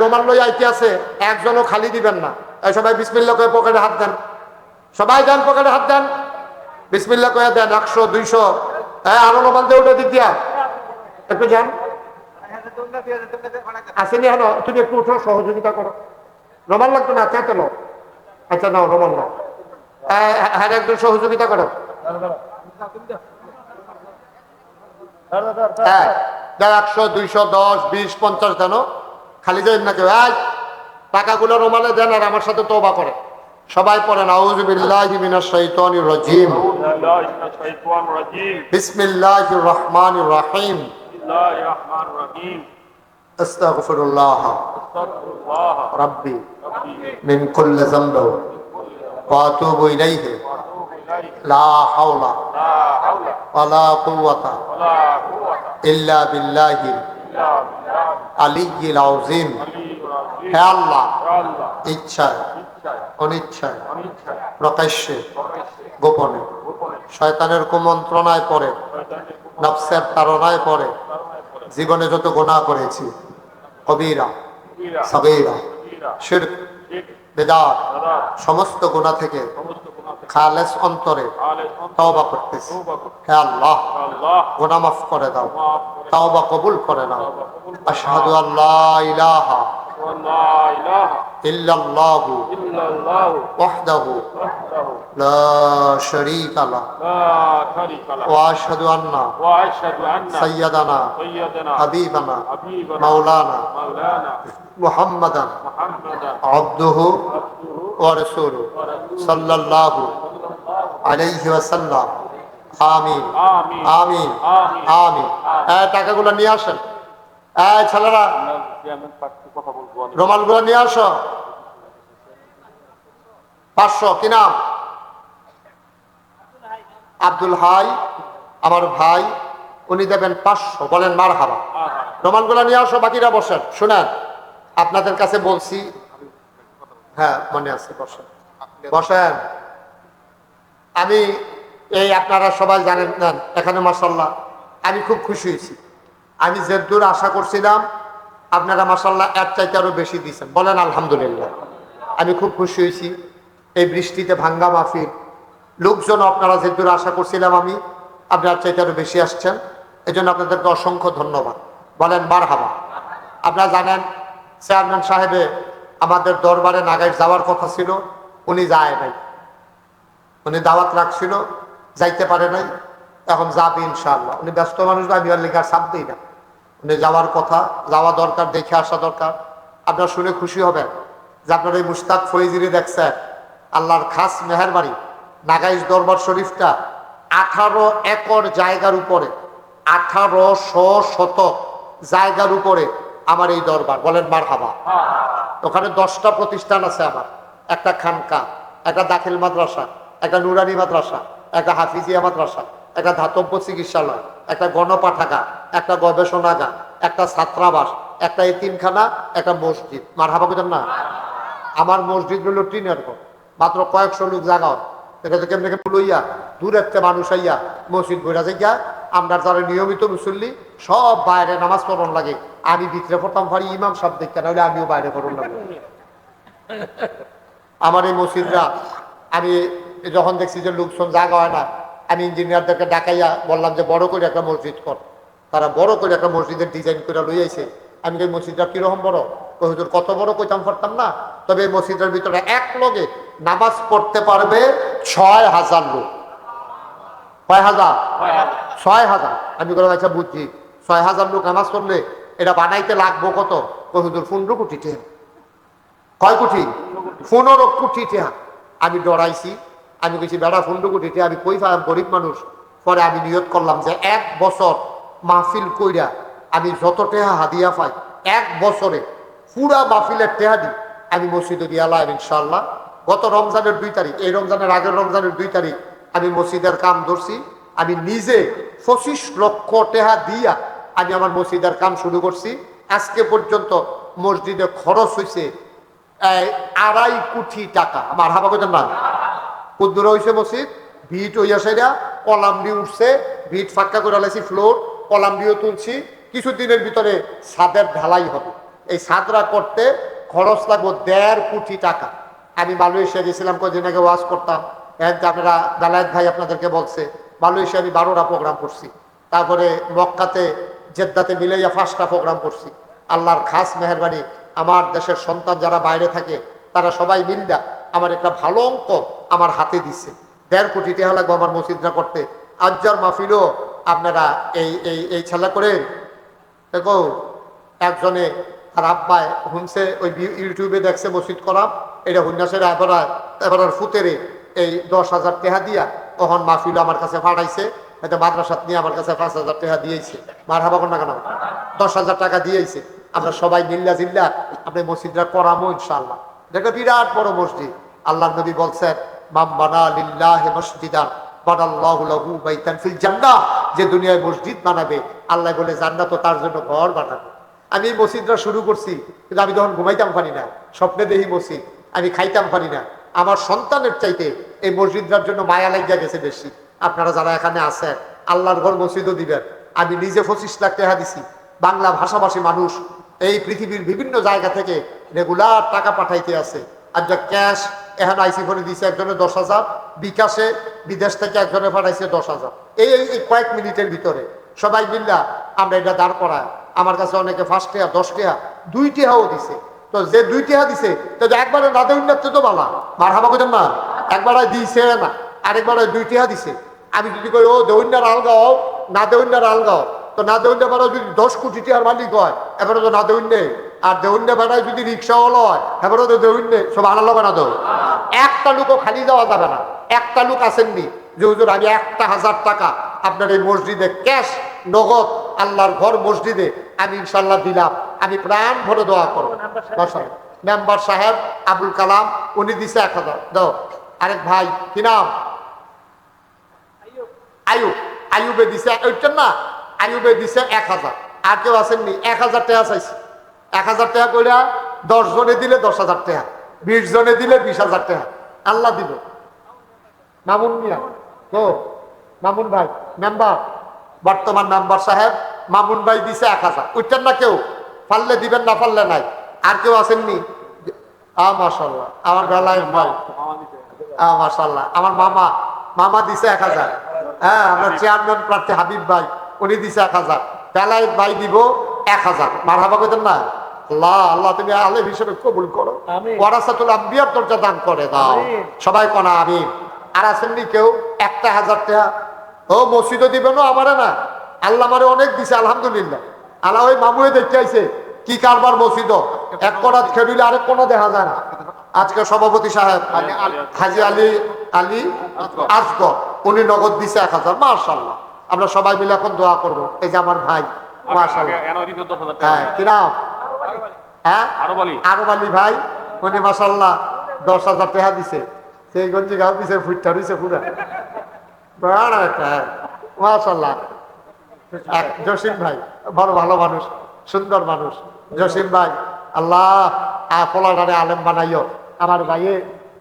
রোমান লই আইতে আছে, একজনও খালি দিবেন না। সবাই বিসমিল্লাহ কয়ে পকেটে হাত দেন। সবাই দেন, পকেটে হাত দেন, বিসমিল্লাহ কয়ে দেন। 100 200 আরো রোমান দিয়ে উঠে দিক দিয়া একটু যান। আসেনি হলো, তুমি একটু উঠো, সহযোগিতা করো। রোমান লাগতো না, চেতে লো। আচ্ছা নাও, রোমান নাও। হ্যাঁ, একটু সহযোগিতা করো। 100 200 10 20 50 দেন, খালি যাই না কেউ। টাকাগুলো রোমালে দেন আর আমার সাথে তওবা করে। সবাই পড়েন আউযু বিল্লাহি মিনাশ শাইতানির রাজিম, বিসমিল্লাহির রহমানির রহিম, আস্তাগফিরুল্লাহ রাব্বি মিন কুল্লি যামব ওয়া আতুবু ইলাইহি লা হাওলা ওয়ালা কুওয়াতা ইল্লা বিল্লাহিল আলিয়্যিল আযীম। হে আল্লাহ, ইচ্ছায় অনিচ্ছায় প্রকাশ্যে গোপনে শয়তানের কুমন্ত্রণায় পড়ে, নফসের তাড়নায় পড়ে জীবনে যত গুনাহ করেছি, কবিরা সগীরা শিরক বিদআত সমস্ত গুনাহ থেকে খালেস অন্তরে তওবা করতেছি। হে আল্লাহ, গুনাহ মাফ করে দাও, তওবা কবুল করে নাও। আশহাদু আল্লা ইলাহা ইল্লাল্লাহু ওয়াহদাহু লা শারীকা লাহু ওয়া আশহাদু আন্না সাইয়্যিদানা হাবিবানা মাওলানা মুহাম্মাদান আবদুহু ওয়া রাসূলুহু সাল্লাল্লাহু আলাইহি ওয়াসাল্লাম। আমিন আমিন আমিন। টাকাগুলো নিয়ে আসেন। ছেলেরা রুমালগুলো নিয়ে আসো। 500। কি নাম? আব্দুল হাই, আমার ভাই, উনি দেবেন 500। বলেন মারহাবা। রুমালগুলো নিয়ে আসো, বাকিরা বসেন। শুনেন, আপনাদের কাছে বলছি, হ্যাঁ মনে আছে, বসেন বসেন। আমি এই আপনারা সবাই জানেন না এখানে মাশাআল্লাহ আমি খুব খুশি হয়েছি। আমি যে দূর আশা করছিলাম আপনারা মাশাআল্লাহ এর চাইতে আরো বেশি দিয়েছেন। বলেন আলহামদুলিল্লাহ। আমি খুব খুশি হয়েছি। এই বৃষ্টিতে ভাঙ্গা মাহফিল, লোকজন আপনারা যে দূর আশা করছিলাম আমি, আপনার চাইতে আরো বেশি আসছেন। এই জন্য আপনাদেরকে অসংখ্য ধন্যবাদ। বলেন মারহাবা। আপনারা জানেন চেয়ারম্যান সাহেবে আমাদের দরবারে নাগাইশ যাওয়ার কথা ছিল, উনি যায় নাই। উনি দাওয়াত রাখছিল, যাইতে পারে নাই। এখন যাবে ইনশাআল্লাহ। উনি ব্যস্ত মানুষ, আমি আর লেখার চাপ দিই না। উনি যাওয়ার কথা, যাওয়া দরকার, দেখে আসা দরকার। আপনারা শুনে খুশি হবেন যে আপনারা এই মুশতাক ফৈজিরে দেখছেন। আল্লাহর খাস মেহেরবানি, নাগাইশ দরবার শরীফটা 18 একর জায়গার উপরে, 1800 শতক জায়গার উপরে আমার এই দরবার। বলেন মারহাবা। ওখানে 10টা প্রতিষ্ঠান আছে আমার। একটা খানকা, একটা দাখিল মাদ্রাসা, একটা নুরানি মাদ্রাসা, একটা হাফিজিয়া মাদ্রাসা, একটা ধাতব্য চিকিৎসালয়, একটা গণপাঠাগার, একটা গবেষণাগার, একটা ছাত্রাবাস, একটা এতিমখানা, একটা মসজিদ। মারহাবা কইতেন না? আমার মসজিদ হলো টিনের ঘর, মাত্র কয়েকশো লোক জাগাও, এটা তো কেমনে কেমন লইয়া দূরের থেকে মানুষ আইয়া মসজিদ ঘুরা যাইয়া আমরা যারা নিয়মিত মুসল্লি সব বাইরে নামাজ পড়ন লাগে। আমি ভিতরে পড়তাম পারি ইমাম সাহেব দেখতে, নাহলে আমিও বাইরে পড়ন লাগে। আমার এই মসজিদরা আমি যখন দেখছি যে লোকজন জাগা হয় না, আমি ইঞ্জিনিয়ারদেরকে ডাকাইয়া বললাম যে বড় করে একটা মসজিদ কর। তারা বড় করে একটা মসজিদের ডিজাইন করে লই আইছে। আমি এই মসজিদটা কিরকম বড়, হুজুর কত বড় কইতাম পারতাম না, তবে এই মসজিদের ভিতরে এক লগে নামাজ পড়তে পারবে ৬,০০০ লোক। কয় হাজার? ৬,০০০। আমি বললাম আচ্ছা বুঝছি, ৬,০০০ লোক নামাজ পড়লে এটা বানাইতে লাগবো কত? হুজুর ১৫ কোটি টাকা। কয় কোটি? ১৫ কোটি টাকা। আমি ডরাইছি, আমি কইছি বেড়া ১৫ কোটি টাকা আমি কই পাইলাম, গরিব মানুষ। পরে আমি নিয়ত করলাম যে ১ বছর মাহফিল কইরা আমি যত টাকা হাদিয়া পাই ১ বছরে পুরা মাহফিলের টাকা দিই আমি মসজিদে দিয়া লাইব ইনশাআল্লাহ। গত রমজানের ২ তারিখ, এই রমজানের আগের রমজানের ২ তারিখ আমি মসজিদের কাম ধরছি। আমি নিজে ২৫ লক্ষ টাকা দিয়া আমি আমার মসজিদের কাম শুরু করছি। আজকে পর্যন্ত মসজিদে খরচ হয়েছে ২.৫ কোটি টাকা। আমার হাবা কইতেন না? কুদ্দুর হয়েছে মসজিদ, ভিট হইয়া সেরা কলাম দিয়ে উঠছে, ভিট ফাঁকা করে লাইছি, ফ্লোর কলাম দিয়েও তুলছি। কিছুদিনের ভিতরে ছাদের ঢালাই হবে। এই ছাদরা করতে খরচ লাগবে ১.৫ কোটি টাকা। আমি মালয়েশিয়া গেছিলাম, কদিন আগে ওয়াজ করতাম, আপনারা বেলায়েত ভাই আপনাদেরকে বলছে, মালয়েশিয়া আমি ১২টা প্রোগ্রাম করছি। তারপরে মক্কাতে জেদ্দাতে মিলাইয়া ৫টা প্রোগ্রাম করছি। আল্লাহর খাস মেহরবানি, আমার দেশের সন্তান যারা বাইরে থাকে তারা সবাই মিলদা আমার একটা ভালো অঙ্ক আমার হাতে দিচ্ছে। ১.৫ কোটি টাকা লাগবে আমার মসজিদটা করতে। আজ্জার মাহফিলও আপনারা এই এই এই ছেলে করে দেখো, একজনে আর আব্বায় শুনছে, ওই ইউটিউবে দেখছে মসজিদ করাম, এটা হুন্যাসের এবার ফুতেরে এই ১০,০০০ টাকা দিয়া তখন মাহফিল আমার কাছে পাঠাইছে। হয়তো মাদ্রাসাত নিয়ে আমার কাছে ৫,০০০ টাকা দিয়েছে। মার হাবা না কেন? ১০,০০০ টাকা দিয়েছে। আমরা সবাই মিল্লা জিল্লা আপনি মসজিদটা করামো ইনশাআল্লাহ। এটা বিরাট বড় মসজিদ। আল্লাহ নবী বলছেন, মাম বানা লিল্লাহি মসজিদান বানাল্লাহু লাহু বাইতান ফিল জান্নাহ। যে দুনিয়ায় মসজিদ বানাবে আল্লাহ বলে জান্নাতও তার জন্য ঘর বানাবে। আমি এই মসজিদটা শুরু করছি, কিন্তু আমি তখন ঘুমাইতাম পারি না, স্বপ্নে দেখি মসজিদ, আমি খাইতাম পারি না। আমার সন্তানের চাইতে এই মসজিদটার জন্য মায়া লাগিয়া গেছে বেশি। আপনারা যারা এখানে আছেন আল্লাহর ঘর মসজিদও দিবেন। আমি নিজে ২৫ লাখ টাকা দিছি। বাংলা ভাষাভাষী মানুষ এই পৃথিবীর বিভিন্ন জায়গা থেকে রেগুলার টাকা পাঠাইতে আছে। আর যা ক্যাশ এখন আইসি ফোনে দিছে একজনে ১০,০০০, বিকাশে বিদেশ থেকে একজনে পাঠাইছে ১০,০০০। এই কয়েক মিনিটের ভিতরে সবাই মিল্লা আমরা এটা দাঁড় করায়। আমার কাছে অনেকে ৫ টাকা ১০ টাকা ২ টাকাও দিছে। তো যে ২ টাকা দিছে তো একবারে না দেউন না তো বালা মার হাবা কইতেন না, একবারে দিছে না, আরেকবার ২ টাকা দিছে। আমি যদি কই ও দেউন্যার আলগাও না দেউন্যার আলগাও, তো না দেউন্যা বেড়া যদি ১০ কোটি টাকার মালিক হয় এবারে তো না দেউন্যে। আর দেউন্যা বেড়ায় যদি রিক্সাওয়ালা হয় এবারে তো দেউন্যে। সব আনালো না তো, একটা লোকও খালি যাওয়া যাবে না। একটা লোক আসেননি যে হুজুর আমি ১,০০০ টাকা আপনার এই মসজিদে ক্যাশ নগদ আল্লাহর ঘর মসজিদে আমি ইনশাল্লাহ দিলাম, আমি প্রাণ ভরে দোয়া করবো। মেম্বার সাহেব আবুল কালাম উনি দিছে ১,০০০ দাও। আরেক ভাই কি নাম? আয়ুব, আয়ুবে দিছে ওইটার না, আয়ুবে দিছে ১,০০০। আর কেউ আসেননি? ১,০০০ টাকা চাইছে। ১,০০০ টাকা করে ১০ জনে দিলে ১০,০০০ টাকা, ২০ জনে দিলে ২০,০০০ টাকা আল্লাহ দিল। মামুন মিয়া তো মামুন ভাই মেম্বার, বর্তমান মেম্বার সাহেব মামুন ভাই দিছে ১,০০০। ওইটার না কেউ পারলে দিবেন, না পারলে নাই। আর কেউ আসেননি? মাশাআল্লাহ আমার বেলায় ভাই, মাশাআল্লাহ আমার মামা, মামা দিছে ১,০০০। হ্যাঁ, আমার চেয়ারম্যান প্রার্থী হাবিব ভাই উনি দিছে ১,০০০। বেলায় ভাই দিব ১,০০০। মারহাবা কইতেন না? আল্লাহ আল্লাহ তুমি আলেম হিসেবে কবুল করো, ওয়ারাসাতুল আম্বিয়ার দরজা দান করে দাও। সবাই কোনা আমিন। আর আসেননি কেউ? ১,০০০ টাকা ও মসজিদও দিবেন আমারে না, আল্লাহ আমারে অনেক দিছে আলহামদুলিল্লাহ। আল্লাহ ওই মামুয়ে দেখতে আইছে কি কারবার মসজিদ, এক কোণা খেবিলে আরেক কোণা দেখা যায় না। আজকে সভাপতি সাহেব হাজি আলী আলী আসগর উনি নগদ দিছে ১,০০০। মাশাআল্লাহ আমরা সবাই মিলে এখন দোয়া করবো। এই যে আমার ভাই মাশাআল্লাহ, হ্যাঁ কি নাম? হ্যাঁ আরব আলী ভাই উনি মাশাআল্লাহ ১০,০০০ টাকা দিছে। সেই গঞ্জি গাও দিছে, ফুটটা দিছে পুরা বড় একটা। মাশাআল্লাহ। জসিম ভাই বড় ভালো মানুষ, সুন্দর মানুষ। জসিম ভাই, আল্লাহ ফলাটারে আলেম বানাইও আমার ভাইয়ে,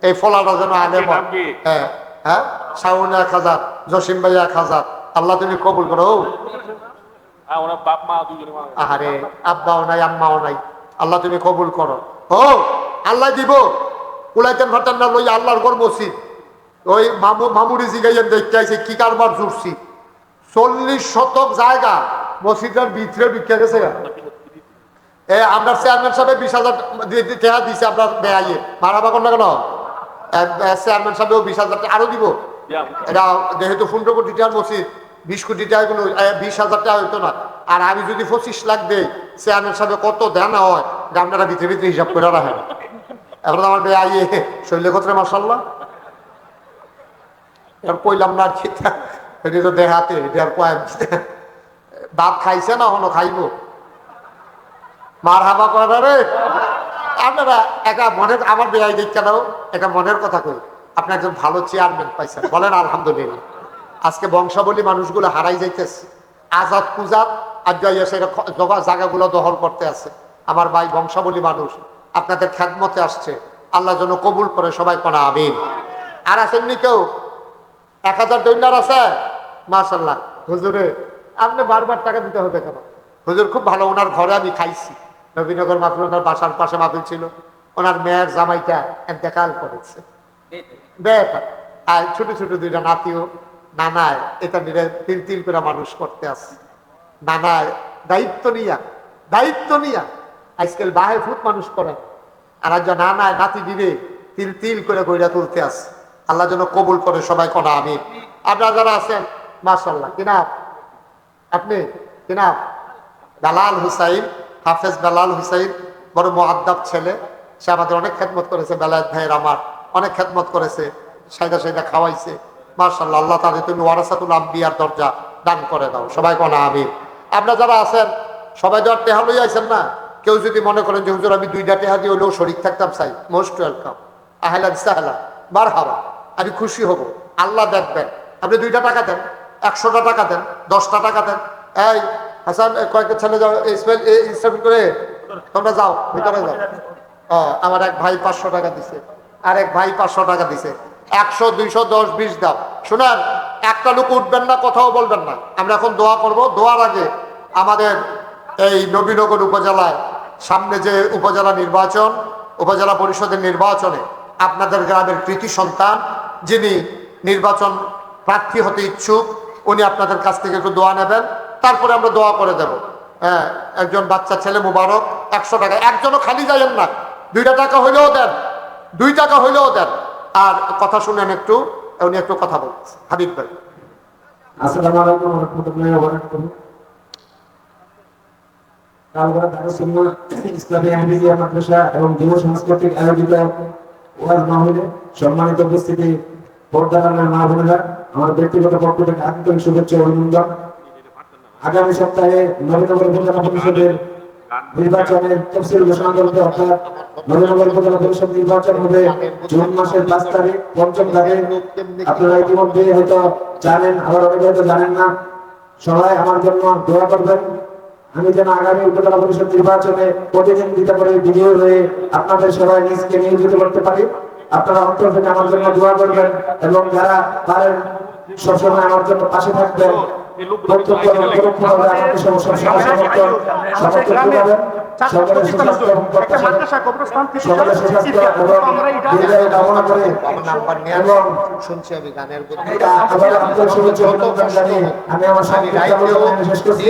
এই ফলাটা যেন আলেম হয়। নাম কি? হ্যাঁ হ্যাঁ, শাওন 1000, জসিম ভাই 1000। আল্লাহ তুমি কবুল করো। হ্যাঁ, ওনার বাপ মা দুজনে মারা গেছে। আহারে, আব্বাও নাই আম্মাও নাই, আল্লাহ তুমি কবুল করো। ও আল্লাহ দিব কুলাইতেন ফাটান না লই আল্লাহর ঘর মসজিদ। ওই মামুরি জিগাইয়ের দেখতে আইছে কি কারবার জুড়ছি, 40 শতক জায়গা মসজিদের ভিতরে বিক্রি গেছে। আমরা চেয়ারম্যান সাহেব 20,000 টাকা দিছে আপনার বেআইয়ে, মারাবা কর না কেন? চেয়ারম্যান সাহেব 20,000 টাকা আরো দিব। এটা যেহেতু 15 কোটি টাকার মসজিদ, 20 কোটি টাকা কোনো 20,000 টাকা হইতো না। আর আমি যদি 25 লাখ দেই, চেয়ারম্যান সাহেব কত দেন হয় যে আপনারা ভিতরে ভিতরে হিসাব করে রাখেন। এখন আমার বেআইয়ে শৈলে ক্ষত্রে মাসাল্লাহ এর কইলাম না আর কি, এটা তো দেখাতে এটা আর কয় ভাত খাইছে না হনো খাইব। মার হাবা করা রে আপনারা একটা মনের, আমার বেআই দেখতে দাও একটা মনের কথা কই, আপনি একজন ভালো চেয়ারম্যান পাইছেন, বলেন আলহামদুলিল্লাহ। আজকে বংশাবলী মানুষগুলো হারাই যাইতেছে, আজাদ কুজাত আর যাইছে জায়গাগুলো দখল করতে আছে। আমার ভাই বংশাবলী মানুষ আপনাদের খেদমতে আসছে, আল্লাহ যেন কবুল করে, সবাই কোনা আমিন। আর আসেননি কেউ 1000 দৈন্যার আছে? মাশাল্লাহ। হুজুরে আপনি বারবার টাকা দিতে হবে কেন? হুজুর খুব ভালো, ওনার ঘরে আমি খাইছি, নবীনগর মাহফিল, ওনার বাসার পাশে মাহফিল ছিল। ওনার মেয়ের জামাইটা এতেকাল করেছে, আর ছোট ছোট দুইটা নাতিও নানায় এটা নিয়ে তিল তিল করে মানুষ করতে আছে। নানায় দায়িত্ব নিয়া আজকাল বাহে ফুট মানুষ করেন, আর আজ নানায় নাতি দিবে তিল তিল করে গইরা তুলতে আছে। আল্লাহ যেন কবুল করে, সবাই কোনা আমিন। আপনারা যারা আছেন মাশাআল্লাহ, কিনা আপনি কিনা বেলাল হুসাইন, হাফেজ বেলাল হুসাইন বড় মুআদ্দাব ছেলে, সে আমাদের অনেক খেদমত করেছে। বেলায়েত ভাইয়ের আমার অনেক খেদমত করেছে, সাইদা খাওয়াইছে মাশাআল্লাহ। আল্লাহ তাদের তুমি ওয়ারাসাতুল আম্বিয়ার দরজা দান করে দাও, সবাই কোনা আমিন। আপনারা যারা আছেন সবাই তো আর টেহা লই আইছেন না। কেউ যদি মনে করেন যে হুজুর আমি 2টা টেহা দিয়ে হলেও শরীক থাকতাম, চাই, মোস্ট ওয়েলকাম, আহলান সাহলান, মারহাবা, আমি খুশি হব। আল্লাহ দেখবেন, আপনি 2টা টাকা দেন, 100টা টাকা দেন, 10টা টাকা দেন। এই হাসান কয়েকটা ছেলে যাও ইসলাম করে, তোমরা যাও ভিতরে যাও। আমার এক ভাই 500 টাকা দিছে, আর এক ভাই 500 টাকা দিছে, 100, 200, 10, 20 দাও। শোনেন, একটা লোক উঠবেন না, কথাও বলবেন না। আমরা এখন দোয়া করব। দোয়ার আগে আমাদের এই নবীনগর উপজেলায় সামনে যে উপজেলা নির্বাচন, উপজেলা পরিষদের নির্বাচনে আপনাদের গ্রামের কৃতি সন্তান যিনি নির্বাচন প্রার্থী হতে ইচ্ছুক, উনি আপনাদের কাছ থেকে একটু দোয়া নেবেন, তারপরে আমরা দোয়া করে দেব। হ্যাঁ, একজন বাচ্চা ছেলে মুবারক, 100 টাকা। একজনও খালি যাইয়েন না, 2টা টাকা হইলেও দেন, 2 টাকা হইলেও দেন। আর কথা শুনেন একটু, উনি একটু কথা বলছেন। হাবিব ভাই। আসসালামু আলাইকুম ওয়া রাহমাতুল্লাহি ওয়া বারাকাতুহু। কালবা দারুসুন্নাহ ইসলামী আহমদিয়া মাদ্রাসা এবং যুব সাংস্কৃতিক আয়োজিত ওয়াজ মাহফিলে সম্মানিত উপস্থিতি, পর্দার আড়ালের মা বোনেরা, আমার ব্যক্তিগত পক্ষ থেকে আন্তরিক শুভেচ্ছা ও অভিনন্দন। আগামী সপ্তাহে নবীনগর উপজেলা পরিষদের নির্বাচনের তফসিল ঘোষণা করতে, অর্থাৎ নবীনগর উপজেলা পরিষদ নির্বাচন হবে জুন মাসের 5 তারিখ, 5ম ধাপে। আপনারা ইতিমধ্যে হয়তো জানেন, আবার অনেকে হয়তো জানেন না। সবাই আমার জন্য দোয়া করবেন, আমি যেন আগামী উপজেলা পরিষদ নির্বাচনে প্রতিদ্বন্দ্বিতা করে বিজয়ী হয়ে আপনাদের সবাই নিজকে নিয়োজিত করতে পারি। আপনারা অন্তর থেকে আমার জন্য দোয়া করবেন এবং যারা পারেন সবসময় আমার জন্য পাশে থাকবেন। আমি আমার শেষ করছি।